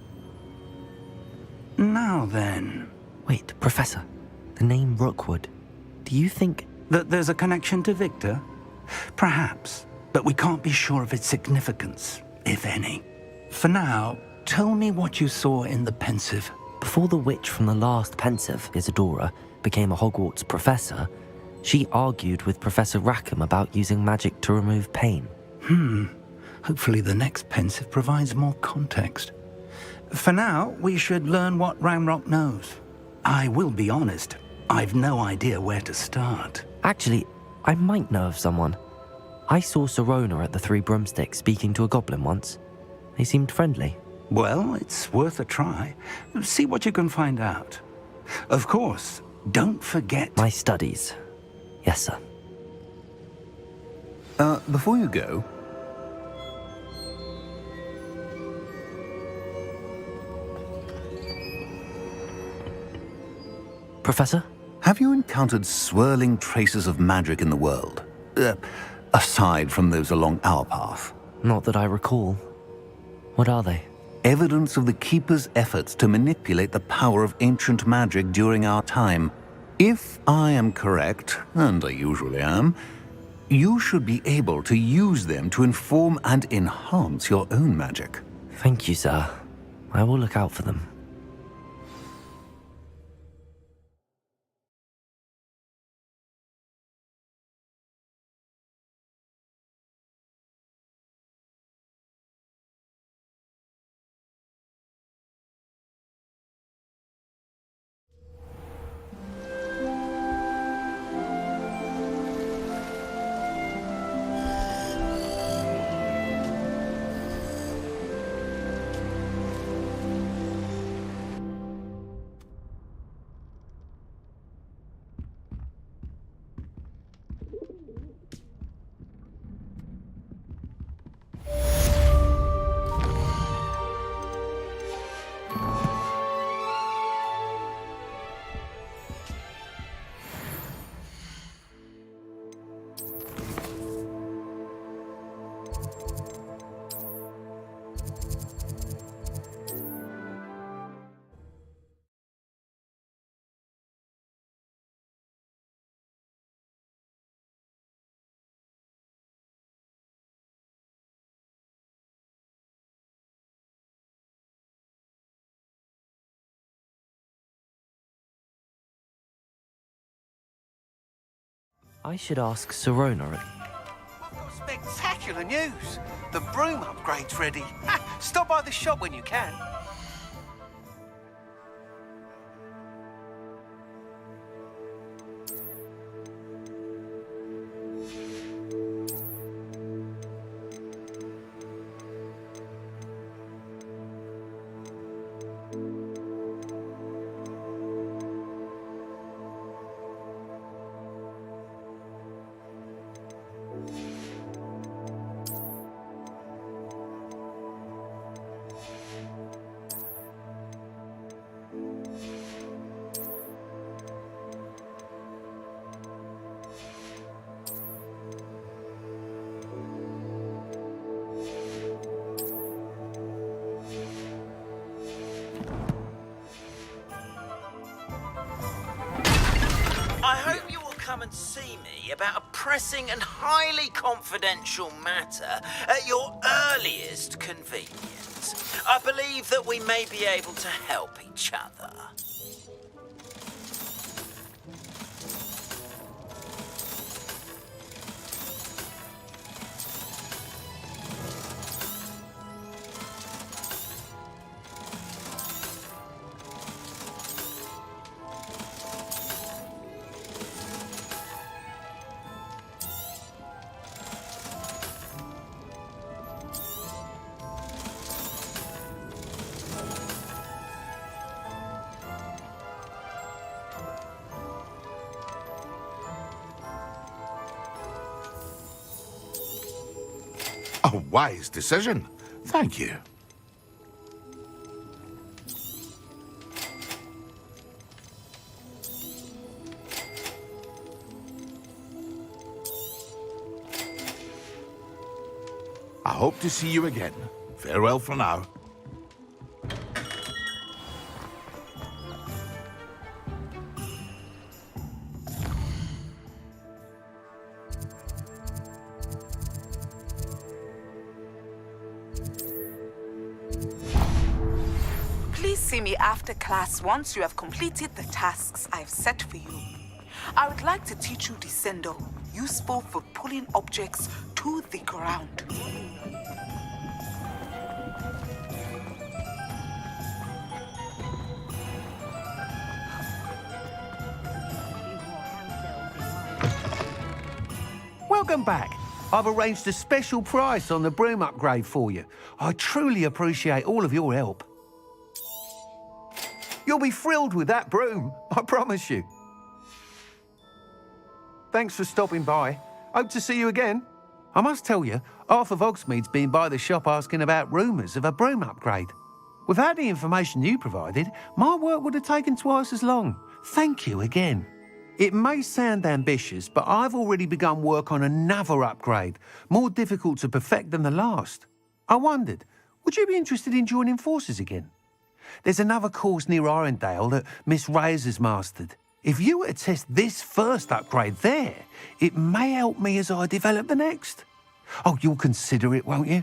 Now then... Wait, Professor. The name Rookwood. Do you think... that there's a connection to Victor? Perhaps, but we can't be sure of its significance, if any. For now, tell me what you saw in the Pensive. Before the witch from the last Pensive, Isadora, became a Hogwarts professor, she argued with Professor Rackham about using magic to remove pain. Hopefully the next Pensive provides more context. For now, we should learn what Ranrock knows. I will be honest, I've no idea where to start. Actually, I might know of someone. I saw Sirona at the Three Broomsticks speaking to a goblin once. They seemed friendly. Well, it's worth a try. See what you can find out. Of course, don't forget... My studies. Yes, sir. Before you go... Professor? Have you encountered swirling traces of magic in the world? Aside from those along our path? Not that I recall. What are they? Evidence of the Keeper's efforts to manipulate the power of ancient magic during our time. If I am correct, and I usually am, you should be able to use them to inform and enhance your own magic. Thank you, sir. I will look out for them. I should ask Sirona. I've got spectacular news. The broom upgrade's ready. Stop by the shop when you can. I hope you will come and see me about a pressing and highly confidential matter at your earliest convenience. I believe that we may be able to help each other. A wise decision. Thank you. I hope to see you again. Farewell for now. Please see me after class once you have completed the tasks I've set for you. I would like to teach you Descendo, useful for pulling objects to the ground. Welcome back. I've arranged a special price on the broom upgrade for you. I truly appreciate all of your help. You'll be thrilled with that broom, I promise you. Thanks for stopping by. Hope to see you again. I must tell you, half of Hogsmeade's been by the shop asking about rumours of a broom upgrade. Without the information you provided, my work would have taken twice as long. Thank you again. It may sound ambitious, but I've already begun work on another upgrade, more difficult to perfect than the last. I wondered, would you be interested in joining forces again? There's another course near Arendelle that Miss Reyes has mastered. If you were to test this first upgrade there, it may help me as I develop the next. Oh, you'll consider it, won't you?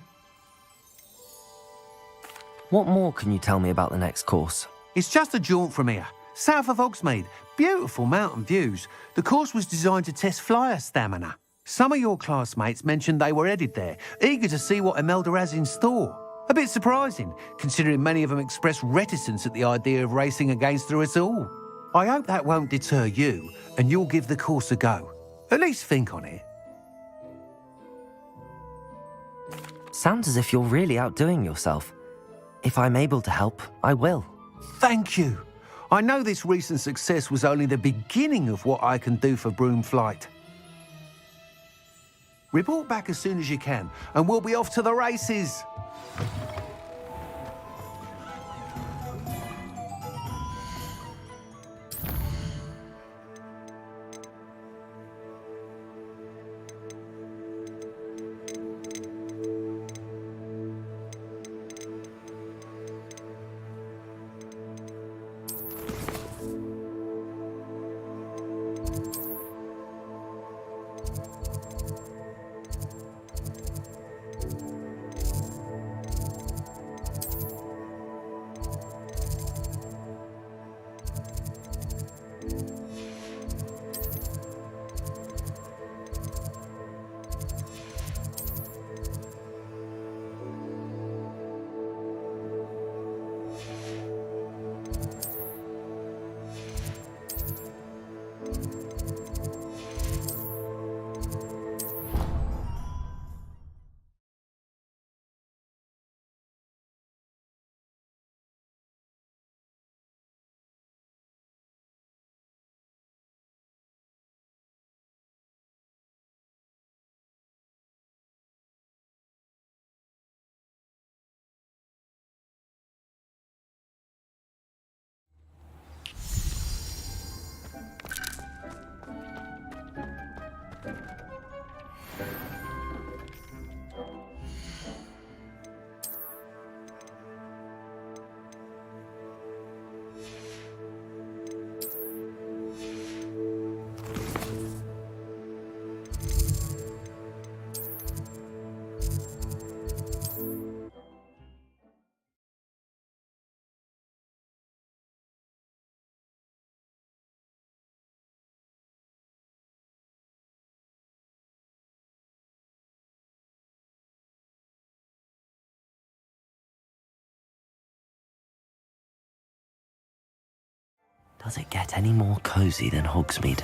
What more can you tell me about the next course? It's just a jaunt from here, south of Hogsmeade. Beautiful mountain views. The course was designed to test flyer stamina. Some of your classmates mentioned they were headed there, eager to see what Imelda has in store. A bit surprising, considering many of them expressed reticence at the idea of racing against us all. I hope that won't deter you, and you'll give the course a go. At least think on it. Sounds as if you're really outdoing yourself. If I'm able to help, I will. Thank you. I know this recent success was only the beginning of what I can do for broom flight. Report back as soon as you can, and we'll be off to the races. Does it get any more cozy than Hogsmeade?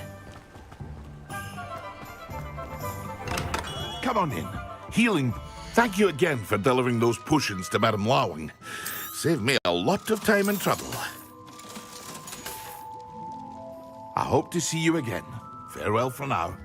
Come on in. Healing. Thank you again for delivering those potions to Madame Lawing. Saved me a lot of time and trouble. I hope to see you again. Farewell for now.